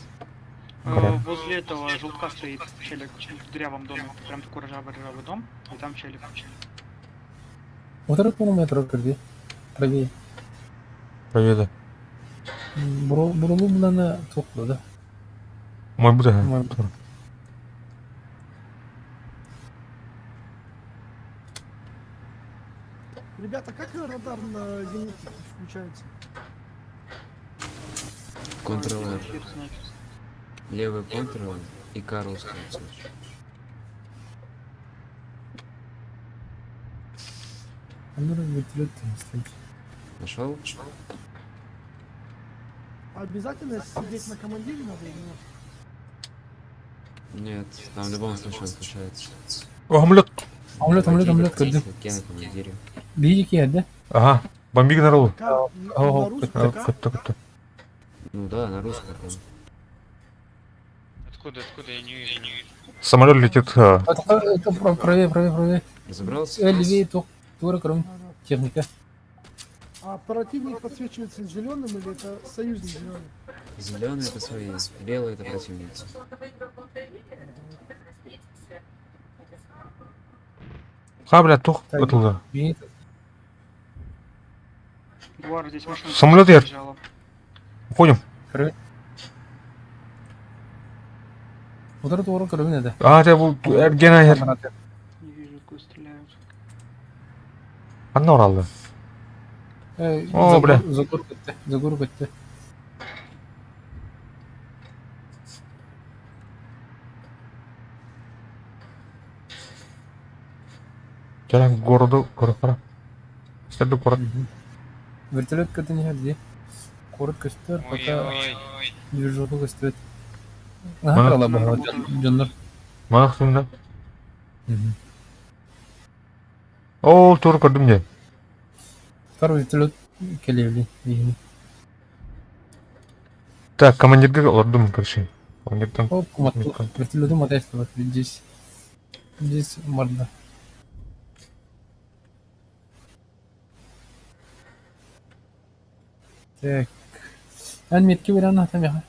Возле этого желтка стоит челик в дырявом доме. Прям такой ржавый дом, и там челик. Отыр километр кирди. Правее. Проведа. Бурулу менен токту да. Мой буде. Мой. Ребята, как радар на винтике включается? Контролер. Левый контролер и Карлос. Вертолет стоит. Нашел? Обязательно сидеть на командире надо или нет? Нет, там в любом случае он включается. Омлет. Омлет кирди. Я на командире. Бийик yerде. Ага. Бомбиг нарылу. Как? О, На русском, как? Кытты. Ну да, на русском. Откуда, я не вижу. Самолет летит. Это правее. Разобрался? Левее тура кроме техника. А противник подсвечивается зеленым или это союзник зеленый? Зеленый это свои, белый это противница. Ха, блядь, тух. Отылды. Бейт. Гуар, здесь машина. Самолет я- приезжала. Уходим. Отыр тура кроме да. А, это был Эргена. Не вижу, откуда стреляют. Анна оралды. О, бля. Загур кетти. Жалаң городу көріп қара. Істерді көріп. Вертолет кетти не где? Корот көстөр, пока Ой-ой. движуху көстөрөт. Ага, крала бага жоннор. Маңық сүңді. О, тур көрдім де. Второй вертолет келевли. Так, командирге ұрдым, короче. Командирден. Оп, вертолету мотайство здесь. Здесь морда. Так. Метки вариант там я.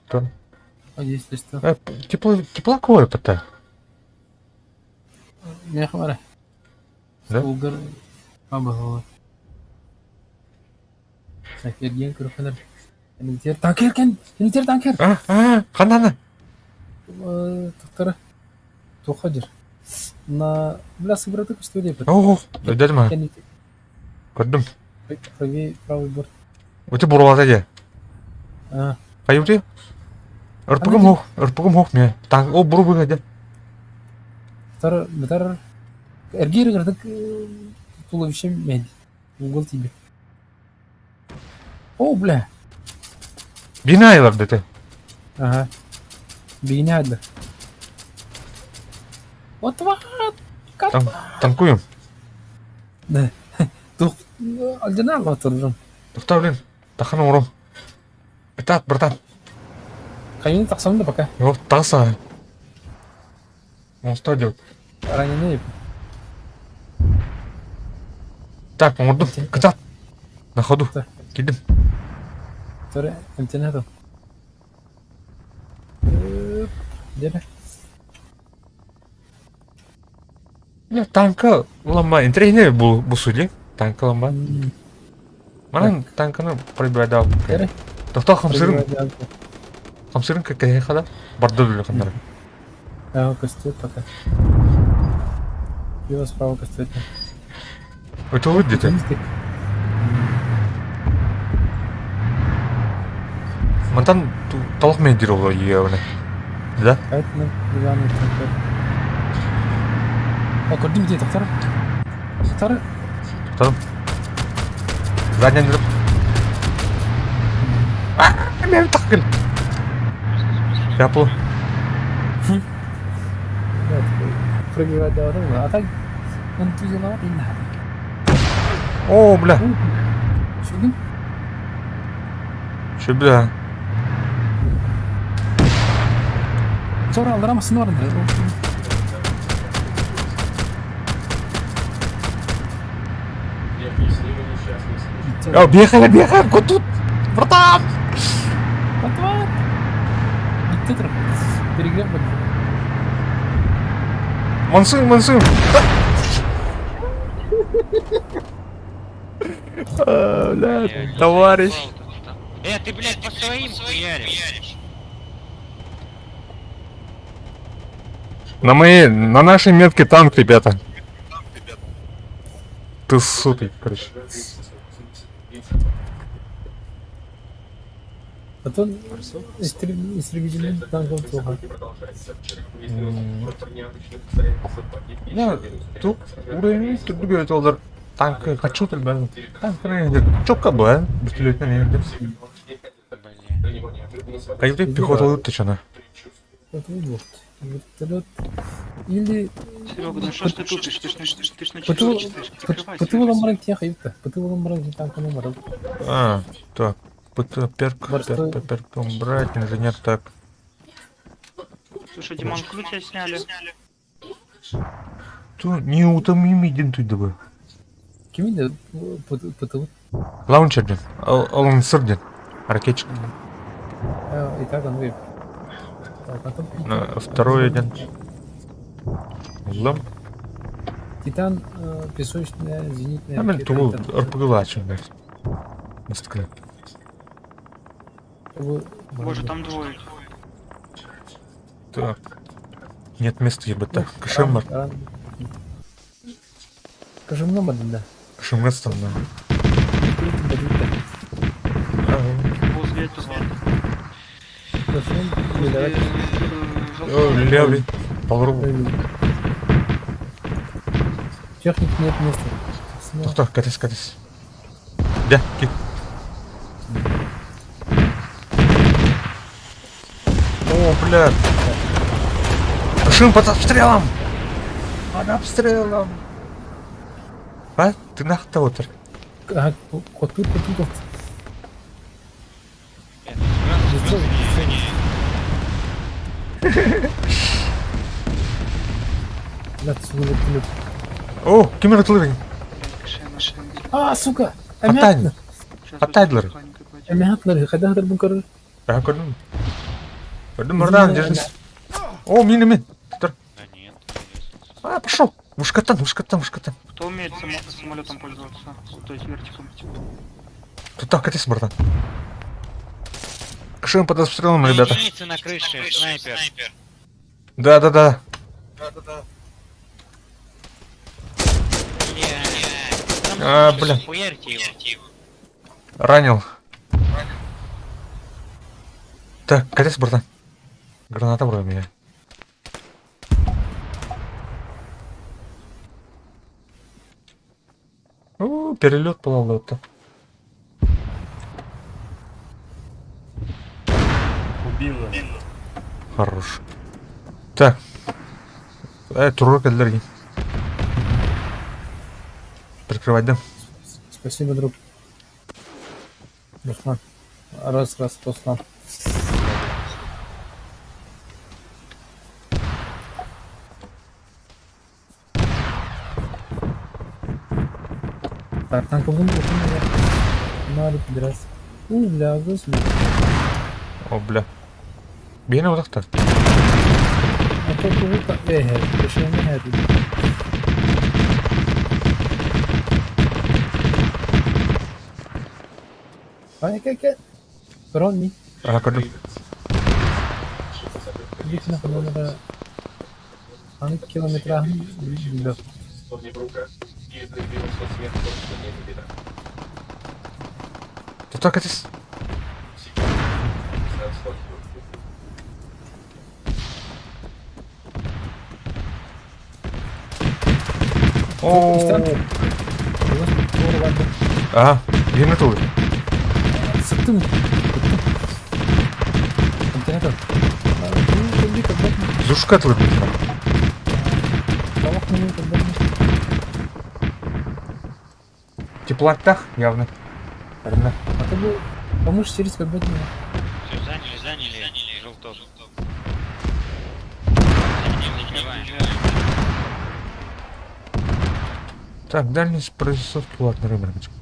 Кто? А если что? Теплаковое пата. Не хвара. Да? Угар. Абага. Так, ерген кырфанар. Танкер. Қанданы? Тоқтары. Тоқадыр. На бля сыграты кустуде. О, дәді ма? Көрдім. Правый борт. Өте бұрылады де. Қай өте? Үрпігім оқ ме. О, бұру бұға де. Бітар. Эргері кірдік туловище мәді. Угол тебе. О, бля. Бина айылар деді. Ага. Бейне ады. Отват! Танкуем. Да. Тух. Алдина алға тұржым. Тоқта, блин. Тақаны ұрым. Бітат, братан. Қайын тақсам да пока. Yok, тақса. Он стадио. Раненый. Так, ұрдым. Кытат. На ходу. Так. Келдім. Тора, имтинату. Деді. Танка ұлама. Интерегіне бұл сөйле. Танка ұлама. Манан танканы прибайдау. Деді. Тоқта, қамсырын кәкәе қада. Барды дүлі қандары. Ага, кастует пока. Его справа кастует. Өте өт деді. Мантан толық мен дир олы ие өне. Да? Поэтому Ивану танкер. О, көрдім де тоқтары. Тоқтары. Тоқтадым. Заднян жүріп. Мен таққын. Жапыл. Пробивать до этого. А так он тяжело и надо. О, бля. Шугин? Що, бля. Sonra aldıramazsın orada. Я объяснил несчастный случай. Бегаем, кот тут. Братан! Потом! Вот ты перегрев бы. Мансуем, мансуем! Блядь, товарищ! Ты, блядь, по своим хуяришь. На нашей метке танк, ребята. Ты сутый, короче. Потом истребитель танков плохо. Ya tuh udah itu juga older tank kacau terbang tank keren çok kabul ya бюстилетный нервы kayak itu пехота лучше чана Вертолет. Или... Серега, ну что ж ты тупишь? Ты ж на часу читаешь. Пытывал амбранг тяхаюта. Пытывал амбранг танка номер. Так перк брать инженер так. Слушай, Диман, ключ тебя сняли. Tu неутомимый день тут dabı. Kimin de pıtıvı? Launcher'den. Alın sırden. Ракетчик. И так он выйдет. Второй один. Лам. Титан, песочная, зенитная. Hemen tulu РПГ açın. Мастка. Боже, там двое. Так. Нет места, ебать. Кашемар. Кашем номер, да. Кашемар там, да. Возле этого. Левый. Полруба. Техник нет места. Кто? Катись. Да, кит. О, блядь. Кашем под обстрелом! Под обстрелом! А? Ты нахуй того -то? Котур. О, кемер артиллерии. Сука! Атайдлер. Амиатлер, когда бункер? Кодум. Мордан, держись. О, мин. Да нет. Пошел. Вышкатан. Кто умеет самолетом пользоваться? То есть вертиком. Тут так, катись, братан. Кашем под обстрелом, ребята. Единицы на крыше, снайпер. Да. Бля. Хуярьте его. Ранил. Так, катись, братан. Граната вроде меня. О, перелет пололета. Убила. Хорош. Так. Турок аллергии. Прикрывать, да? Спасибо, друг. Руслан. Раз, Руслан. Так, танка вынул. Надо пидорас. Бля, господи. О, бля. Бейна вот так. А то кого-то... решение это. Как? Ронни. Кодум. Дикна номера... километра. Да. Тут так, катись. О, ага, бейна тулы. Сытым. Контейнер. Зушка тулы, блядь. Теплотах явно. Верно. А то был... Помощь через как бы... Все, заняли, желток. Так, дальность прорисовки, ладно, рыбарочка.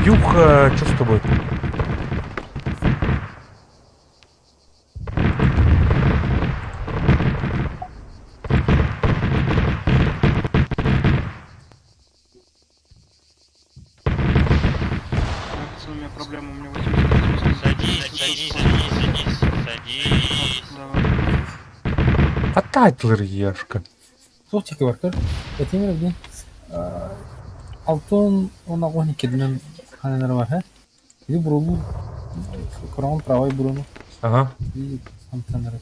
Юха, что с тобой? Ата айтылыр ешкі. Сол чеке бар көр. Этемер бен алтын она гони кедмен ханелер бар, ха? Иди бурулу корон правай буруну. Ага. И антанар.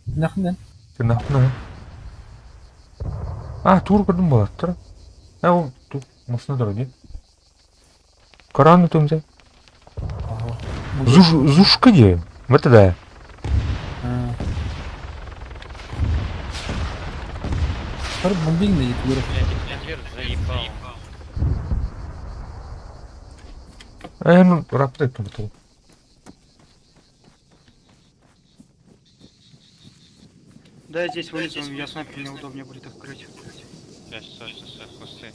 Нахнен. Тынақны. Тур көрдім болады тұр. Ол тур. Масына тұр де. Қараны төмзе. Зушка де. Мәті да. Көр бомбинг не жеті көріп. Блядь, конверт заебал. Ну, раптать там был. Да, здесь вылезу, я снайпер, мне удобнее будет открыть. Стой, кусты.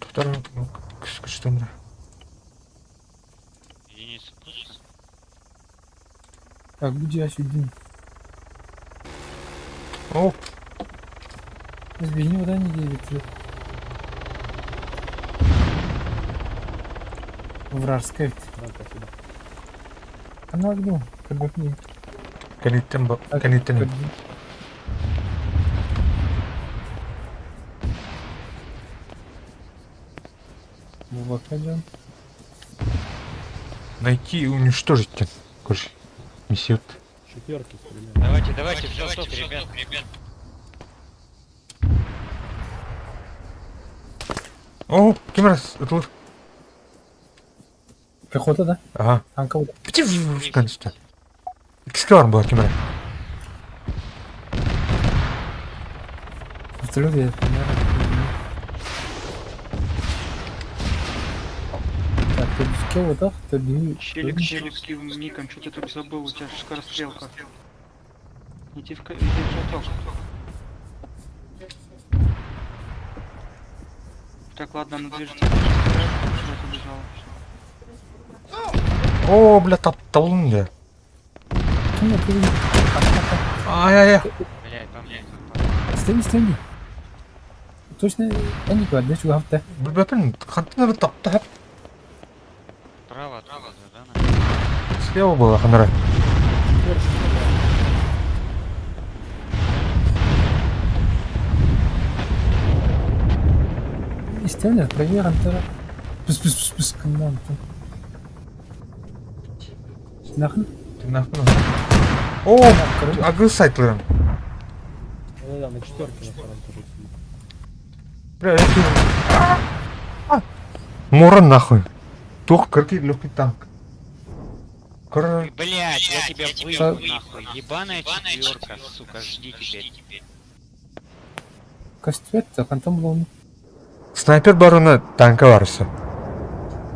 Второй, что мне? Единица просто. Так, где я сюда? О, Сбегни вода не делит. Вражская. Она огнем, как бы не. канитен. Вакаджан. Найти и уничтожить. Короче, миссию. Давайте, все, стоп, ребят. О, Кимрас, это Пехота, да? Ага. Танковый. Конечно. Экскавар была Кимра. Вертолет я. Так, ты с кем вот так? Ты бери. Челик с ником, что ты тут забыл, у тебя же скорострелка. Иди в шаток. Так, ладно, она движется. О, бля, табылын я. Ай-яй-яй. Блядь, по мне. Стенди. Точно, они говорят, да, что ты? Бля, хантыныр тапты. Право, да? Слева была ханара. Истинно, проверь, Антара. Пс, канал. Нахуй? Ты нахуй. О, агыл сайтлырым. Да, на четверке на втором тоже. Бля, Моран нахуй. Тух, крики, легкий танк. Блядь, я тебя выебу нахуй. Ебаная четверка, сука, жди теперь. Костюм, фантом был. Снайпер барона танка варса.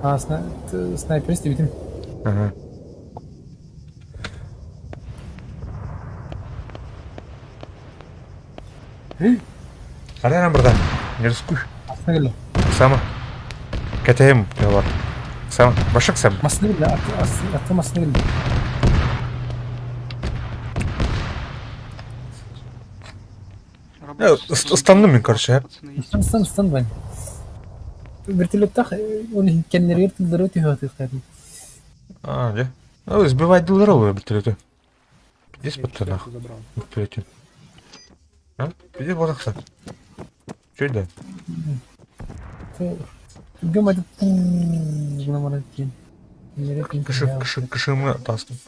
А, снайпер видим. Ага. Арайан братан, не рискуй. Остановили. Сама. Кетем, я бар. Сама. Башак сам. Остановили, автом остановили. Станdım ben короче. Стан, Вань. Вертолеттах, он кеннер вертолет тихо, кстати. Да. Ну, сбивать долларовые вертолеты. Здесь под нахуй. Вертолете. А? Иди вот так. Чё это? Гем это номер 1. Кышымы атастым.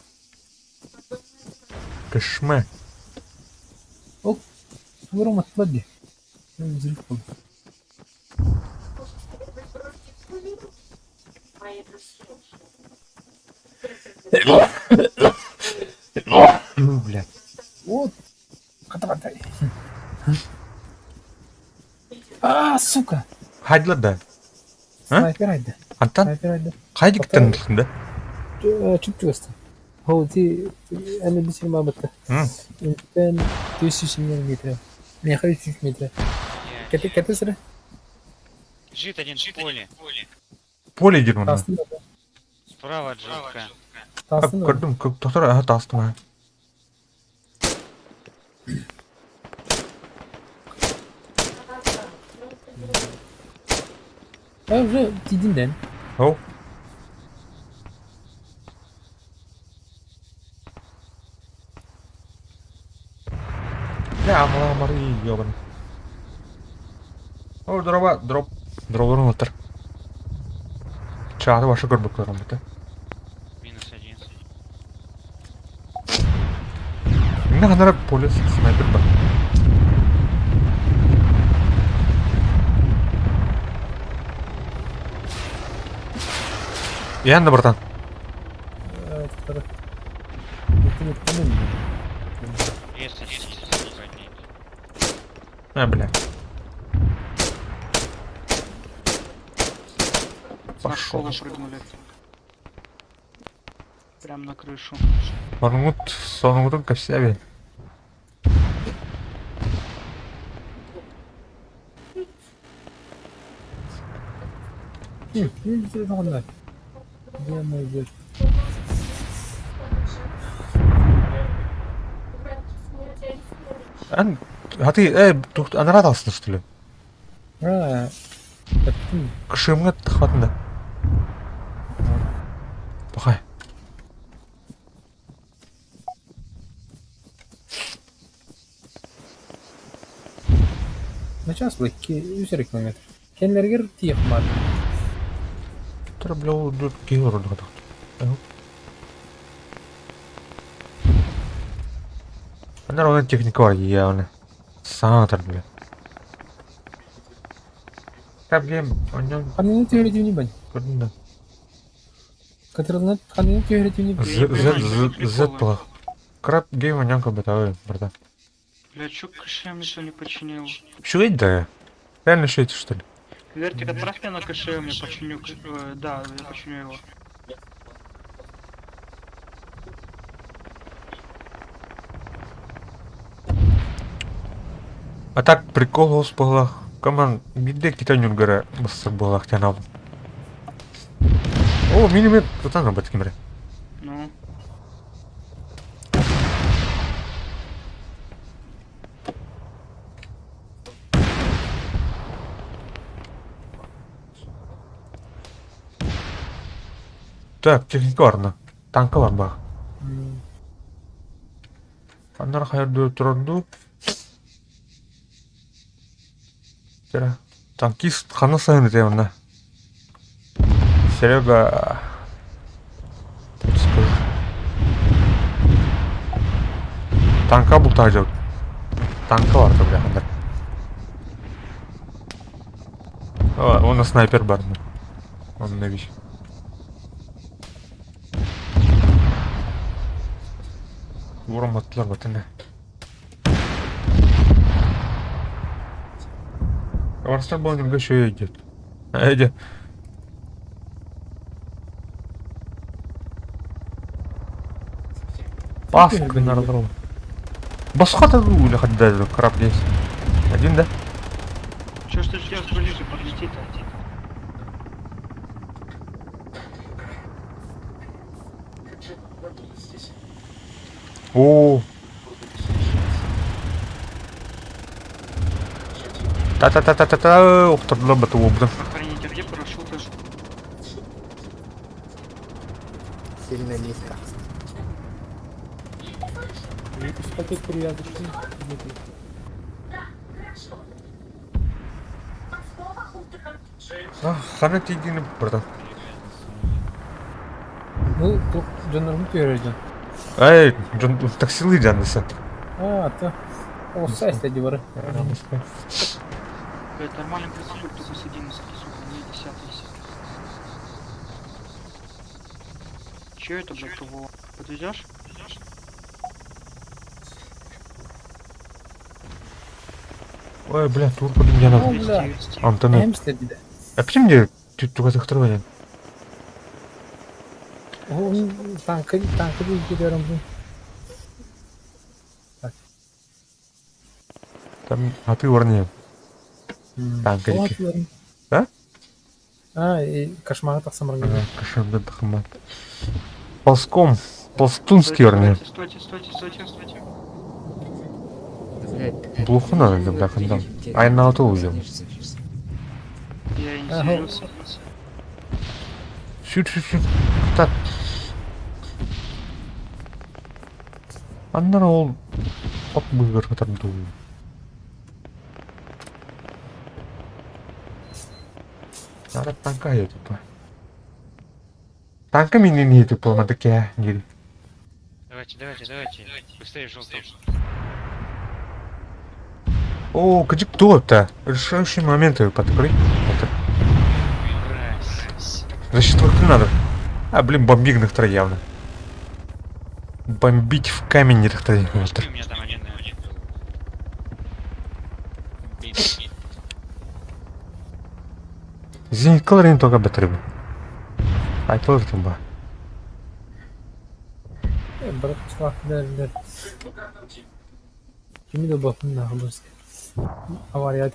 Кышмы. О, выром отлади. Взрыв был. Блядь. Вот. Хатабатай. Сука. Хайдла да. Снайпер айда. Антан? Снайпер айда. Хайди гиттен да? Чуп-чуста. Хоуди, أنا بسير ما بطل. كان 260 متر. 130 متر. كتسرة. Жит один в поле. Поле идет он. Справа джипка. Gördüm. Doktor aha tastım ha. Уже tidin den. Oh. Бля, мамар ёбан. О, дроп. Дроп отыр. Чаты башы көрбөк көрөм бите. -1. Эмне кандайра полис снайпер бар. Янда братан. Если Бля. На школу прыгнули. Прям на крышу. Соңгутун кассаби. Видите, это он. Где мой дед? Тут ана радостно, что ли? А, Кышымга тахватында. Пахай. на час будет 100 километр. Кенлергер тиек бар. Тара бля ол дүр кейлер орды кадак. Анар онын техника бар, я оны. Саң атар бля. Кап гейм, онын Ханын теоретив не бань. көрдім да. Катырылнат ханын теоретив не бань. Зет была. Краб гейм онын как бы того, брата. Бля, чё КШМ никто не починил? Шуеть, да? Реально шуете, что ли? Вертик, отправь меня на КШМ, я починю. Да, я починю его. А так прикол голос была. Команд, биде kita nyurgara besar bola channel. О, минимет, тут она будет кемре. Ну. Так, техника барна. Танка бар баг. Анар хайрду турду. Тера. Танкист хана сайын етемін. Серега. Танка бұл тағы жоқ. Танка бар да, бля, хандар. Оны снайпер бар. Он не вещь. Vuramadılar batını. Varsa bu oyunca şöyle gidiyor. Hadi. Бас, наразрал. Басха-то или хотя краб есть. Один, да? Чё ж ты ждёшь ближе, подлети-то? О. Та-та-та-та-та-та. Уқтырдылар бәті обды. Охраните, где парашюты? Сильно низко. Пакет перевязочный. Хана тигini братан. Ну, тут жанрын теоретив. Ай, таксилы жанысы. А, то. О, сайста дивары. Блять, нормальный прицелюк только с 11, сука, не 10. Чё это, блядь, кого? Подвезёшь? Ой, бля, тур подым жанады. О, бля. Антенна. Эмстер диде. А почему мне туга захтырывали? Он танка değil gidiyorum bu. Там, а ты верни. Танка О, дики. atıyorum. Да? Ha, кошмар taksam oraya. Кошмар тахмат. Ползком. Ползтунский верни. Стойте. Блядь. Плохо надо, бля, хандам. Ай на ауто увидел. Я и не Ага. серьёзно. Шут. Так. Аннар ол От быгыр катарду. Надо танка я типа. Танка меня не типа на такие гири. Давайте. Быстрее желтый. О, где кто-то? Решающие моменты подкрой. Значит, вот надо. А, блин, бомбигных троя явно. Бомбить в камень не так-то. У меня там один. Зенит калорин только бітіріп. Айтылыр тумба. Бірақ слахтылар. Kimi de bakın da alırız. Авария.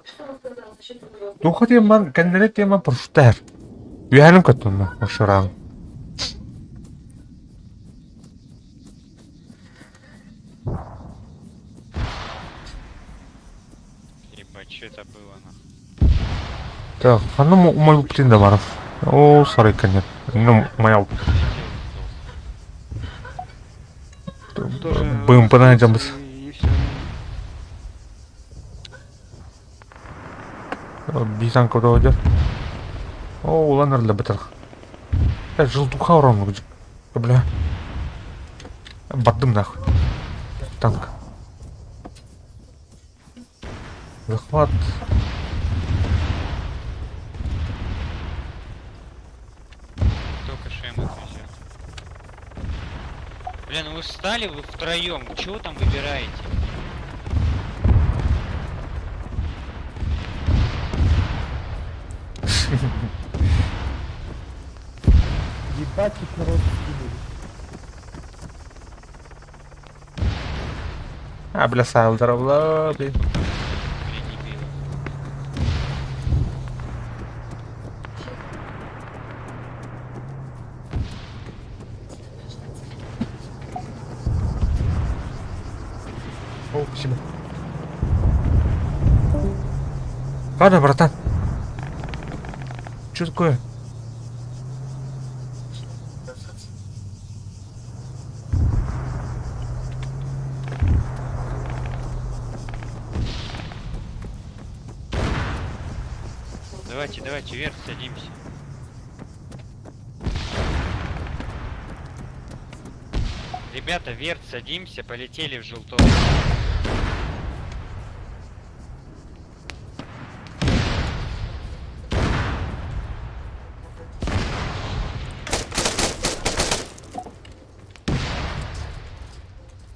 Что он сказал насчет твоего? Духа тема, кандидат тема проштер. Уяным катунна, ошарам. Ебать, что это было нахуй? Так, а ну мою птиндамаров. О, сорый конец. Ну, моя... Будем понадеем. И всё. Бизан куда уйдет? О, уланар для бетер. Желтуха урон где? Бля. Бадым нахуй. Танк. Захват. Только ШМ отвезет. Бля, ну вы встали, вы втроем. Чего там выбираете? Ебать их народ скинули. А, бля, салдер, бля, блин. Бля, дебилы. О, спасибо. Ладно, братан. Что такое? Давайте, вверх садимся. Ребята, вверх садимся, полетели в желтом.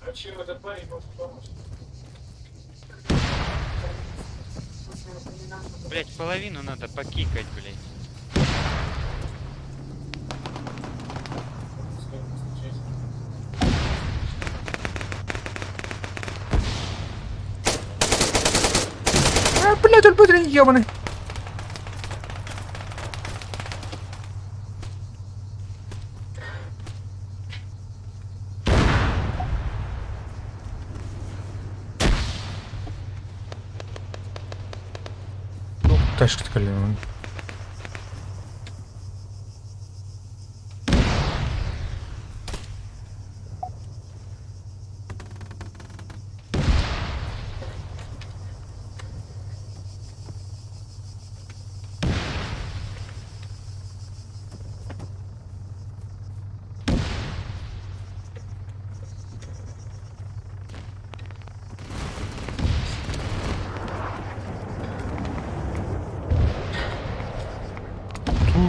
А чем этот парень может помочь? Блять, половину надо покикать, блять. А, блядь, он быстрее ебаный. Ну, тащит колено.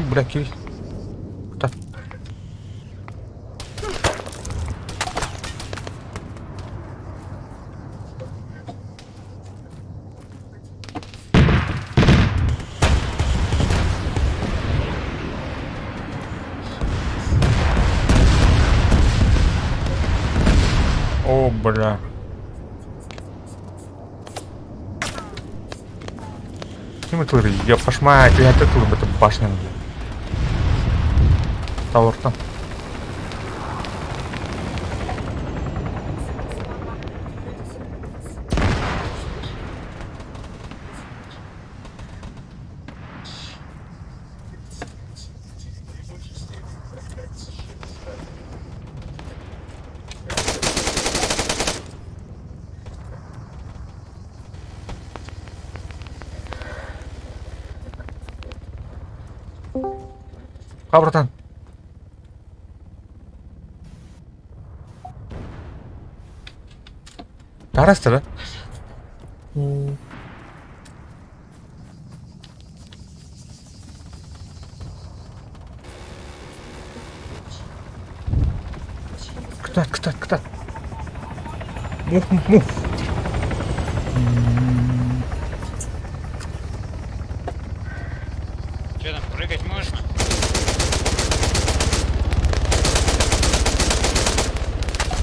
Бля, киль. Так. О, бля. Кем я пошма, я это башня. Тавр-то. А, братан. Тарасты, да? Кытат. Мух. Че там, прыгать можно?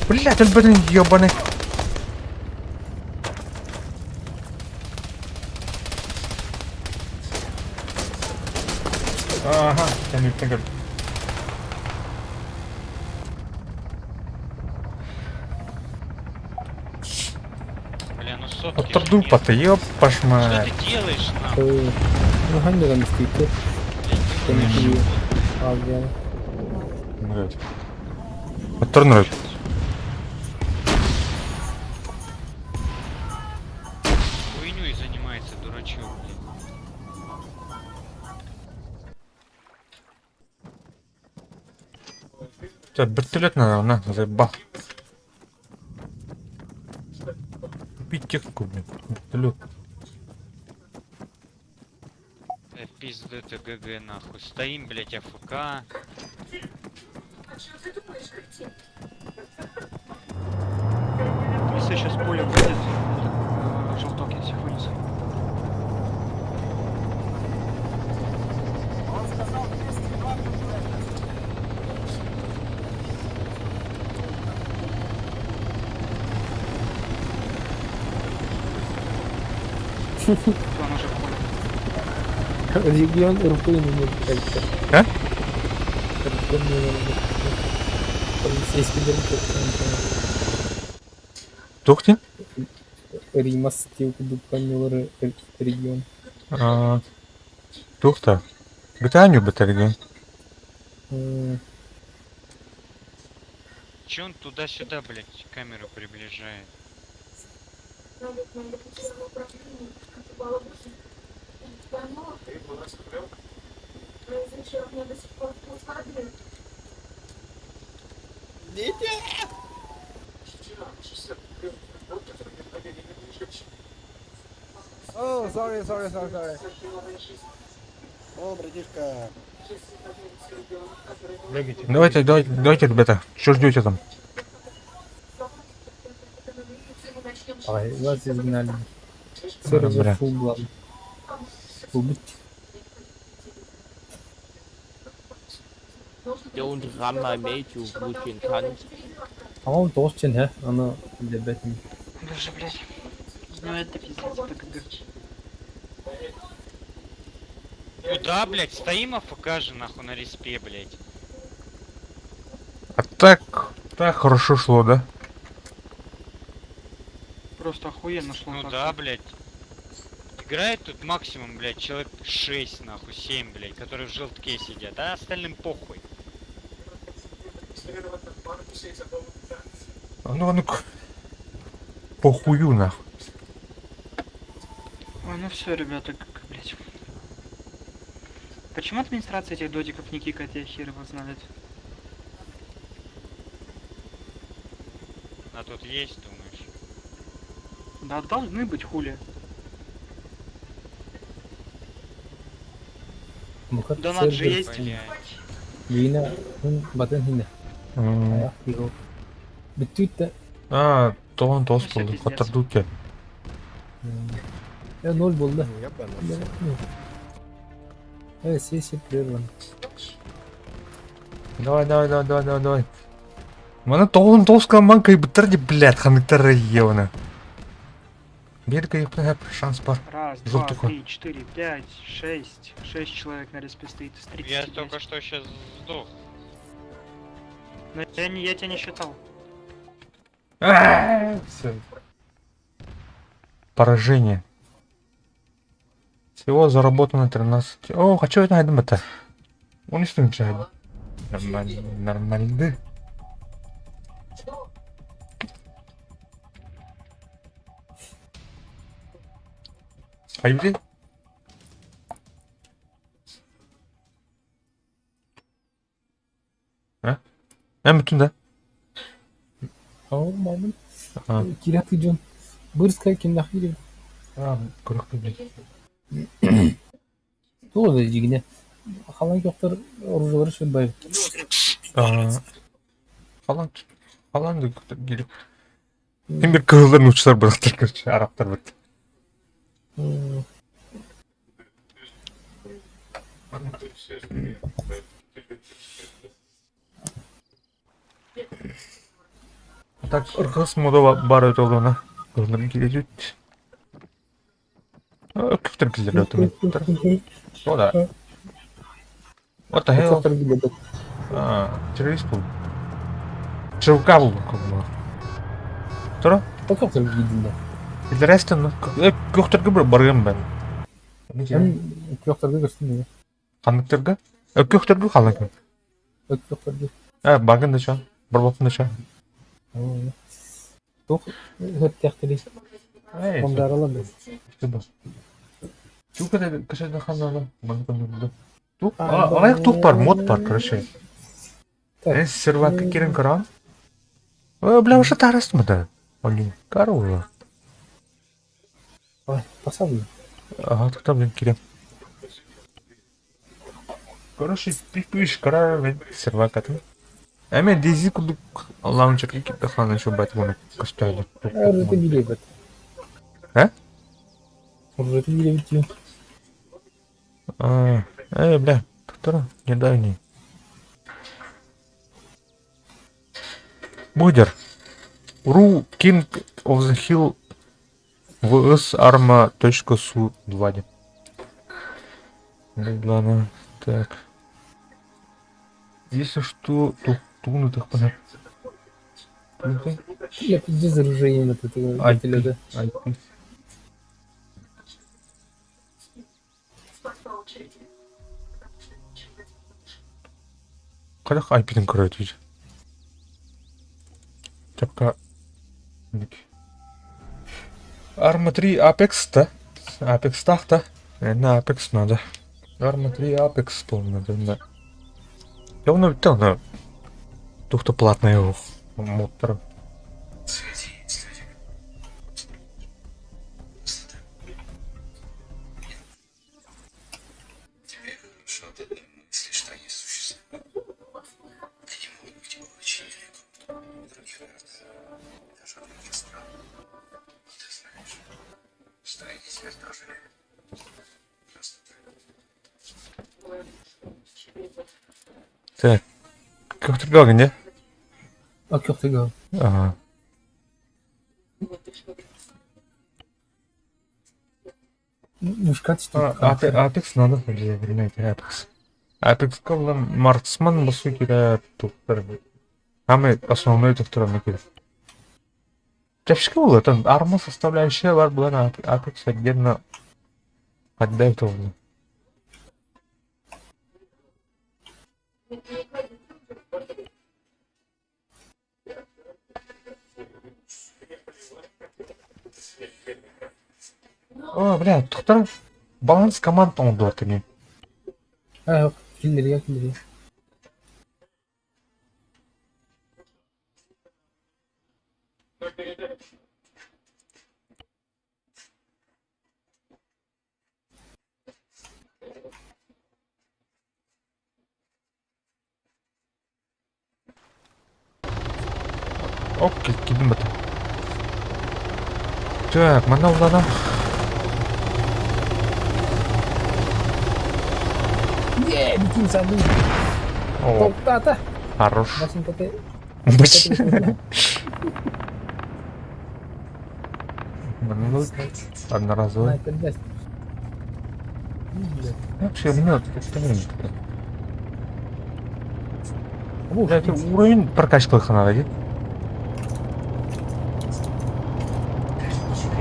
Блядь, он, блин, ёбаный. Ага, тянет. Бля, ну сотки Вот ж тордупа-то, нет. ёпаш Что мать. ты делаешь, нахуй? Ну, ханделан стикер. Тенки. Агя. Блядь. Отторнуй. Хуйней занимается, дурачок, блядь. Сейчас вертолет надо, на, заебал. Купить технику, блин. Вертолет. Пизду это ГГ нахуй. Стоим, блядь, АФК. А что ты думаешь, Кристин? Если сейчас поле будет, желток я всех вынесу. Он уже в поле. Регион РП не как-то. А? Полицейский дом Тухтин? Римас тилку дупанилары регион. Тухта. GTA не батарея. Че он туда-сюда, блядь, камеру приближает? Надо к нам допустимому управлению, как и балабуси. Поняла? Но из вечеров мне до сих пор вкусно. О, sorry. О, братишка. Давайте, ребята. Что ждете там? Ай, вас изгнали. Бля. Сервер фул главный. Убить. Der und Rammer Meiju, Wuschen kann. Tamam dostçun he. Ana debetim. Даже, блядь. Ну это пиздец, это ГГ. Куда, блядь, стоим АФК же, нахуй, на респе, блядь. А так хорошо шло, да? Просто охуенно шло. Ну так. да, блядь. Играет тут максимум, блядь, человек 6, нахуй, 7, блядь, которые в желтке сидят, а остальным похуй. А ну-ка. Похую нахуй. Ой, ну все, ребята, блядь. Почему администрация этих додиков не кикает, я хер его знает. А тут есть, думаешь? Да должны быть, хули. Bukat Донат же есть. Блядь. Lina batın hine. Ayak yıkıl. Bütün А, то он всё, был. пиздец. Котардуке. ya nol buldu. Я понял. Evet sesi прерван. Давай. Мана тоғын тоғысқан манкай бітірді, блядь, ханықтары евна. Бергі епті шанс бар. Раз, два, Желтуха. 3, 4, 5, 6. 6 человек на респе стоит из 30. Я только что сейчас сдох. Но я тебя не считал. Всё. Поражение. Всего заработано 13. О, а чё это найдем это? Он что ничего. Нормально. Haydi. Bütün de. Olmadı. Ha. Kirat gidiyorsun. Bırska kimde gidiyor? Ha, kırık bir. Doğru da yine. Kalan yoktur. Oruçları şöyle bayır. Falan falan da gelip. Hem bir kızların uçlar bıraktır. Araplar bıraktı. Так, ыргыз мода бар өтө олона. Кызларым кележит. Көптөр кизлер өтө. О да. What the hell? Yoktur gidiyor. Террорист был. Чевка был. Тора? Yoktur gidiyor. Илерестен, көктөргө бир барган ben. Hem yoktur görsün. Кандыктарга? Көктөргө калган. Yoktur. Барган да ча. Бір бапын да ча. Yok. Hep tehteli. Onlar alamıyor. Тук да кеше да ханала. Тук, алайык тук бар, мод бар, короче. Сервакка кирен каран. Бля, уже тарастмы да. Они коровы. Ой, посадили. Ага, так там, блин, кирен. Короче, пиш кара, мен сервакка там. Мен дези кудук лаунчерге кетти хана еще бать bunu кыштайды. Orada bile bit. He? Orada bile bitiyor. Бля, туктара, не дай мне. Будер. Ру King of the Hill vs Arma.su 2. Ладно, так. Если что, то туну так понятно. Я пиздец оружием от этого вертолета. IP. Қайдақ IP-дің көреді дейді. Жапқа... Arma 3 Apex та. Apex тахта. На Apex надо. Arma 3 Apex полный, да. Я он видел, но... Тухто платный его мотор. Так, как ты говоришь, не? Yok da Ага. Мушкат işte. Apex надо, вернете Apex. Apex кабла марксман по сути да туктар. Самый основной туктар на кир. Тяжко было, там арма составляющая бар была на Apex отдельно отдать тоже. О, бля, туктар баланс команд oldu artık. Ha yok. Killeri. Оп, келдім бата. Так, мана улана. Битим sandım. О, Topta. хорош. Basın topu. Мана одноразовый. Sniper даст. Вообще, минут, представляете. Блядь, уровень прокачки надо, да?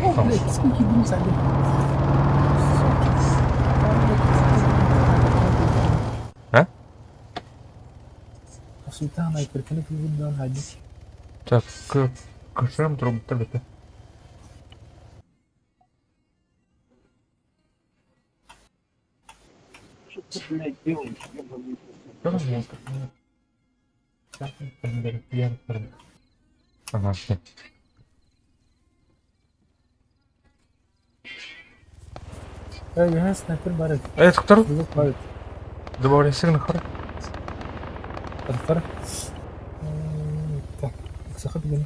Oh, сколько битим sandım. А? Sultan sniper kan inte vinna den här. Так, кашем труб табета. Ага, все. Я снайпер бар. Кто? Булып бар. Добавляй сигнал, хара. Тартар. Так. Сахат гene.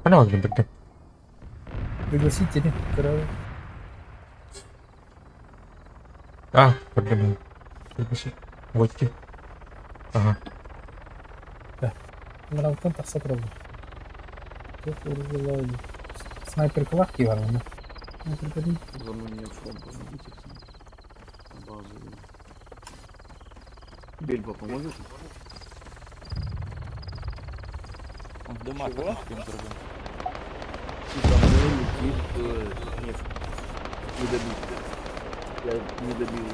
Ana bakayım bekle. Пригласить или короче. Bekle. Bekle. Водки. Ага. Нравится так сокровищ. Тут уже снайпер клаки var mı? Снайпер kadın. Бельба поможет? Он в дымах была? За мной летит нефть. Не добил. Я не добил.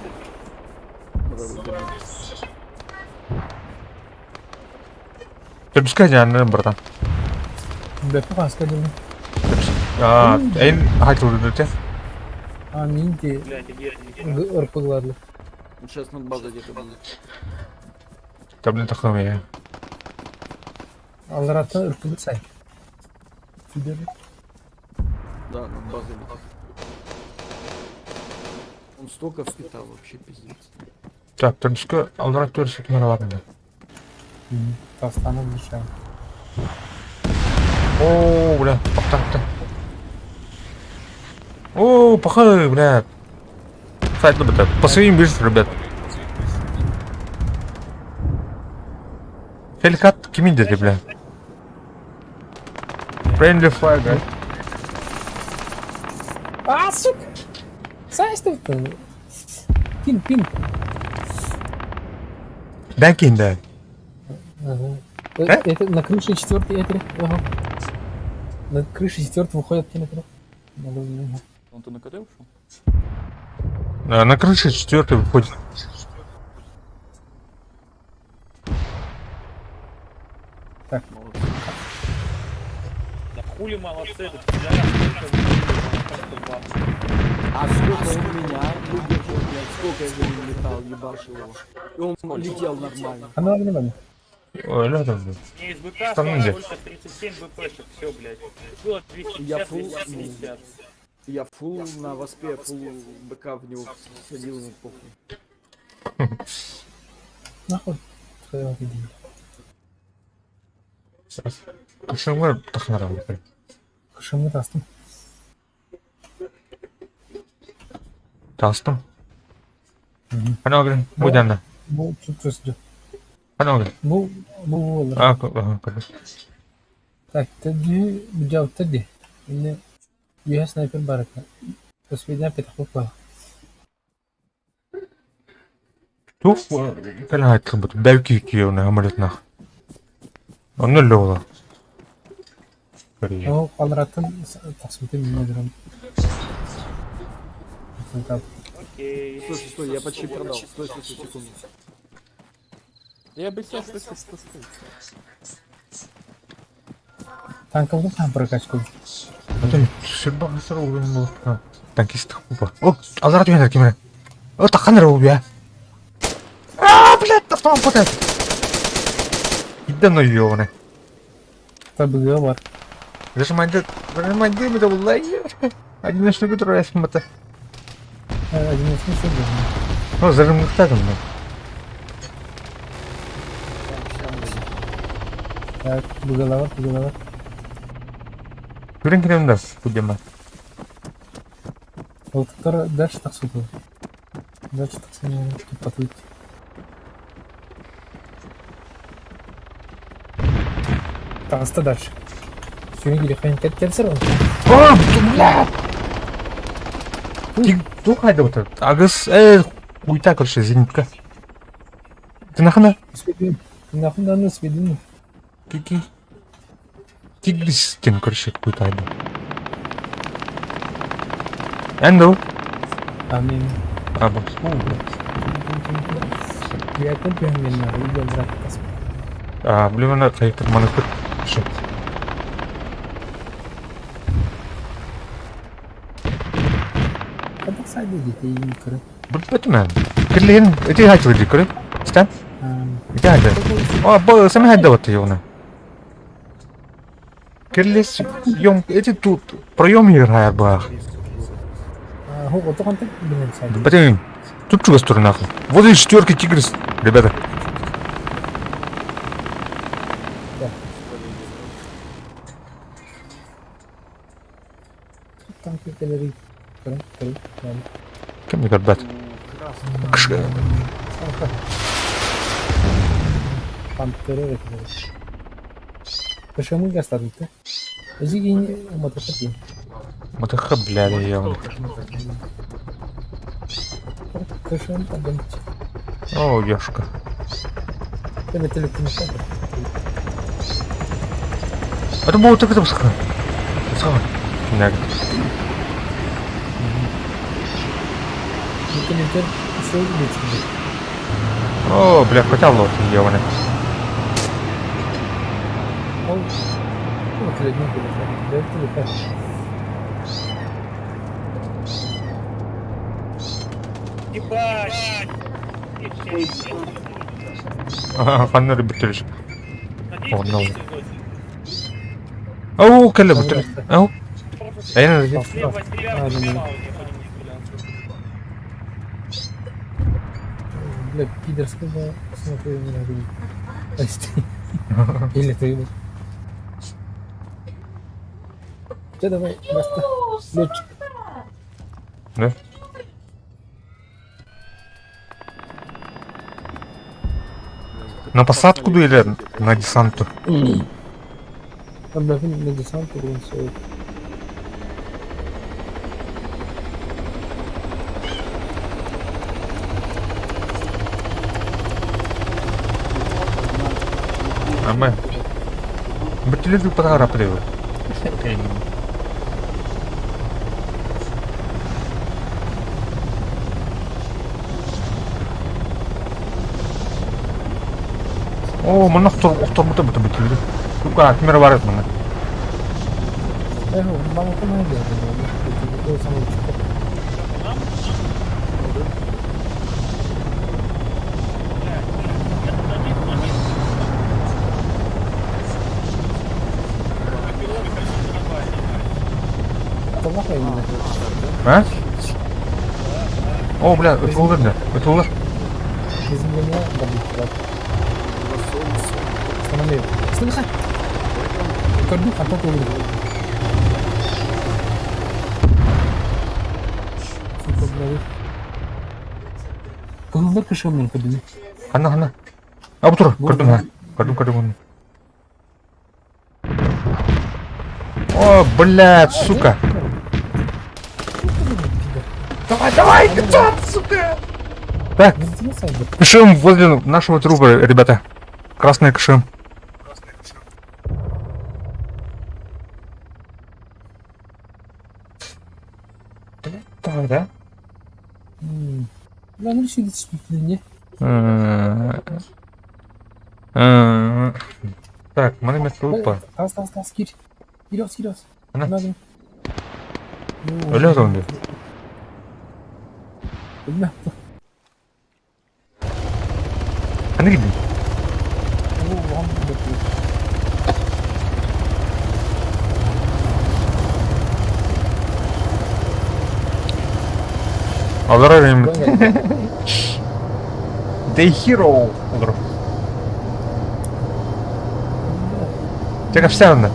Terbiskah jangan bertang. Berapa pas kadın? En high turun itu. Ninti. Irpıglarlı. Сейчас над базой где-то будет. Tabii takım ya. Allah rattan ırpıgı say. Fidelim. Да, над базой летит. Он столько впитал вообще, пиздец. Так, terbiskah aldırak görüşü kimler var mı? Tastanı düşer. О, бля, так. О, похоже, бля. Сайт бля. По своим бежит, ребят. Хеликат kimin dedi bля? Friendly fire, guys. Сука! Сайстов-то. Пин. Ben kimde? Это на крыше 4-й этери. Ага. На крыше 4-го выходят кинотеатр. Он то на КД ушел? На крыше 4-й выходит. Так. Да хули молодцы, это а сколько он меня выдержал, блядь, сколько я за ним летал, ебашил его. И он летел нормально. А ну, внимание. Öyle adamdı. Не из БК, Там где? только 37 БПшек, все, блядь. Было 250. Я фул на воспе, фул БК в него садил, ему похуй. Нахуй. Твоя идея. Kışımlar takılar abi. Kışımı tastım. Tastım. Hani o gün bu yanında. Bu çok çözücü. Hani o gün. Bu olur. Kadın. Так, тоді взяв тоді. Він є снайпер барака. Посвідня підхопа. Tuh, kan hayatım bu. Belki ki onu ameliyatına. Onu ne oldu? О, квадраттан тасмитим недером. Окей. Стой, я почти продал. Стой, секунду. Я бы сейчас стой. Танкалдың хан прокачку. Потом судьба сразу был. Танкист хупа. О, алдар тюнер кимре. О, таканер у бия. Блядь, автомат потом. Иди на ёбаный. Табыга бар. Зажимай, да, валлай. Один штук который смотри. Один смысл был. О, зажимных так он. Так, бугалава. Күрен кенемдер, будема. Вот который дальше так супер. Дальше так сильно потыть. Таста дальше. Все, не хрен кәтсер он. О, блядь! Ты хайда вот этот. Агас, уйта, короче, зенитка. Ты нахуй? Сведин. Нахуй на сведин. Кики. Тигрискен, короче, какой-то айда. Энду. Амин. Або. Блядь. Я тут прям не знаю, идём брать посмотрим. Блин, она как-то мануфет. Что? Когда сайдэ детей не кры. Бэтмен. Клин, эти хайт вроде, короче. Стан? Geldi. Aa, саме гайдавати його. Кирлес, йом, эти тут, пройом играет, бах. Хо, вот он так блин, сайт. Блин, тут что сторона нахуй? Возле четверки Тигрис, ребята. Там калорий. Короче, ладно. Ко мне горбат. Там террор. Почему не оставить, да? Зиги не мотоцикл. Мотоха, блядь, я. Почему там бомбить? О, ёшка. Это телефон. Это было так это пускай. Нет. Это не то, что убить. О, бля, хотя лот, ебаный. Вот ледник телефон. Да, телефон. Ебать! Фанеры бутыльш. О, ну. О, кале бутыль. О. Эй, надо. Слева, слева. Бля, пидорского смотрю, не надо. Прости. Или ты. Че, давай, баста. Летчик. Да? На посадку или на десанту? Там даже на десант уровень стоит. А мы... Бутыль пора привык. О, мы нахуй мото бутыль. Сука, камера варит меня. Мама помогает. Это самое чудо. Это нахуй именно. А? О, бля, это улыр, да? Это улыр. Без меня добить, да. Останови. Слышай. Кордух, а потом улыр. Сука, бля. Кылдар кышамын кыдыны. Хана. А, бутур, кардун. О, блядь, сука. Давай, качат, сука. Так, кышем возле нашего трупа, ребята. Красный кышем. Давай, да? Да, ну сюда не. Так, мы на трупа. Осталось, Кирь. Вперед. Она? Надо. Öyle oldu. Bilmem. Hani gidin? Allah rahmet. The hero olur. Çek все onda.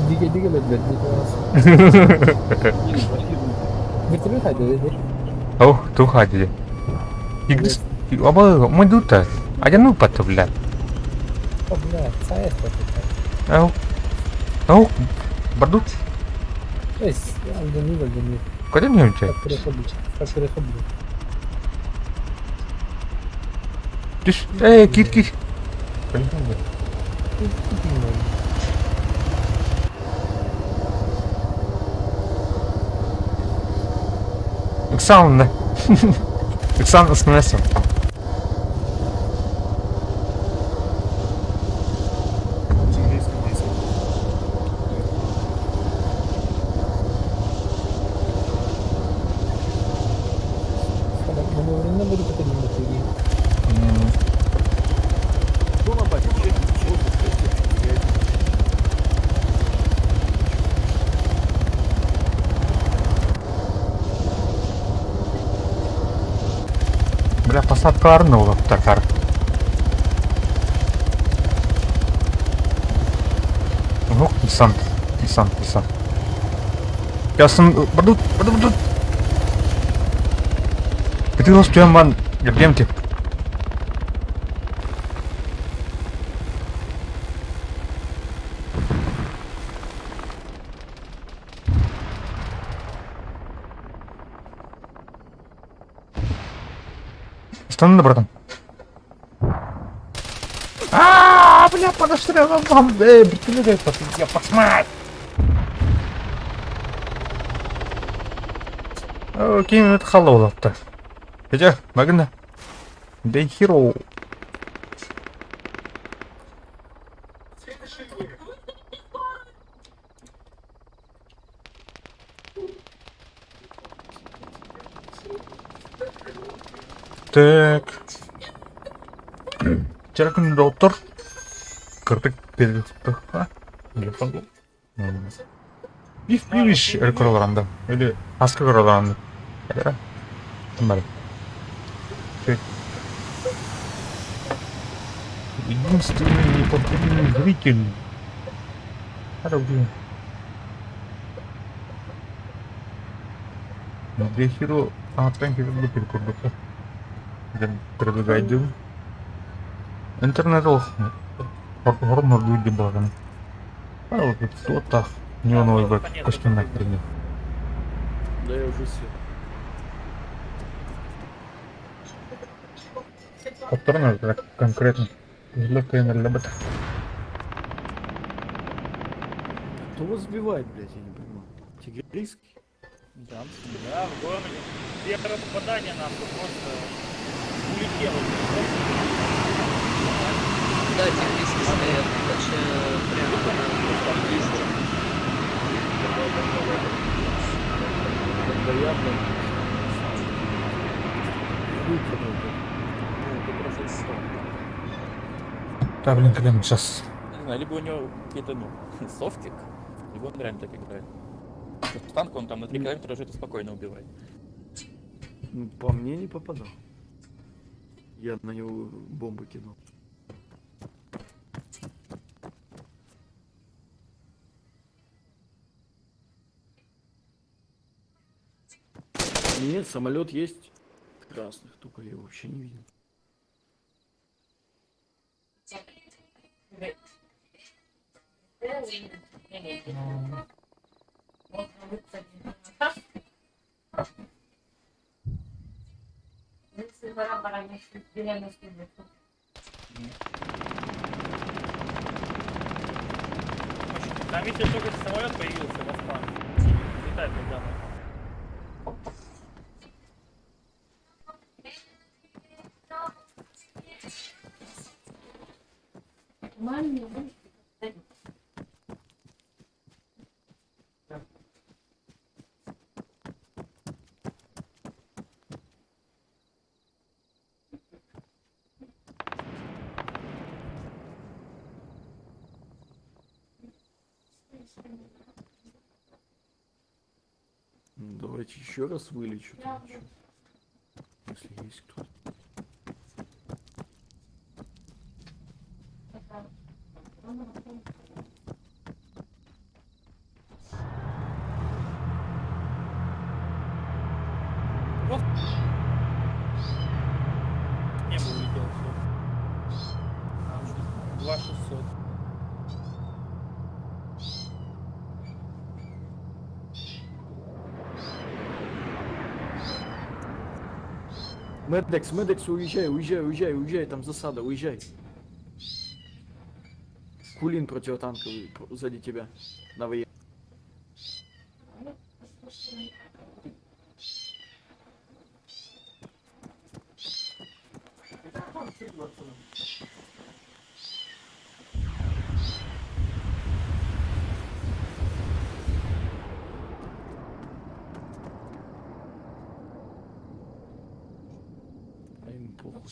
Дига лет. Вертолет ходил, да? О, tu hadi. Игрис. Apa mau duta? Aja lupa tuh, блядь. О, бля, saya спрашиваю. Ау, бардут. Я не. Куда не учай? Как переходить? Ты, кир. Оксана. Оксана остановился. посадкаларын улап такар. Ох, десант. Ясын, бадут. Ты успеем, ман, гердемки. Останови, братан. Бля, подострелил вам, бутылек, я посмотрю. Окей, это халлоу-то. Хотя, магна. Да хероу. Так. Черкнул доктор. Кыртык передохтор. Не могу. Биф королоранда. Или аска королоранда. Да. Кембер. Единственный неподкупный зритель. Дорогие. Дехиро атаки ведут перекурбука. Предлагаю. Интернет хормор люди баган. А вот что-то неоновый бак костюм например. Да я уже все. Повторно конкретно. Излёгкая лабата. Кто вас сбивает, блядь, я не понимаю. Тигрийский? Да, в городе. Первое попадание нахуй просто улетело. Да, тигриски стоят, дальше прямо на листе. Когда я, блядь, выкинул, блядь. Ну, это просто 100. Да, блин, Клем, сейчас. Не знаю, либо у него какие-то, ну, софтик, либо он реально так играет. С танка он там на 3 километра уже это спокойно убивает. Ну, по мне не попадал. Я на него бомбы кинул. Нет, самолет есть красных, только я его вообще не видел. Там видите, только самолет появился в Аспане. Летает недавно. Ну, давайте еще раз вылечу. Если есть кто-то. Небо улетело все. 2600. Медекс, уезжай, там засада, уезжай. Кулин противотанковый сзади тебя, на военном. А им похуй.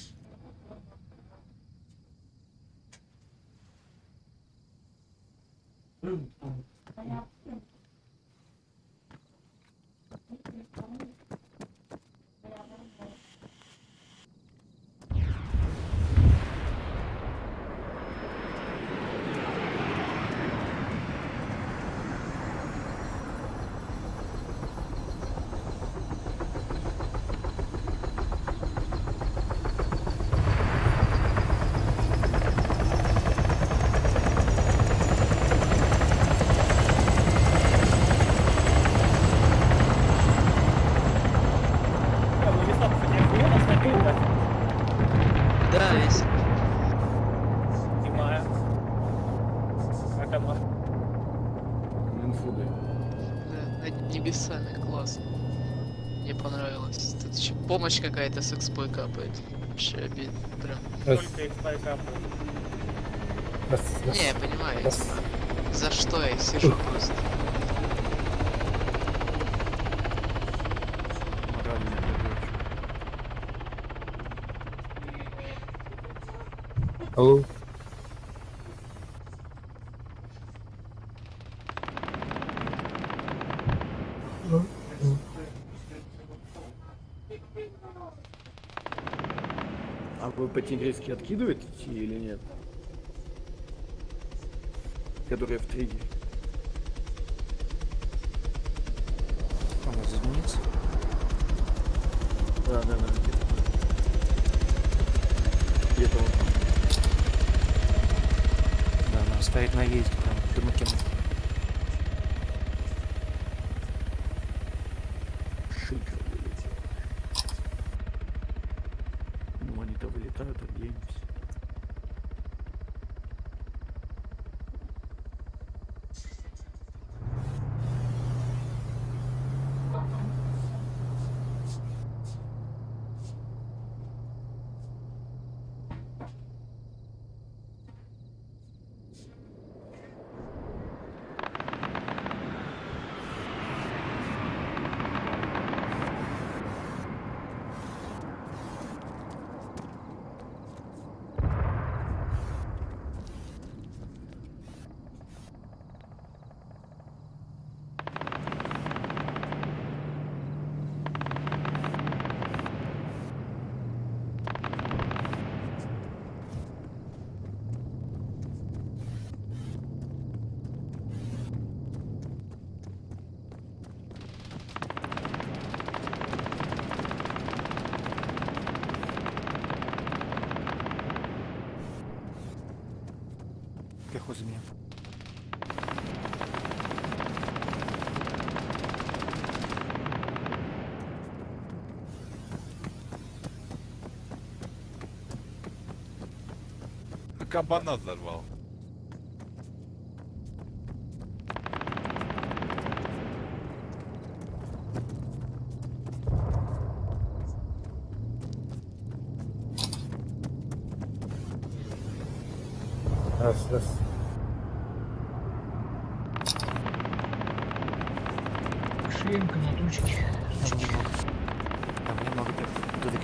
инфуды. Да, над небесами, классно. Мне понравилось. Тут еще помощь какая-то с экспой капает. Вообще обидно. Прям. Сколько экспа капает? Не, я понимаю, типа, за что я сижу просто. Моральная поддержка. Алло. А вы по-тигрийски откидываете или нет? Которые в триггере. А, у нас изменится? Да. Где-то вот там. Да, она стоит на езде, прям дымокин. Шикер вылетел. Ну, они-то вылетают, а где-нибудь. Пеху за меня. Кабана взорвал. Раз. Шлемка на точке. Там немного туда.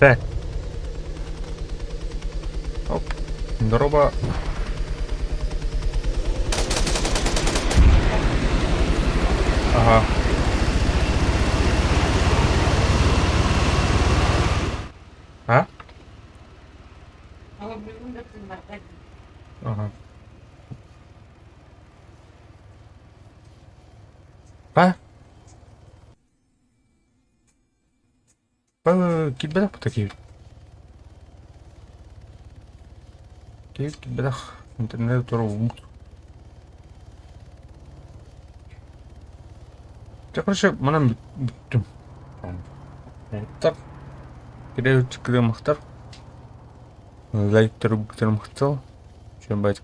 Так. Оп. Дорога. Ага. А? Ага. А? Кидбедах по такие. Кидбедах. Интернет туру. Я, короче, манам бүттім. Так. Кереуч кремахтар. Лайктер бүктерім хыцал. Чем бать.